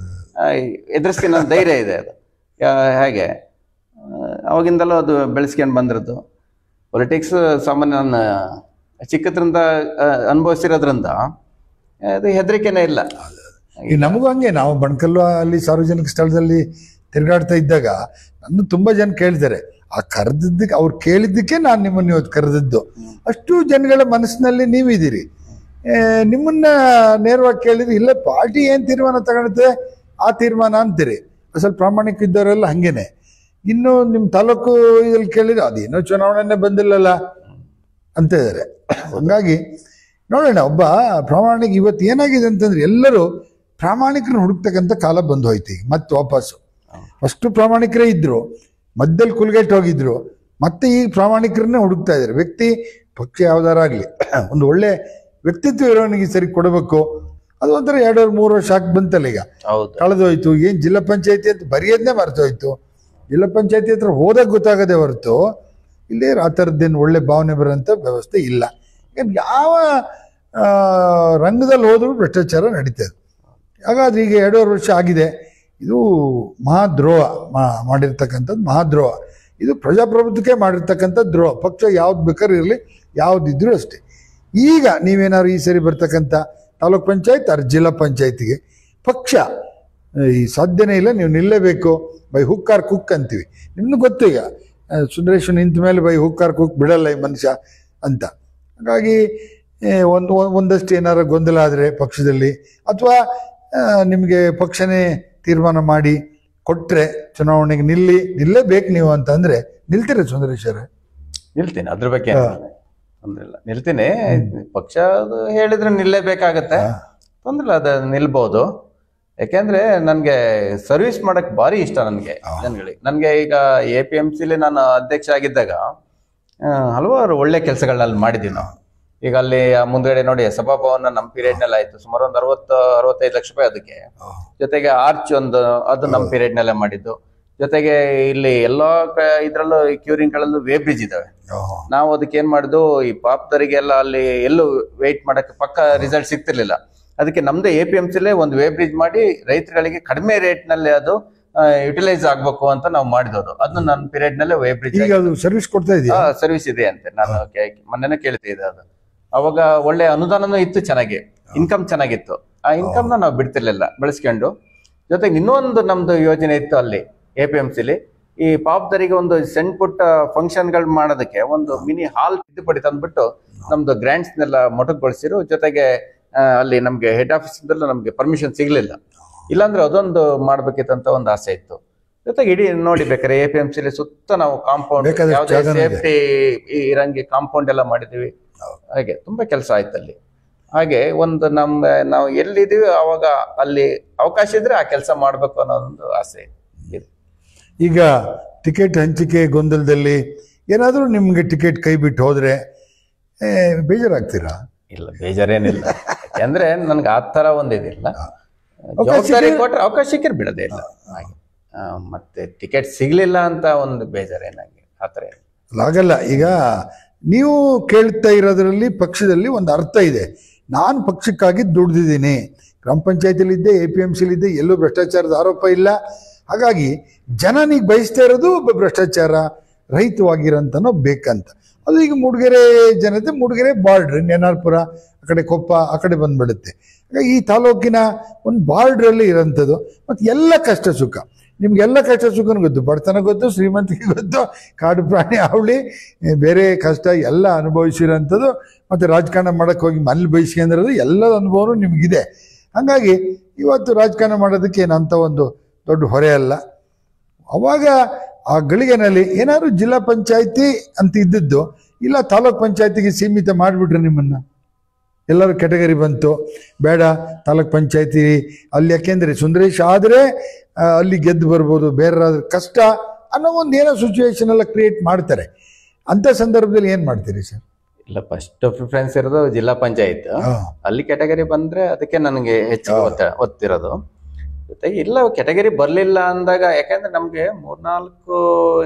ಎದುರಿಸ್ತೀನಿ, ನನ್ನ ಧೈರ್ಯ ಇದೆ. ಅದು ಹಾಗೆ ಅವಾಗಿಂದಲೂ ಅದು ಬೆಳೆಸ್ಕೊಂಡು ಬಂದಿರೋದು. ಪೊಲಿಟಿಕ್ಸ್ ಸಾಮಾನ್ಯ ನನ್ನ ಚಿಕ್ಕದ್ರಿಂದ ಅನುಭವಿಸಿರೋದ್ರಿಂದ ಅದು ಹೆದರಿಕೆನೇ ಇಲ್ಲ. ಈಗ ನಮಗೂ ಹಂಗೆ, ನಾವು ಬಣ್ಕಲ್ಲು ಅಲ್ಲಿ ಸಾರ್ವಜನಿಕ ಸ್ಥಳದಲ್ಲಿ ತಿರುಗಾಡ್ತಾ ಇದ್ದಾಗ ನನ್ನ ತುಂಬ ಜನ ಕೇಳ್ತಾರೆ, ಆ ಕರೆದಿದ್ದಕ್ಕೆ ಅವ್ರು ಕೇಳಿದ್ದಕ್ಕೆ ನಾನು ನಿಮ್ಮನ್ನು ಇವತ್ತು ಕರೆದಿದ್ದು. ಅಷ್ಟು ಜನಗಳ ಮನಸ್ಸಿನಲ್ಲಿ ನೀವಿದ್ದೀರಿ. ನಿಮ್ಮನ್ನ ನೇರವಾಗಿ ಕೇಳಿದ್ರೆ ಇಲ್ಲ ಪಾರ್ಟಿ ಏನು ತೀರ್ಮಾನ ತಗೊಳುತ್ತೆ ಆ ತೀರ್ಮಾನ ಅಂತೀರಿ. ಸ್ವಲ್ಪ ಪ್ರಾಮಾಣಿಕ ಇದ್ದವರೆಲ್ಲ ಹಂಗೇನೆ. ಇನ್ನು ನಿಮ್ಮ ತಾಲೂಕು ಇದ್ರಲ್ಲಿ ಕೇಳಿದ್ರೆ ಅದೇನೋ ಚುನಾವಣೆನೇ ಬಂದಿಲ್ಲಲ್ಲ ಅಂತ ಇದ್ದಾರೆ. ಹಂಗಾಗಿ ನೋಡೋಣ, ಒಬ್ಬ ಪ್ರಾಮಾಣಿಕ ಇವತ್ತು ಏನಾಗಿದೆ ಅಂತಂದ್ರೆ ಎಲ್ಲರೂ ಪ್ರಾಮಾಣಿಕರನ್ನ ಹುಡುಕ್ತಕ್ಕಂಥ ಕಾಲ ಬಂದು ಹೋಯ್ತು ಈಗ ಮತ್ತೆ ವಾಪಸ್ಸು. ಫಸ್ಟು ಪ್ರಾಮಾಣಿಕರೇ ಇದ್ರು, ಮಧ್ಯದಲ್ಲಿ ಕುಲ್ಗೆಟ್ ಹೋಗಿದ್ರು, ಮತ್ತೆ ಈಗ ಪ್ರಾಮಾಣಿಕರನ್ನೇ ಹುಡುಕ್ತಾ ಇದ್ದಾರೆ. ವ್ಯಕ್ತಿ ಪಕ್ಷ ಯಾವ್ದಾರಾಗ್ಲಿ ಒಂದು ಒಳ್ಳೆ ವ್ಯಕ್ತಿತ್ವ ಇರೋನಿಗೆ ಸರಿ ಕೊಡಬೇಕು. ಅದು ಒಂಥರ 2-3 ವರ್ಷ ಹಾಕಿ ಬಂತಲ್ಲ, ಈಗ ಕಳೆದೋಯ್ತು. ಏನು ಜಿಲ್ಲಾ ಪಂಚಾಯತಿ ಅಂತ ಬರೆಯೋದನ್ನೇ ಮರ್ತೋಯ್ತು. ಜಿಲ್ಲಾ ಪಂಚಾಯತಿ ಹತ್ರ ಹೋದಾಗ ಗೊತ್ತಾಗದೆ ಹೊರತು ಇಲ್ಲೇ ಆ ಥರದ್ದೇನು ಒಳ್ಳೆ ಭಾವನೆ ಬರೋಂಥ ವ್ಯವಸ್ಥೆ ಇಲ್ಲ. ಯಾವ ರಂಗದಲ್ಲಿ ಹೋದ್ರೂ ಭ್ರಷ್ಟಾಚಾರ ನಡೀತದೆ. ಹಾಗಾದ್ರೆ ಈಗ 2.5 ವರ್ಷ ಆಗಿದೆ. ಇದು ಮಹಾದ್ರೋಹ ಮಾಡಿರ್ತಕ್ಕಂಥದ್ದು, ಮಹಾದ್ರೋಹ. ಇದು ಪ್ರಜಾಪ್ರಭುತ್ವಕ್ಕೆ ಮಾಡಿರ್ತಕ್ಕಂಥ ದ್ರೋಹ. ಪಕ್ಷ ಯಾವ್ದು ಬೇಕಾದ್ರೂ ಇರಲಿ, ಯಾವುದಿದ್ರೂ ಅಷ್ಟೇ. ಈಗ ನೀವೇನಾದ್ರು ಈ ಸರಿ ಬರ್ತಕ್ಕಂಥ ತಾಲೂಕ್ ಪಂಚಾಯತ್ ಆರ್ ಜಿಲ್ಲಾ ಪಂಚಾಯತಿಗೆ ಪಕ್ಷ ಈ ಸಾಧ್ಯನೇ ಇಲ್ಲ, ನೀವು ನಿಲ್ಲೇಬೇಕು, ಬೈ ಹುಕ್ ಆರ್ ಕುಕ್ ಅಂತೀವಿ. ನಿಮ್ಗೆ ಗೊತ್ತು ಈಗ ಸುಂದರೇಶ್ ನಿಂತ ಮೇಲೆ ಬೈ ಹುಕ್ ಆರ್ ಕುಕ್ ಬಿಡಲ್ಲ ಈ ಮನುಷ್ಯ ಅಂತ. ಹಾಗಾಗಿ ಒಂದಷ್ಟು ಏನಾರು ಗೊಂದಲ ಆದರೆ ಪಕ್ಷದಲ್ಲಿ, ಅಥವಾ ನಿಮಗೆ ಪಕ್ಷನೇ ತೀರ್ಮಾನ ಮಾಡಿ ಕೊಟ್ಟರೆ ಚುನಾವಣೆಗೆ ನಿಲ್ಲೇಬೇಕು ನೀವು ಅಂತಂದರೆ ನಿಲ್ತೀರ ಸುಂದರೇಶ್ ಅವರೇ? ನಿಲ್ತೀನಿ, ಅದ್ರ ಬಗ್ಗೆ ತೊಂದ್ರೆ ಇಲ್ಲ, ನಿಲ್ತೀನಿ. ಪಕ್ಷ ಅದು ಹೇಳಿದ್ರೆ ನಿಲ್ಲೇಬೇಕಾಗತ್ತೆ, ತೊಂದ್ರೆ ಇಲ್ಲ, ಅದು ನಿಲ್ಬಹುದು. ಯಾಕೆಂದ್ರೆ ನನ್ಗೆ ಸರ್ವಿಸ್ ಮಾಡಕ್ ಭಾರಿ ಇಷ್ಟ ನನ್ಗೆ ಜನಗಳಿಗೆ. ನನ್ಗೆ ಈಗ APMCಲಿ ನಾನು ಅಧ್ಯಕ್ಷ ಆಗಿದ್ದಾಗ ಹಲವಾರು ಒಳ್ಳೆ ಕೆಲಸಗಳನ್ನ ಮಾಡಿದ್ದೀವಿ ನಾವು. ಈಗ ಅಲ್ಲಿ ಮುಂದ್ಗಡೆ ನೋಡಿ ಸಭಾಭವನ ನಮ್ಮ ಪೀರಿಯಡ್ ನಲ್ಲಿ ಆಯ್ತು, ಸುಮಾರು ಒಂದು 60-65 ಲಕ್ಷ ರೂಪಾಯಿ ಅದಕ್ಕೆ. ಜೊತೆಗೆ ಆರ್ಚ್ ಅದು ನಮ್ಮ ಪೀರಿಯಡ್ ನಲ್ಲೇ ಮಾಡಿದ್ದು. ಜೊತೆಗೆ ಇಲ್ಲಿ ಎಲ್ಲಾ ಇದ್ರಲ್ಲೂ ಕ್ಯೂರಿಂಗ್ ಗಳಲ್ಲೂ ವೇ ಬ್ರಿಡ್ಜ್ ಇದಾವೆ. ನಾವು ಅದಕ್ಕೆ ಏನ್ ಮಾಡಿದ್ವು, ಈ ಪಾಪದವರಿಗೆಲ್ಲ ಅಲ್ಲಿ ಎಲ್ಲೂ ವೇಟ್ ಮಾಡಕ್ಕೆ ಪಕ್ಕ ರಿಸಲ್ಟ್ ಸಿಗ್ತಿರ್ಲಿಲ್ಲ. ಅದಕ್ಕೆ ನಮ್ದೇ APMCಲೇ ಒಂದು ವೇ ಬ್ರಿಡ್ಜ್ ಮಾಡಿ ರೈತರುಗಳಿಗೆ ಕಡಿಮೆ ರೇಟ್ ನಲ್ಲಿ ಅದು ಯುಟಿಲೈಸ್ ಆಗ್ಬೇಕು ಅಂತ ನಾವು ಮಾಡಿದೋದು. ಅದನ್ನ ನನ್ನ ಪೀರಿಯಡ್ ನಲ್ಲೇ ವೇ ಬ್ರಿಡ್ಜ್ ಸರ್ವಿಸ್ ಕೊಡ್ತಾ ಇದೆಯಾ? ಸರ್ವಿಸ್ ಇದೆ ಅಂತೆ, ನಾನು ಮೊನ್ನೆನೇ ಕೇಳ್ತಿದ್ದೆ. ಅದು ಅವಾಗ ಒಳ್ಳೆ ಅನುದಾನನೂ ಇತ್ತು, ಚೆನ್ನಾಗಿ ಇನ್ಕಮ್ ಚೆನ್ನಾಗಿತ್ತು. ಆ ಇನ್ಕಮ್ ನಾವು ಬಿಡ್ತಿರ್ಲಿಲ್ಲ, ಬೆಳೆಸ್ಕೊಂಡು. ಜೊತೆಗೆ ಇನ್ನೊಂದು ನಮ್ದು ಯೋಜನೆ ಇತ್ತು ಅಲ್ಲಿ APMCಲಿ, ಈ ಪಾಪದರಿಗೆ ಒಂದು ಸಣ್ಣ ಪುಟ್ಟ ಫಂಕ್ಷನ್ಗಳು ಮಾಡೋದಕ್ಕೆ ಒಂದು ಮಿನಿ ಹಾಲ್ ತಿದ್ದುಪಡಿ ತಂದ್ಬಿಟ್ಟು ನಮ್ದು ಗ್ರಾಂಟ್ಸ್ನೆಲ್ಲ ಮೊಟಕುಗೊಳಿಸಿರು. ಜೊತೆಗೆ ಅಲ್ಲಿ ನಮ್ಗೆ ಹೆಡ್ ಆಫೀಸ್ ನಮ್ಗೆ ಪರ್ಮಿಷನ್ ಸಿಗ್ಲಿಲ್ಲ, ಇಲ್ಲಾಂದ್ರೆ ಅದೊಂದು ಮಾಡ್ಬೇಕಿತ್ತಂತ ಒಂದು ಆಸೆ ಇತ್ತು. ಜೊತೆಗೆ ಇಡೀ ನೋಡಿ ಬೇಕಾದ್ರೆ APMCಲಿ ಸುತ್ತ ನಾವು ಕಾಂಪೌಂಡ್, ಯಾವುದೇ ಸೇಫ್ಟಿ ಇರಂಗೆ ಕಾಂಪೌಂಡ್ ಎಲ್ಲ ಮಾಡಿದೀವಿ. ಹಾಗೆ ತುಂಬಾ ಕೆಲಸ ಆಯ್ತು ಅಲ್ಲಿ. ಹಾಗೆ ಒಂದು ನಾವು ಎಲ್ಲಿದೀವಿ ಅವಾಗ ಅಲ್ಲಿ ಅವಕಾಶ ಇದ್ರೆ ಆ ಕೆಲಸ ಮಾಡ್ಬೇಕು ಅನ್ನೋ ಒಂದು ಆಸೆ ಇದೆ. ಈಗ ಟಿಕೆಟ್ ಹಂಚಿಕೆ ಗೊಂದಲದಲ್ಲಿ ಏನಾದರೂ ನಿಮ್ಗೆ ಟಿಕೆಟ್ ಕೈ ಬಿಟ್ಟು ಹೋದ್ರೆ ಬೇಜಾರಾಗ್ತೀರಾ? ಇಲ್ಲ, ಬೇಜಾರೇನಿಲ್ಲ. ಯಾಕಂದ್ರೆ ನನ್ಗೆ ಆ ತರ ಒಂದಿದಿಲ್ಲ, ಜವಾಬ್ದಾರಿ ಕೊಟ್ರೆ ಅವಕಾಶ ಸಿಕ್ಕಿರ್ ಬಿಡೋದೇ ಇಲ್ಲ. ಹಾಗೆ ಮತ್ತೆ ಟಿಕೆಟ್ ಸಿಗ್ಲಿಲ್ಲ ಅಂತ ಒಂದು ಬೇಜಾರೇನಾಗಿ ಆತರ ಆಗಲ್ಲ. ಈಗ ನೀವು ಕೇಳ್ತಾ ಇರೋದ್ರಲ್ಲಿ ಪಕ್ಷದಲ್ಲಿ ಒಂದು ಅರ್ಥ ಇದೆ. ನಾನು ಪಕ್ಷಕ್ಕಾಗಿ ದುಡ್ದಿದ್ದೀನಿ, ಗ್ರಾಮ ಪಂಚಾಯತಿಲಿದ್ದೆ, APMCಲಿದ್ದೆ, ಎಲ್ಲೂ ಭ್ರಷ್ಟಾಚಾರದ ಆರೋಪ ಇಲ್ಲ. ಹಾಗಾಗಿ ಜನ ನೀಗ ಬಯಸ್ತಾ ಇರೋದು ಭ್ರಷ್ಟಾಚಾರ ರಹಿತವಾಗಿರೋಂತನೋ ಬೇಕಂತ. ಅದು ಈಗ ಮೂಡಿಗೆರೆ ಜನತೆ, ಮೂಡಿಗೆರೆ ಬಾರ್ಡ್ರ್, NR-ಪುರ ಆ ಕಡೆ ಕೊಪ್ಪ ಆ ಕಡೆ ಬಂದ್ಬಿಡುತ್ತೆ. ಹಾಗಾಗಿ ಈ ತಾಲೂಕಿನ ಒಂದು ಬಾರ್ಡ್ರಲ್ಲಿ ಇರೋಂಥದ್ದು. ಮತ್ತು ಎಲ್ಲ ಕಷ್ಟ ಸುಖ, ನಿಮ್ಗೆಲ್ಲ ಕಷ್ಟ ಸುಖನೂ ಗೊತ್ತು, ಬಡತನ ಗೊತ್ತು, ಶ್ರೀಮಂತಿಗೆ ಗೊತ್ತು, ಕಾಡು ಪ್ರಾಣಿ ಅವಳಿ ಬೇರೆ ಕಷ್ಟ ಎಲ್ಲ ಅನುಭವಿಸಿರೋಂಥದ್ದು. ಮತ್ತು ರಾಜಕಾರಣ ಮಾಡೋಕ್ಕೆ ಹೋಗಿ ಮನೇಲಿ ಬಯಸ್ಕೊಂಡಿರೋದು ಎಲ್ಲದ ಅನುಭವನೂ ನಿಮಗಿದೆ. ಹಾಗಾಗಿ ಇವತ್ತು ರಾಜಕಾರಣ ಮಾಡೋದಕ್ಕೆ ಏನಂತ ಒಂದು ದೊಡ್ಡ ಹೊರೆ ಅಲ್ಲ. ಅವಾಗ ಆ ಗಳಿಗೆನಲ್ಲಿ ಏನಾದ್ರು ಜಿಲ್ಲಾ ಪಂಚಾಯತಿ ಅಂತ ಇದ್ದದ್ದು ಇಲ್ಲ ತಾಲೂಕ್ ಪಂಚಾಯತಿಗೆ ಸೀಮಿತ ಮಾಡಿಬಿಟ್ರೆ ನಿಮ್ಮನ್ನು ಎಲ್ಲರೂ ಕೆಟಗರಿ ಬಂತು, ಬೇಡ ತಾಲೂಕ್ ಪಂಚಾಯತಿ ಅಲ್ಲಿ, ಯಾಕೆಂದರೆ ಸುಂದರೇಶ್ ಆದರೆ ಅಲ್ಲಿ ಗೆದ್ದು ಬರ್ಬೋದು, ಬೇರೆಯಾದ್ರೆ ಕಷ್ಟ ಅನ್ನೋ ಒಂದು ಏನೋ ಸಿಚುವೇಶನ್ ಎಲ್ಲ ಕ್ರಿಯೇಟ್ ಮಾಡ್ತಾರೆ. ಅಂಥ ಸಂದರ್ಭದಲ್ಲಿ ಏನು ಮಾಡ್ತೀರಿ ಸರ್? ಇಲ್ಲ, ಫಸ್ಟ್ ಪ್ರಿಫರೆನ್ಸ್ ಇರೋದು ಜಿಲ್ಲಾ ಪಂಚಾಯತ್. ಅಲ್ಲಿ ಕೆಟಗರಿ ಬಂದ್ರೆ ಅದಕ್ಕೆ ನನಗೆ ಹೆಚ್ಚು ಒತ್ತಿರೋದು. ಜೊತೆಗೆ ಇಲ್ಲ ಕೆಟಗರಿ ಬರ್ಲಿಲ್ಲ ಅಂದಾಗ, ಯಾಕಂದ್ರೆ ನಮ್ಗೆ 3-4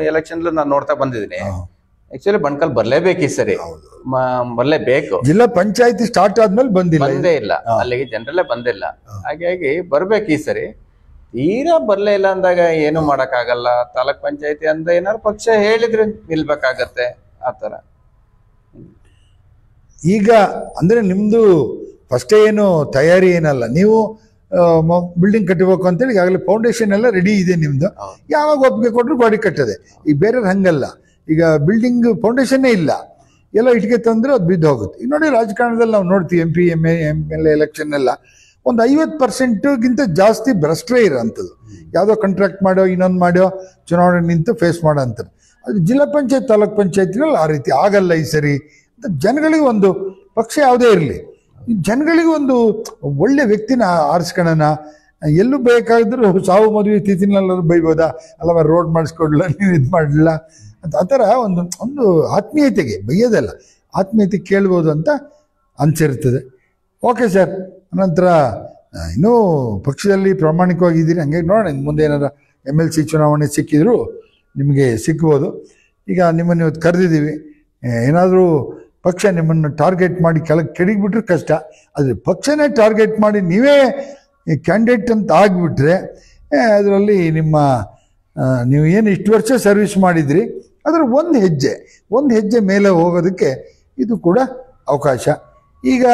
ಎಲೆಕ್ಷನ್ ನಾನು ನೋಡ್ತಾ ಬಂದಿದ್ದೀನಿ. ಆಕ್ಚುಲಿ ಬಣ್ಕಲ್ ಬರ್ಲೇಬೇಕು ಈ ಸರಿ, ಬರ್ಲೇಬೇಕು. ಜಿಲ್ಲಾ ಪಂಚಾಯತಿ ಸ್ಟಾರ್ಟ್ ಆದ್ಮೇಲೆ ಬಂದೇ ಇಲ್ಲ, ಅಲ್ಲಿಗೆ ಜನರಲ್ಲೇ ಬಂದಿಲ್ಲ. ಹಾಗಾಗಿ ಬರ್ಬೇಕು ಈ ಸರಿ. ತೀರಾ ಬರ್ಲೇ ಇಲ್ಲ ಅಂದಾಗ ಏನು ಮಾಡಕ್ ಆಗಲ್ಲ. ತಾಲೂಕ್ ಪಂಚಾಯತಿ ಅಂದ್ರೆ ಏನಾದ್ರು ಪಕ್ಷ ಹೇಳಿದ್ರೆ ನಿಲ್ಬೇಕಾಗತ್ತೆ, ಆತರ. ಈಗ ಅಂದ್ರೆ ನಿಮ್ದು ಫಸ್ಟೇ ಏನು ತಯಾರಿ ಏನಲ್ಲ, ನೀವು ಬಿಲ್ಡಿಂಗ್ ಕಟ್ಟಬೇಕು ಅಂತೇಳಿ ಈಗಾಗಲೇ ಫೌಂಡೇಶನ್ ಎಲ್ಲ ರೆಡಿ ಇದೆ ನಿಮ್ದು. ಯಾವಾಗ ಒಪ್ಪಿಗೆ ಕೊಟ್ಟರು ಗಾಡಿ ಕಟ್ಟದೆ. ಈಗ ಬೇರೆ ಹಂಗಲ್ಲ, ಈಗ ಬಿಲ್ಡಿಂಗ್ ಫೌಂಡೇಶನ್ನೇ ಇಲ್ಲ, ಎಲ್ಲ ಇಟ್ಕೆ ತಂದ್ರೆ ಅದು ಬಿದ್ದು ಹೋಗುತ್ತೆ. ಈಗ ನೋಡಿ ರಾಜಕಾರಣದಲ್ಲಿ ನಾವು ನೋಡ್ತೀವಿ MP MLA ಎಲೆಕ್ಷನ್ ಎಲ್ಲ ಒಂದು 50% ಜಾಸ್ತಿ ಭ್ರಷ್ಟರೇ ಇರೋಂಥದ್ದು. ಯಾವುದೋ ಕಾಂಟ್ರಾಕ್ಟ್ ಮಾಡೋ ಇನ್ನೊಂದು ಮಾಡೋ ಚುನಾವಣೆ ನಿಂತು ಫೇಸ್ ಮಾಡೋ ಅಂತಾರೆ. ಅದು ಜಿಲ್ಲಾ ಪಂಚಾಯತ್ ತಾಲೂಕ್ ಪಂಚಾಯತ್ನಲ್ಲಿ ಆ ರೀತಿ ಆಗಲ್ಲ ಈ ಸರಿ ಅಂತ. ಜನಗಳಿಗೆ ಒಂದು ಪಕ್ಷ ಯಾವುದೇ ಇರಲಿ, ಜನಗಳಿಗೆ ಒಂದು ಒಳ್ಳೆ ವ್ಯಕ್ತಿನ ಆರಿಸ್ಕೊಳ್ಳೋಣ. ಎಲ್ಲೂ ಬೇಕಾದ್ರೂ ಸಾವು ಮದುವೆ ತಿಥಿನಲ್ಲಾದ್ರೂ ಬೈಬೋದಾ, ಅಲ್ಲವ ರೋಡ್ ಮಾಡಿಸ್ಕೊಡ್ಲ, ನೀನು ಇದು ಮಾಡಲಿಲ್ಲ ಅಂತ, ಆ ಥರ ಒಂದು ಆತ್ಮೀಯತೆಗೆ ಬೈಯೋದಲ್ಲ, ಆತ್ಮೀಯತೆ ಕೇಳ್ಬೋದು ಅಂತ ಅನಿಸಿರ್ತದೆ. ಓಕೆ ಸರ್, ಅನಂತರ ಇನ್ನೂ ಪಕ್ಷದಲ್ಲಿ ಪ್ರಾಮಾಣಿಕವಾಗಿದ್ದೀರಿ, ಹಂಗಾಗಿ ನೋಡೋಣ ಮುಂದೆ ಏನಾರ MLC ಚುನಾವಣೆ ಸಿಕ್ಕಿದ್ರು ನಿಮಗೆ ಸಿಗ್ಬೋದು. ಈಗ ನಿಮ್ಮನ್ನು ಇವತ್ತು ಕರೆದಿದ್ದೀವಿ, ಏನಾದರೂ ಪಕ್ಷ ನಿಮ್ಮನ್ನು ಟಾರ್ಗೆಟ್ ಮಾಡಿ ಕೆಳಗಿಬಿಟ್ರೆ ಕಷ್ಟ. ಆದರೆ ಪಕ್ಷನೇ ಟಾರ್ಗೆಟ್ ಮಾಡಿ ನೀವೇ ಕ್ಯಾಂಡಿಡೇಟ್ ಅಂತ ಆಗಿಬಿಟ್ರೆ ಅದರಲ್ಲಿ ನೀವು ಏನು ಇಷ್ಟು ವರ್ಷ ಸರ್ವಿಸ್ ಮಾಡಿದ್ರಿ ಅದರ ಒಂದು ಹೆಜ್ಜೆ ಮೇಲೆ ಹೋಗೋದಕ್ಕೆ ಇದು ಕೂಡ ಅವಕಾಶ. ಈಗ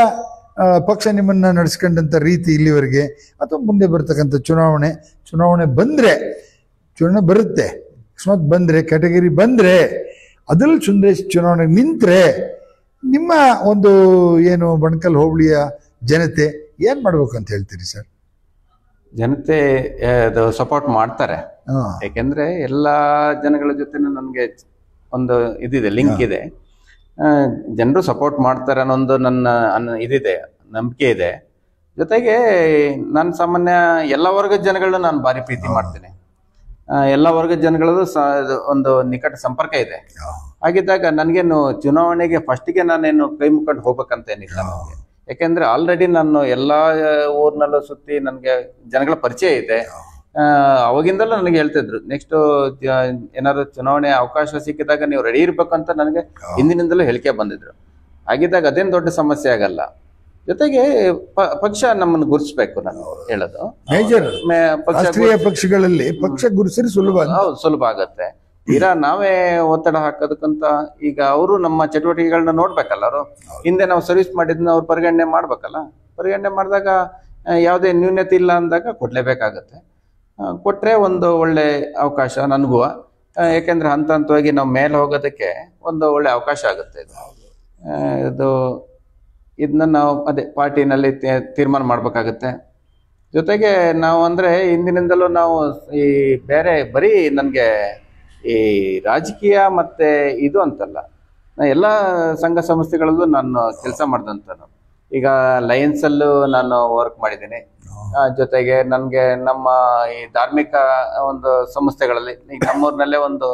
ಪಕ್ಷ ನಿಮ್ಮನ್ನು ನಡೆಸ್ಕೊಂಡಂಥ ರೀತಿ ಇಲ್ಲಿವರೆಗೆ ಅಥವಾ ಮುಂದೆ ಬರ್ತಕ್ಕಂಥ ಚುನಾವಣೆ ಬರುತ್ತೆ, ಅಕಸ್ಮಾತ್ ಬಂದರೆ ಕ್ಯಾಟಗರಿ ಬಂದರೆ ಅದರಲ್ಲಿ ಸುಂದರೇಶ್ ಚುನಾವಣೆಗೆ ನಿಂತರೆ ನಿಮ್ಮ ಒಂದು ಏನು ಬಣಕಲ್ ಹೋಬಳಿಯ ಜನತೆ ಏನು ಮಾಡ್ಬೇಕು ಅಂತ ಹೇಳ್ತೀರಿ ಸರ್? ಜನತೆ ಅದು ಸಪೋರ್ಟ್ ಮಾಡ್ತಾರೆ. ಯಾಕೆಂದ್ರೆ ಎಲ್ಲಾ ಜನಗಳ ಜೊತೆ ನನಗೆ ಒಂದು ಇದಿದೆ, ಲಿಂಕ್ ಇದೆ. ಜನರು ಸಪೋರ್ಟ್ ಮಾಡ್ತಾರೆ ಅನ್ನೊಂದು ನನ್ನ ಇದಿದೆ, ನಂಬಿಕೆ ಇದೆ. ಜೊತೆಗೆ ನಾನು ಸಾಮಾನ್ಯ ಎಲ್ಲ ವರ್ಗದ ಜನಗಳನ್ನ ನಾನು ಭಾರಿ ಪ್ರೀತಿ ಮಾಡ್ತೀನಿ. ಎಲ್ಲ ವರ್ಗದ ಜನಗಳದ್ದು ಒಂದು ನಿಕಟ ಸಂಪರ್ಕ ಇದೆ. ಹಾಗಿದ್ದಾಗ ನನಗೇನು ಚುನಾವಣೆಗೆ ಫಸ್ಟಿಗೆ ನಾನೇನು ಕೈ ಮುಕ್ಕೊಂಡು ಹೋಗ್ಬೇಕಂತೇನಿಲ್ಲ ನನಗೆ. ಯಾಕೆಂದ್ರೆ ಆಲ್ರೆಡಿ ನಾನು ಎಲ್ಲಾ ಊರ್ನಲ್ಲೂ ಸುತ್ತಿ ನನಗೆ ಜನಗಳ ಪರಿಚಯ ಇದೆ. ಅವಾಗಿಂದಲೂ ನನಗೆ ಹೇಳ್ತಿದ್ರು, ನೆಕ್ಸ್ಟ್ ಏನಾದ್ರು ಚುನಾವಣೆ ಅವಕಾಶ ಸಿಕ್ಕಿದಾಗ ನೀವು ರೆಡಿ ಇರ್ಬೇಕಂತ ನನಗೆ ಹಿಂದಿನಿಂದಲೂ ಹೇಳಿಕೆ ಬಂದಿದ್ರು. ಹಾಗಿದ್ದಾಗ ಅದೇನು ದೊಡ್ಡ ಸಮಸ್ಯೆ ಆಗಲ್ಲ. ಜೊತೆಗೆ ಪಕ್ಷ ನಮ್ಮನ್ನು ಗುರುತಿಸ್ಬೇಕು. ನಾನು ಹೇಳೋದು ಮೇಜರ್ ಪಕ್ಷಗಳಲ್ಲಿ ಪಕ್ಷ ಗುರುತಿಸಿ ಸುಲಭ ಆಗತ್ತೆ. ತೀರಾ ನಾವೇ ಒತ್ತಡ ಹಾಕೋದಕ್ಕಂತ ಈಗ ಅವರು ನಮ್ಮ ಚಟುವಟಿಕೆಗಳನ್ನ ನೋಡ್ಬೇಕಲ್ಲ. ಅವರು ಹಿಂದೆ ನಾವು ಸರ್ವಿಸ್ ಮಾಡಿದ್ನ ಅವ್ರು ಪರಿಗಣನೆ ಮಾಡ್ಬೇಕಲ್ಲ. ಪರಿಗಣನೆ ಮಾಡಿದಾಗ ಯಾವುದೇ ನ್ಯೂನ್ಯತೆ ಇಲ್ಲ ಅಂದಾಗ ಕೊಡ್ಲೇಬೇಕಾಗತ್ತೆ. ಕೊಟ್ರೆ ಒಂದು ಒಳ್ಳೆ ಅವಕಾಶ ನನಗೂ. ಯಾಕೆಂದ್ರೆ ಹಂತವಾಗಿ ನಾವು ಮೇಲೆ ಹೋಗೋದಕ್ಕೆ ಒಂದು ಒಳ್ಳೆ ಅವಕಾಶ ಆಗುತ್ತೆ. ಇದನ್ನ ನಾವು ಪಾರ್ಟಿನಲ್ಲಿ ತೀರ್ಮಾನ ಮಾಡ್ಬೇಕಾಗತ್ತೆ. ಜೊತೆಗೆ ನಾವು ಅಂದ್ರೆ ಹಿಂದಿನಿಂದಲೂ ನಾವು ಈ ಬರೀ ನನಗೆ ಈ ರಾಜಕೀಯ ಮತ್ತೆ ಇದು ಅಂತಲ್ಲ, ಎಲ್ಲ ಸಂಘ ಸಂಸ್ಥೆಗಳಲ್ಲೂ ನಾನು ಕೆಲಸ ಮಾಡಿದಂಥನು. ಈಗ ಲಯನ್ಸ್ ಅಲ್ಲೂ ನಾನು ವರ್ಕ್ ಮಾಡಿದ್ದೀನಿ. ಜೊತೆಗೆ ನನಗೆ ನಮ್ಮ ಈ ಧಾರ್ಮಿಕ ಒಂದು ಸಂಸ್ಥೆಗಳಲ್ಲಿ ಈಗ ನಮ್ಮೂರಿನಲ್ಲೇ ಒಂದು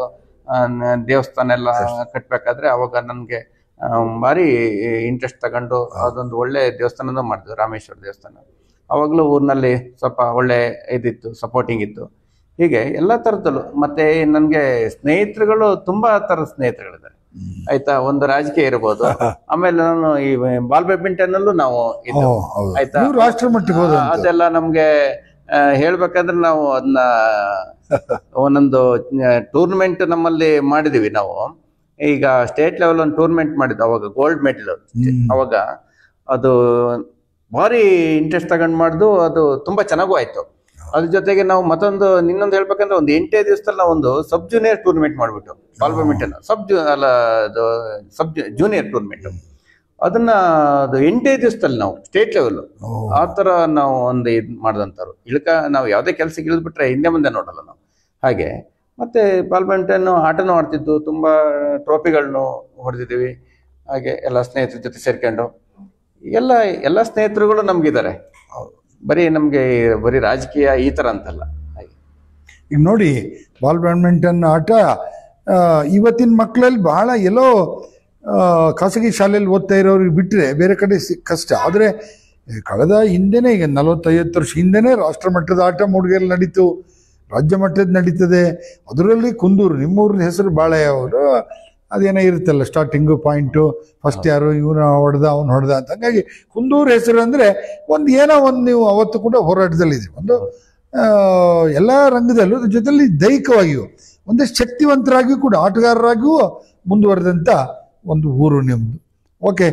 ದೇವಸ್ಥಾನ ಎಲ್ಲ ಕಟ್ಬೇಕಾದ್ರೆ ಅವಾಗ ನನಗೆ ಭಾರಿ ಇಂಟ್ರೆಸ್ಟ್ ತಗೊಂಡು ಅದೊಂದು ಒಳ್ಳೆ ದೇವಸ್ಥಾನನೂ ಮಾಡಿದ್ವಿ, ರಾಮೇಶ್ವರ ದೇವಸ್ಥಾನ. ಅವಾಗಲೂ ಊರಿನಲ್ಲಿ ಸ್ವಲ್ಪ ಒಳ್ಳೆ ಇದಿತ್ತು, ಸಪೋರ್ಟಿಂಗ್ ಇತ್ತು. ಹೀಗೆ ಎಲ್ಲ ಥರದಲ್ಲೂ. ಮತ್ತೆ ನನಗೆ ಸ್ನೇಹಿತರುಗಳು ತುಂಬಾ ಥರದ ಸ್ನೇಹಿತರುಗಳಿದ್ದಾರೆ, ಆಯ್ತಾ. ಒಂದು ರಾಜಕೀಯ ಇರ್ಬೋದು, ಆಮೇಲೆ ನಾನು ಈ ಬಾಲ್ ಬ್ಯಾಡ್ಮಿಂಟನ್ ಅಲ್ಲೂ ನಾವು ಇದ್ದು, ಆಯ್ತಾ. ರಾಷ್ಟ್ರ ಮಟ್ಟಿಗೆ ಅದೆಲ್ಲ ನಮ್ಗೆ ಹೇಳ್ಬೇಕಂದ್ರೆ ನಾವು ಅದನ್ನ ಒಂದೊಂದು ಟೂರ್ನಮೆಂಟ್ ನಮ್ಮಲ್ಲಿ ಮಾಡಿದೀವಿ ನಾವು. ಈಗ ಸ್ಟೇಟ್ ಲೆವೆಲ್ ಒಂದು ಟೂರ್ನಮೆಂಟ್ ಮಾಡಿದ್ದು, ಅವಾಗ ಗೋಲ್ಡ್ ಮೆಡಲ್. ಅವಾಗ ಅದು ಭಾರಿ ಇಂಟ್ರೆಸ್ಟ್ ತಗೊಂಡು ಮಾಡಿದ್ದು, ಅದು ತುಂಬಾ ಚೆನ್ನಾಗೂ ಆಯ್ತು. ಅದ್ರ ಜೊತೆಗೆ ನಾವು ಮತ್ತೊಂದು ಇನ್ನೊಂದು ಹೇಳ್ಬೇಕಂದ್ರೆ ಒಂದು 8 ದಿವಸದಲ್ಲಿ ನಾವು ಒಂದು ಸಬ್ ಜೂನಿಯರ್ ಟೂರ್ನಮೆಂಟ್ ಮಾಡ್ಬಿಟ್ಟು, ಬಾಲ್ ಬ್ಯಾಡ್ಮಿಂಟನ್ ಸಬ್ ಜೂನಿಯರ್ ಟೂರ್ನಮೆಂಟ್. ಅದನ್ನ ಅದು 8 ದಿವಸದಲ್ಲಿ ನಾವು ಸ್ಟೇಟ್ ಲೆವೆಲ್ ಆ ತರ ನಾವು ಒಂದು ಇದು ಮಾಡಿದಂಥವ್ರು. ನಾವು ಯಾವುದೇ ಕೆಲಸಕ್ಕೆ ಇಳಿದ್ಬಿಟ್ರೆ ಹಿಂದೆ ಮುಂದೆ ನೋಡಲ್ಲ ನಾವು. ಹಾಗೆ ಮತ್ತೆ ಬಾಲ್ ಬ್ಯಾಡ್ಮಿಂಟನ್ ಆಟನೂ ಆಡ್ತಿದ್ದು, ತುಂಬಾ ಟ್ರೋಫಿಗಳನ್ನು ಹೊಡೆದಿದ್ದೀವಿ. ಹಾಗೆ ಎಲ್ಲ ಸ್ನೇಹಿತರ ಜೊತೆ ಸೇರ್ಕೊಂಡು ಎಲ್ಲ ಸ್ನೇಹಿತರುಗಳು ನಮ್ಗಿದ್ದಾರೆ. ಬರೀ ರಾಜಕೀಯ ಈ ತರ ಅಂತಲ್ಲ. ಈಗ ನೋಡಿ, ಬಾಲ್ ಬ್ಯಾಡ್ಮಿಂಟನ್ ಆಟ ಇವತ್ತಿನ ಮಕ್ಕಳಲ್ಲಿ ಬಹಳ ಎಲ್ಲೋ ಖಾಸಗಿ ಶಾಲೆಯಲ್ಲಿ ಓದ್ತಾ ಇರೋರಿಗೆ ಬಿಟ್ಟರೆ ಬೇರೆ ಕಡೆ ಕಷ್ಟ. ಆದರೆ ಕಳೆದ ಹಿಂದೆನೇ, ಈಗ 40-50 ವರ್ಷ ಹಿಂದೆನೇ ರಾಷ್ಟ್ರ ಮಟ್ಟದ ಆಟ ಮೂಡಿಗೆರೆ ನಡೀತು, ರಾಜ್ಯ ಮಟ್ಟದ ನಡೀತದೆ. ಅದರಲ್ಲಿ ಕುಂದೂರು, ನಿಮ್ಮೂರಿನ ಹೆಸರು ಭಾಳ ಅವರು ಅದೇನೋ ಇರುತ್ತಲ್ಲ, ಸ್ಟಾರ್ಟಿಂಗು ಪಾಯಿಂಟು, ಫಸ್ಟ್ ಯಾರು ಇವನು ಹೊಡೆದ ಅವನು ಹೊಡೆದ ಅಂತ. ಹಂಗಾಗಿ ಕುಂದೂರು ಹೆಸರು ಅಂದರೆ ಏನೋ ಒಂದು ನೀವು ಅವತ್ತು ಕೂಡ ಹೋರಾಟದಲ್ಲಿದ್ದೀವಿ, ಒಂದು ಎಲ್ಲ ರಂಗದಲ್ಲೂ, ಜೊತೆಲಿ ದೈಹಿಕವಾಗಿಯೂ ಒಂದಷ್ಟು ಶಕ್ತಿವಂತರಾಗಿಯೂ ಕೂಡ ಆಟಗಾರರಾಗಿಯೂ ಮುಂದುವರೆದಂಥ ಒಂದು ಊರು ನಿಮ್ಮದು. ಓಕೆ,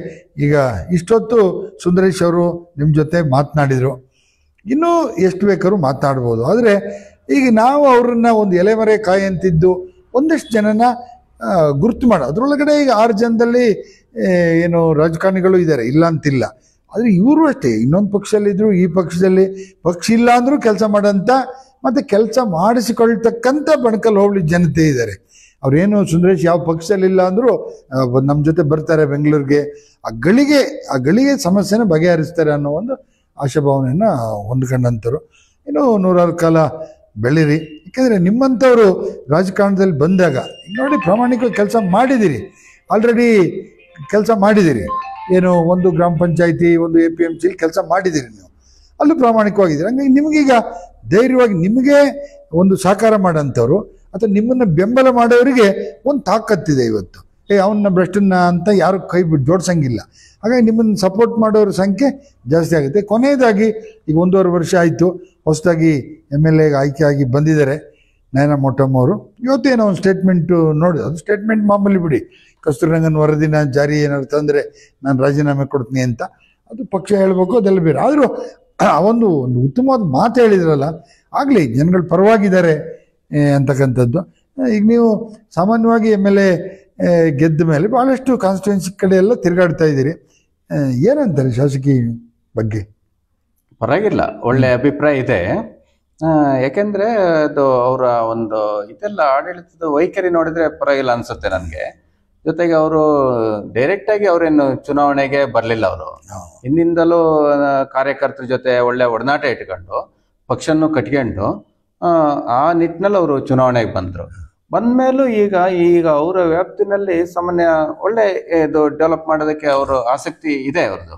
ಈಗ ಇಷ್ಟೊತ್ತು ಸುಂದರೇಶ್ ಅವರು ನಿಮ್ಮ ಜೊತೆ ಮಾತನಾಡಿದರು. ಇನ್ನೂ ಎಷ್ಟು ಬೇಕಾದ್ರೂ ಮಾತನಾಡ್ಬೋದು. ಆದರೆ ಈಗ ನಾವು ಅವ್ರನ್ನ ಒಂದು ಎಲೆಮರೆ ಕಾಯಿ ಅಂತಿದ್ದು ಒಂದಷ್ಟು ಜನನ ಗುರುತು ಮಾಡೋ ಅದರೊಳಗಡೆ ಈಗ 6 ಜನದಲ್ಲಿ ಏನು ರಾಜಕಾರಣಿಗಳು ಇದ್ದಾರೆ, ಇಲ್ಲ ಅಂತಿಲ್ಲ. ಆದರೆ ಇವರು ಅಷ್ಟೇ, ಇನ್ನೊಂದು ಪಕ್ಷದಲ್ಲಿದ್ದರು, ಈ ಪಕ್ಷದಲ್ಲಿ ಪಕ್ಷ ಇಲ್ಲ ಅಂದರೂ ಕೆಲಸ ಮಾಡೋಂಥ ಮತ್ತು ಕೆಲಸ ಮಾಡಿಸಿಕೊಳ್ತಕ್ಕಂಥ ಬಣಕಲ್ ಹೋಬಳಿ ಜನತೆ ಇದ್ದಾರೆ. ಅವ್ರೇನು ಸುಂದರೇಶ್ ಯಾವ ಪಕ್ಷದಲ್ಲಿಲ್ಲ ಅಂದರೂ ನಮ್ಮ ಜೊತೆ ಬರ್ತಾರೆ ಬೆಂಗಳೂರಿಗೆ, ಆ ಗಳಿಗೆ ಸಮಸ್ಯೆನ ಬಗೆಹರಿಸ್ತಾರೆ ಅನ್ನೋ ಒಂದು ಆಶಾಭಾವನೆಯನ್ನು ಹೊಂದ್ಕೊಂಡಂಥವ್ರು. ಇನ್ನು 100 ಕಾಲ ಬೆಳೀರಿ. ಯಾಕೆಂದರೆ ನಿಮ್ಮಂಥವ್ರು ರಾಜಕಾರಣದಲ್ಲಿ ಬಂದಾಗ ನೋಡಿ, ಪ್ರಾಮಾಣಿಕವಾಗಿ ಕೆಲಸ ಮಾಡಿದ್ದೀರಿ, ಆಲ್ರೆಡಿ ಕೆಲಸ ಮಾಡಿದ್ದೀರಿ. ಏನು ಒಂದು ಗ್ರಾಮ ಪಂಚಾಯಿತಿ, ಒಂದು APMC ಕೆಲಸ ಮಾಡಿದ್ದೀರಿ, ನೀವು ಅಲ್ಲೂ ಪ್ರಾಮಾಣಿಕವಾಗಿದ್ದೀರಿ. ಹಂಗಾಗಿ ನಿಮಗೀಗ ಧೈರ್ಯವಾಗಿ ನಿಮಗೆ ಒಂದು ಸಹಕಾರ ಮಾಡೋಂಥವ್ರು, ಅಥವಾ ನಿಮ್ಮನ್ನು ಬೆಂಬಲ ಮಾಡೋರಿಗೆ ಒಂದು ತಾಕತ್ತಿದೆ ಇವತ್ತು. ಅವನ್ನ ಭ್ರಷ್ಟನ್ನ ಅಂತ ಯಾರು ಕೈ ಜೋಡ್ಸಂಗಿಲ್ಲ. ಹಾಗಾಗಿ ನಿಮ್ಮನ್ನು ಸಪೋರ್ಟ್ ಮಾಡೋರ ಸಂಖ್ಯೆ ಜಾಸ್ತಿ ಆಗುತ್ತೆ. ಕೊನೆಯದಾಗಿ ಈಗ 1.5 ವರ್ಷ ಆಯಿತು, ಹೊಸದಾಗಿ MLA ಆಯ್ಕೆ ಆಗಿ ಬಂದಿದ್ದಾರೆ ನಯನಾ ಮೋಟಮ್ ಅವರು. ಇವತ್ತೇನೋ ಒಂದು ಸ್ಟೇಟ್ಮೆಂಟು ನೋಡಿ, ಅದು ಸ್ಟೇಟ್ಮೆಂಟ್ ಮಾಮೂಲಿ ಬಿಡಿ, ಕಸ್ತೂರಿರಂಗನ್ ವರದಿನ ಜಾರಿ ಏನಾದ್ರು ತಂದರೆ ನಾನು ರಾಜೀನಾಮೆ ಕೊಡ್ತೀನಿ ಅಂತ, ಅದು ಪಕ್ಷ ಹೇಳಬೇಕು, ಅದೆಲ್ಲ ಬೇರೆ. ಆದರೂ ಒಂದು ಉತ್ತಮವಾದ ಮಾತು ಹೇಳಿದ್ರಲ್ಲ, ಆಗಲಿ ಜನಗಳ ಪರವಾಗಿದ್ದಾರೆ ಅಂತಕ್ಕಂಥದ್ದು. ಈಗ ನೀವು ಸಾಮಾನ್ಯವಾಗಿ MLA ಗೆದ್ದ ಮೇಲೆ ಭಾಳಷ್ಟು ಕಾನ್ಸ್ಟಿಟ್ಯೂನ್ಸಿ ಕಡೆ ಎಲ್ಲ ತಿರುಗಾಡ್ತಾ ಇದ್ದೀರಿ, ಏನಂತಾರೆ ಶಾಸಕಿ ಬಗ್ಗೆ? ಪರವಾಗಿಲ್ಲ, ಒಳ್ಳೆ ಅಭಿಪ್ರಾಯ ಇದೆ. ಯಾಕೆಂದ್ರೆ ಅದು ಅವರ ಒಂದು ಇದೆಲ್ಲ ಆಡಳಿತದ ವೈಖರಿ ನೋಡಿದ್ರೆ ಪರವಾಗಿಲ್ಲ ಅನ್ಸುತ್ತೆ ನನಗೆ. ಜೊತೆಗೆ ಅವರು ಡೈರೆಕ್ಟ್ ಆಗಿ ಅವರೇನು ಚುನಾವಣೆಗೆ ಬರಲಿಲ್ಲ. ಅವರು ಹಿಂದಿಂದಲೂ ಕಾರ್ಯಕರ್ತರ ಜೊತೆ ಒಳ್ಳೆ ಒಡನಾಟ ಇಟ್ಕೊಂಡು ಪಕ್ಷನ್ನು ಕಟ್ಕೊಂಡು ಆ ನಿಟ್ಟಿನಲ್ಲಿ ಅವರು ಚುನಾವಣೆಗೆ ಬಂದರು. ಬಂದ್ಮೇಲೂ ಈಗ ಅವರ ವ್ಯಾಪ್ತಿನಲ್ಲಿ ಸಾಮಾನ್ಯ ಒಳ್ಳೆ ಇದು ಡೆವಲಪ್ ಮಾಡೋದಕ್ಕೆ ಅವರು ಆಸಕ್ತಿ ಇದೆ ಅವ್ರದ್ದು.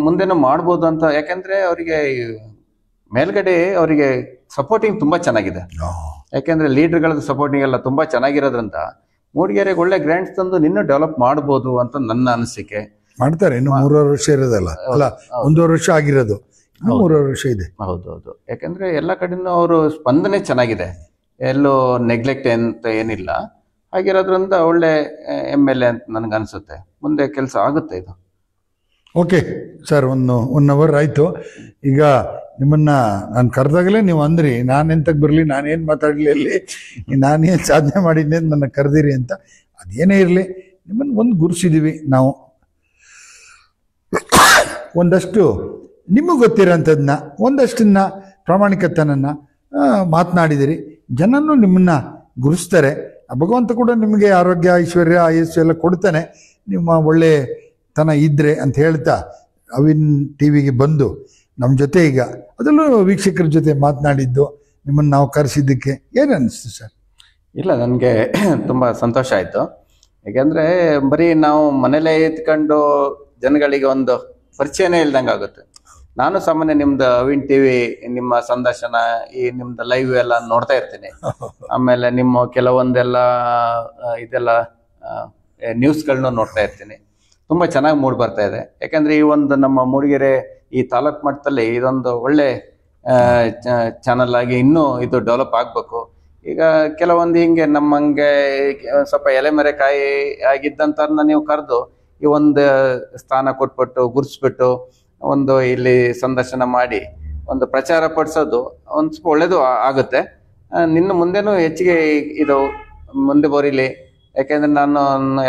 ಮುಂದೆನೂ ಮಾಡ್ಬೋದು ಅಂತ. ಯಾಕೆಂದ್ರೆ ಅವರಿಗೆ ಮೇಲ್ಗಡೆ ಅವರಿಗೆ ಸಪೋರ್ಟಿಂಗ್ ತುಂಬಾ ಚೆನ್ನಾಗಿದೆ. ಯಾಕೆಂದ್ರೆ ಲೀಡರ್ಗಳ ಸಪೋರ್ಟಿಂಗ್ ಎಲ್ಲ ತುಂಬಾ ಚೆನ್ನಾಗಿರೋದ್ರಿಂದ ಮೂಡಿಗೆರೆಗೆ ಒಳ್ಳೆ ಗ್ರ್ಯಾಂಡ್ಸ್ ತಂದು ನಿನ್ನೂ ಡೆವಲಪ್ ಮಾಡ್ಬೋದು ಅಂತ ನನ್ನ ಅನಿಸಿಕೆ. ಮಾಡ್ತಾರೆ. ಇನ್ನು 3 ವರ್ಷ ಇರೋದಲ್ಲ, ಅಲ್ಲ 1.5 ವರ್ಷ ಆಗಿರೋದು, 3 ವರ್ಷ ಇದೆ. ಹೌದೌದು. ಯಾಕಂದ್ರೆ ಎಲ್ಲ ಕಡೆನೂ ಅವರು ಸ್ಪಂದನೆ ಚೆನ್ನಾಗಿದೆ, ಎಲ್ಲೂ ನೆಗ್ಲೆಕ್ಟ್ ಅಂತ ಏನಿಲ್ಲ. ಹಾಗಿರೋದ್ರಿಂದ ಒಳ್ಳೆ MLA ಅಂತ ನನಗೆ ಅನಿಸುತ್ತೆ. ಮುಂದೆ ಕೆಲಸ ಆಗುತ್ತೆ ಇದು. ಓಕೆ ಸರ್, 1 ಅವರ್ ಆಯಿತು. ಈಗ ನಿಮ್ಮನ್ನು ನಾನು ಕರೆದಾಗಲೇ ನೀವು ಅಂದ್ರಿ ನಾನೆಂತಕ್ಕೆ ಬರಲಿ, ನಾನೇನು ಮಾತಾಡಲಿ, ಅಲ್ಲಿ ನಾನೇನು ಸಾಧನೆ ಮಾಡಿದ್ದೆ ಅಂತ ನನ್ನ ಕರೆದಿರಿ ಅಂತ. ಅದೇನೇ ಇರಲಿ, ನಿಮ್ಮನ್ನು ಒಂದು ಗುರುಸಿದ್ದೀವಿ ನಾವು. ಒಂದಷ್ಟು ನಿಮಗೆ ಗೊತ್ತಿರೋಂಥದ್ದನ್ನ, ಒಂದಷ್ಟನ್ನ ಪ್ರಾಮಾಣಿಕತನನ್ನು ಮಾತನಾಡಿದಿರಿ. ಜನನು ನಿಮ್ಮನ್ನು ಗುರುಸ್ತಾರೆ. ಭಗವಂತ ಕೂಡ ನಿಮಗೆ ಆರೋಗ್ಯ, ಐಶ್ವರ್ಯ, ಆಯಸ್ಸು ಎಲ್ಲ ಕೊಡ್ತಾನೆ, ನಿಮ್ಮ ಒಳ್ಳೆತನ ಇದ್ದರೆ ಅಂತ ಹೇಳ್ತಾ ಅವಿನ್ ಟಿವಿಗೆ ಬಂದು ನಮ್ಮ ಜೊತೆ ಈಗ ಅದರಲ್ಲೂ ವೀಕ್ಷಕರ ಜೊತೆ ಮಾತನಾಡಿದ್ದು, ನಿಮ್ಮನ್ನು ನಾವು ಕರೆಸಿದ್ದಕ್ಕೆ ಏನು ಅನ್ನಿಸ್ತು ಸರ್? ಇಲ್ಲ, ನನಗೆ ತುಂಬ ಸಂತೋಷ ಆಯಿತು. ಯಾಕೆಂದರೆ ಬರೀ ನಾವು ಮನೇಲೇ ಇದ್ಕೊಂಡು ಜನಗಳಿಗೆ ಒಂದು ಪರಿಚಯನೇ ಇಲ್ದಂಗೆ ಆಗುತ್ತೆ. ನಾನು ಸಾಮಾನ್ಯ ನಿಮ್ದು ಅವಿನ್ ಟಿವಿ, ನಿಮ್ಮ ಸಂದರ್ಶನ, ಈ ನಿಮ್ದು ಲೈವ್ ಎಲ್ಲ ನೋಡ್ತಾ ಇರ್ತೀನಿ. ಆಮೇಲೆ ನಿಮ್ಮ ಕೆಲವೊಂದೆಲ್ಲ ಇದೆಲ್ಲ ನ್ಯೂಸ್ಗಳನ್ನೂ ನೋಡ್ತಾ ಇರ್ತೀನಿ. ತುಂಬ ಚೆನ್ನಾಗಿ ಮೂಡ್ ಬರ್ತಾ ಇದೆ. ಯಾಕಂದ್ರೆ ಈ ಒಂದು ನಮ್ಮ ಮೂಡಿಗೆರೆ ಈ ತಾಲೂಕು ಮಟ್ಟದಲ್ಲಿ ಇದೊಂದು ಒಳ್ಳೆ ಚಾನಲ್ ಆಗಿ ಇನ್ನೂ ಇದು ಡೆವಲಪ್ ಆಗಬೇಕು. ಈಗ ಕೆಲವೊಂದು ಹಿಂಗೆ ನಮ್ಮಂಗೆ ಸ್ವಲ್ಪ ಎಲೆಮರೆ ಕಾಯಿ ಆಗಿದ್ದಂಥವ್ರನ್ನ ನೀವು ಕರೆದು ಈ ಒಂದು ಸ್ಥಾನ ಕೊಟ್ಬಿಟ್ಟು ಗುರ್ಸ್ಬಿಟ್ಟು ಒಂದು ಇಲ್ಲಿ ಸಂದರ್ಶನ ಮಾಡಿ ಒಂದು ಪ್ರಚಾರ ಪಡಿಸೋದು ಒಂದು ಸ್ವಲ್ಪ ಒಳ್ಳೇದು ಆಗುತ್ತೆ. ನಿನ್ನ ಮುಂದೆನೂ ಹೆಚ್ಚಿಗೆ ಇದು ಮುಂದೆ ಬರೀಲಿ. ಯಾಕೆಂದ್ರೆ ನಾನು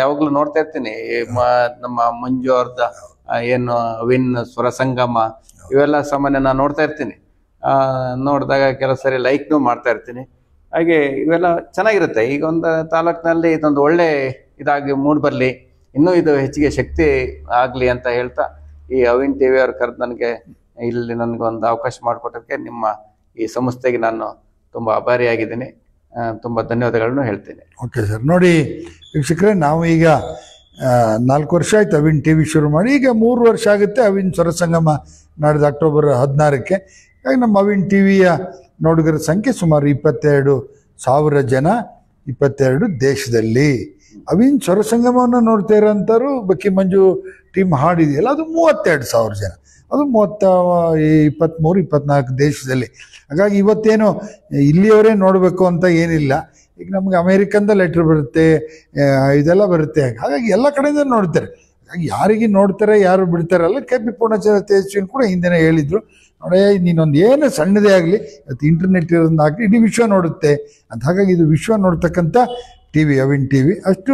ಯಾವಾಗಲೂ ನೋಡ್ತಾ ಇರ್ತೀನಿ ನಮ್ಮ ಮಂಜು ಅವ್ರದ ಏನು ಅವಿನ್ ಸ್ವರ ಸಂಗಮ ಇವೆಲ್ಲ ಸಾಮಾನ್ಯ ನಾನು ನೋಡ್ತಾ ಇರ್ತೀನಿ. ನೋಡಿದಾಗ ಕೆಲವು ಸರಿ ಲೈಕ್ನೂ ಮಾಡ್ತಾ ಇರ್ತೀನಿ. ಹಾಗೆ ಇವೆಲ್ಲ ಚೆನ್ನಾಗಿರುತ್ತೆ. ಈಗ ಒಂದು ತಾಲೂಕಿನಲ್ಲಿ ಇದೊಂದು ಒಳ್ಳೆ ಇದಾಗಿ ಮೂಡ್ ಬರಲಿ, ಇನ್ನೂ ಇದು ಹೆಚ್ಚಿಗೆ ಶಕ್ತಿ ಆಗಲಿ ಅಂತ ಹೇಳ್ತಾ ಈ ಅವಿನ್ ಟಿವಿ ಅವ್ರು ಕರೆದು ನನಗೆ ಇಲ್ಲಿ ನನಗೊಂದು ಅವಕಾಶ ಮಾಡಿಕೊಟ್ಟಕ್ಕೆ ನಿಮ್ಮ ಈ ಸಂಸ್ಥೆಗೆ ನಾನು ತುಂಬ ಆಭಾರಿಯಾಗಿದ್ದೀನಿ. ತುಂಬ ಧನ್ಯವಾದಗಳನ್ನು ಹೇಳ್ತೀನಿ. Okay sir. ನೋಡಿ ವೀಕ್ಷಕರೇ, ನಾವು ಈಗ 4 ವರ್ಷ ಆಯ್ತು ಅವಿನ್ ಟಿವಿ ಶುರು ಮಾಡಿ. ಈಗ 3 ವರ್ಷ ಆಗುತ್ತೆ ಅವಿನ್ ಸ್ವರ ಸಂಗಮ ನಾಡಿದ ಅಕ್ಟೋಬರ್ 16ಕ್ಕೆ. ಹಾಗೆ ನಮ್ಮ ಅವಿನ್ ಟಿವಿಯ ನೋಡುಗರ ಸಂಖ್ಯೆ ಸುಮಾರು 22,000 ಜನ, 22 ದೇಶದಲ್ಲಿ. ಅವಿನ್ ಸ್ವರ ಸಂಗಮವನ್ನು ನೋಡ್ತಾ ಇರೋಂಥವ್ರು ಬಕ್ಕಿ ಮಂಜು ಟೀಮ್ ಹಾಡಿದೆಯಲ್ಲ, ಅದು 32,000 ಜನ, ಅದು 23-24 ದೇಶದಲ್ಲಿ. ಹಾಗಾಗಿ ಇವತ್ತೇನು ಇಲ್ಲಿಯವರೇ ನೋಡಬೇಕು ಅಂತ ಏನಿಲ್ಲ. ಈಗ ನಮ್ಗೆ ಅಮೇರಿಕಂದ ಲೆಟ್ರ್ ಬರುತ್ತೆ, ಇದೆಲ್ಲ ಬರುತ್ತೆ. ಹಾಗಾಗಿ ಎಲ್ಲ ಕಡೆಯಿಂದ ನೋಡ್ತಾರೆ. ಹಾಗಾಗಿ ಯಾರಿಗೆ ನೋಡ್ತಾರೆ ಯಾರು ಬಿಡ್ತಾರಲ್ಲ. KP ಪೂರ್ಣಚಂದ್ರ ತೇಜಸ್ವಿನ್ ಕೂಡ ಹಿಂದೆನೇ ಹೇಳಿದ್ರು, ನೋಡೇ ನೀನೊಂದು ಏನು ಸಣ್ಣದೇ ಆಗಲಿ ಇವತ್ತು ಇಂಟರ್ನೆಟ್ ಇರೋದನ್ನ ಹಾಕಿ ಇಡೀ ವಿಶ್ವ ನೋಡುತ್ತೆ ಅಂತ. ಹಾಗಾಗಿ ಇದು ವಿಶ್ವ ನೋಡ್ತಕ್ಕಂಥ ಟಿವಿ ಅವಿನ್ ಟಿವಿ ಅಷ್ಟು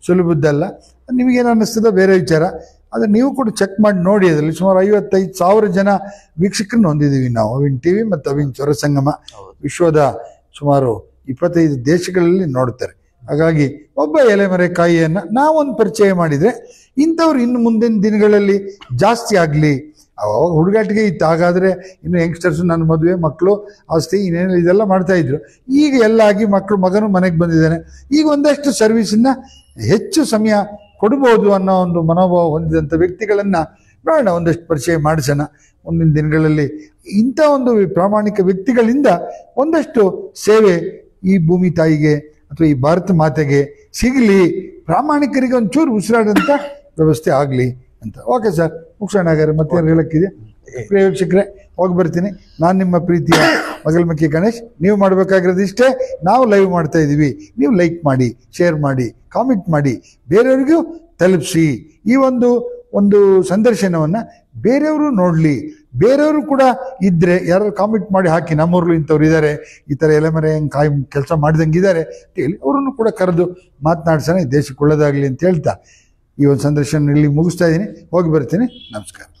ಸುಲಭದ್ದಲ್ಲ. ನಿಮಗೇನು ಅನ್ನಿಸ್ತದೆ ಬೇರೆ ವಿಚಾರ, ಆದರೆ ನೀವು ಕೂಡ ಚೆಕ್ ಮಾಡಿ ನೋಡಿ. ಅದರಲ್ಲಿ ಸುಮಾರು 55,000 ಜನ ವೀಕ್ಷಕರನ್ನು ಹೊಂದಿದ್ದೀವಿ ನಾವು ಅವಿನ್ ಟಿವಿ ಮತ್ತು ಅವಿನ್ ಸ್ವರ ಸಂಗಮ. ವಿಶ್ವದ ಸುಮಾರು 25 ದೇಶಗಳಲ್ಲಿ ನೋಡ್ತಾರೆ. ಹಾಗಾಗಿ ಒಬ್ಬ ಎಲೆಮರೆ ಕಾಯಿಯನ್ನು ನಾವೊಂದು ಪರಿಚಯ ಮಾಡಿದರೆ ಇಂಥವ್ರು ಇನ್ನು ಮುಂದಿನ ದಿನಗಳಲ್ಲಿ ಜಾಸ್ತಿ ಆಗಲಿ. ಅವಾಗ ಹುಡುಗಾಟಿಗೆ ಇತ್ತು. ಹಾಗಾದರೆ ಇನ್ನು ಯಂಗ್ಸ್ಟರ್ಸು ನನ್ನ ಮದುವೆ, ಮಕ್ಕಳು, ಆಸ್ತಿ, ಇನ್ನೇನು ಇದೆಲ್ಲ ಮಾಡ್ತಾಯಿದ್ರು. ಈಗ ಎಲ್ಲ ಆಗಿ ಮಗನೂ ಮನೆಗೆ ಬಂದಿದ್ದಾನೆ. ಈಗ ಒಂದಷ್ಟು ಸರ್ವಿಸನ್ನು ಹೆಚ್ಚು ಸಮಯ ಕೊಡ್ಬೋದು ಅನ್ನೋ ಒಂದು ಮನೋಭಾವ ಹೊಂದಿದಂಥ ವ್ಯಕ್ತಿಗಳನ್ನು ನೋಡೋಣ, ಒಂದಷ್ಟು ಪರಿಚಯ ಮಾಡಿಸೋಣ. ಮುಂದಿನ ದಿನಗಳಲ್ಲಿ ಇಂಥ ಒಂದು ಪ್ರಾಮಾಣಿಕ ವ್ಯಕ್ತಿಗಳಿಂದ ಒಂದಷ್ಟು ಸೇವೆ ಈ ಭೂಮಿ ತಾಯಿಗೆ ಅಥವಾ ಈ ಭಾರತ ಮಾತೆಗೆ ಸಿಗಲಿ, ಪ್ರಾಮಾಣಿಕರಿಗೆ ಒಂಚೂರು ಉಸಿರಾಡಂತ ವ್ಯವಸ್ಥೆ ಆಗಲಿ ಅಂತ. ಓಕೆ ಸರ್, ಮುಗಿಸೋಣ ಹಾಗಾದ್ರೆ. ಮತ್ತೇನು ಹೇಳಕ್ಕಿದೆ? ಪ್ರಿಯ ವೀಕ್ಷಕರೇ, ಹೋಗಿ ಬರ್ತೀನಿ. ನಾನು ನಿಮ್ಮ ಪ್ರೀತಿಯ ಮಗಲ್ಮಕ್ಕಿ ಗಣೇಶ್. ನೀವು ಮಾಡಬೇಕಾಗಿರೋದು ಇಷ್ಟೇ, ನಾವು ಲೈವ್ ಮಾಡ್ತಾ ಇದ್ದೀವಿ, ನೀವು ಲೈಕ್ ಮಾಡಿ, ಶೇರ್ ಮಾಡಿ, ಕಾಮೆಂಟ್ ಮಾಡಿ, ಬೇರೆಯವ್ರಿಗೂ ತಲುಪಿಸಿ. ಈ ಒಂದು ಸಂದರ್ಶನವನ್ನು ಬೇರೆಯವರು ನೋಡಲಿ. ಬೇರೆಯವರು ಕೂಡ ಇದ್ದರೆ ಯಾರು ಕಾಮೆಂಟ್ ಮಾಡಿ ಹಾಕಿ, ನಮ್ಮೂರ್ಲು ಇಂಥವ್ರು ಇದ್ದಾರೆ, ಈ ಥರ ಎಲೆಮರೆ ಕಾಯಿ ಕೆಲಸ ಮಾಡಿದಂಗಿದ್ದಾರೆ ಅಂತ ಹೇಳಿ ಅವರನ್ನು ಕೂಡ ಕರೆದು ಮಾತನಾಡ್ಸೋಣ, ದೇಶಕ್ಕೆ ಒಳ್ಳೆಯದಾಗಲಿ ಅಂತ ಹೇಳ್ತಾ ಈ ಒಂದು ಸಂದರ್ಶನ ಇಲ್ಲಿ ಮುಗಿಸ್ತಾ ಇದ್ದೀನಿ. ಹೋಗಿ ಬರ್ತೀನಿ. ನಮಸ್ಕಾರ.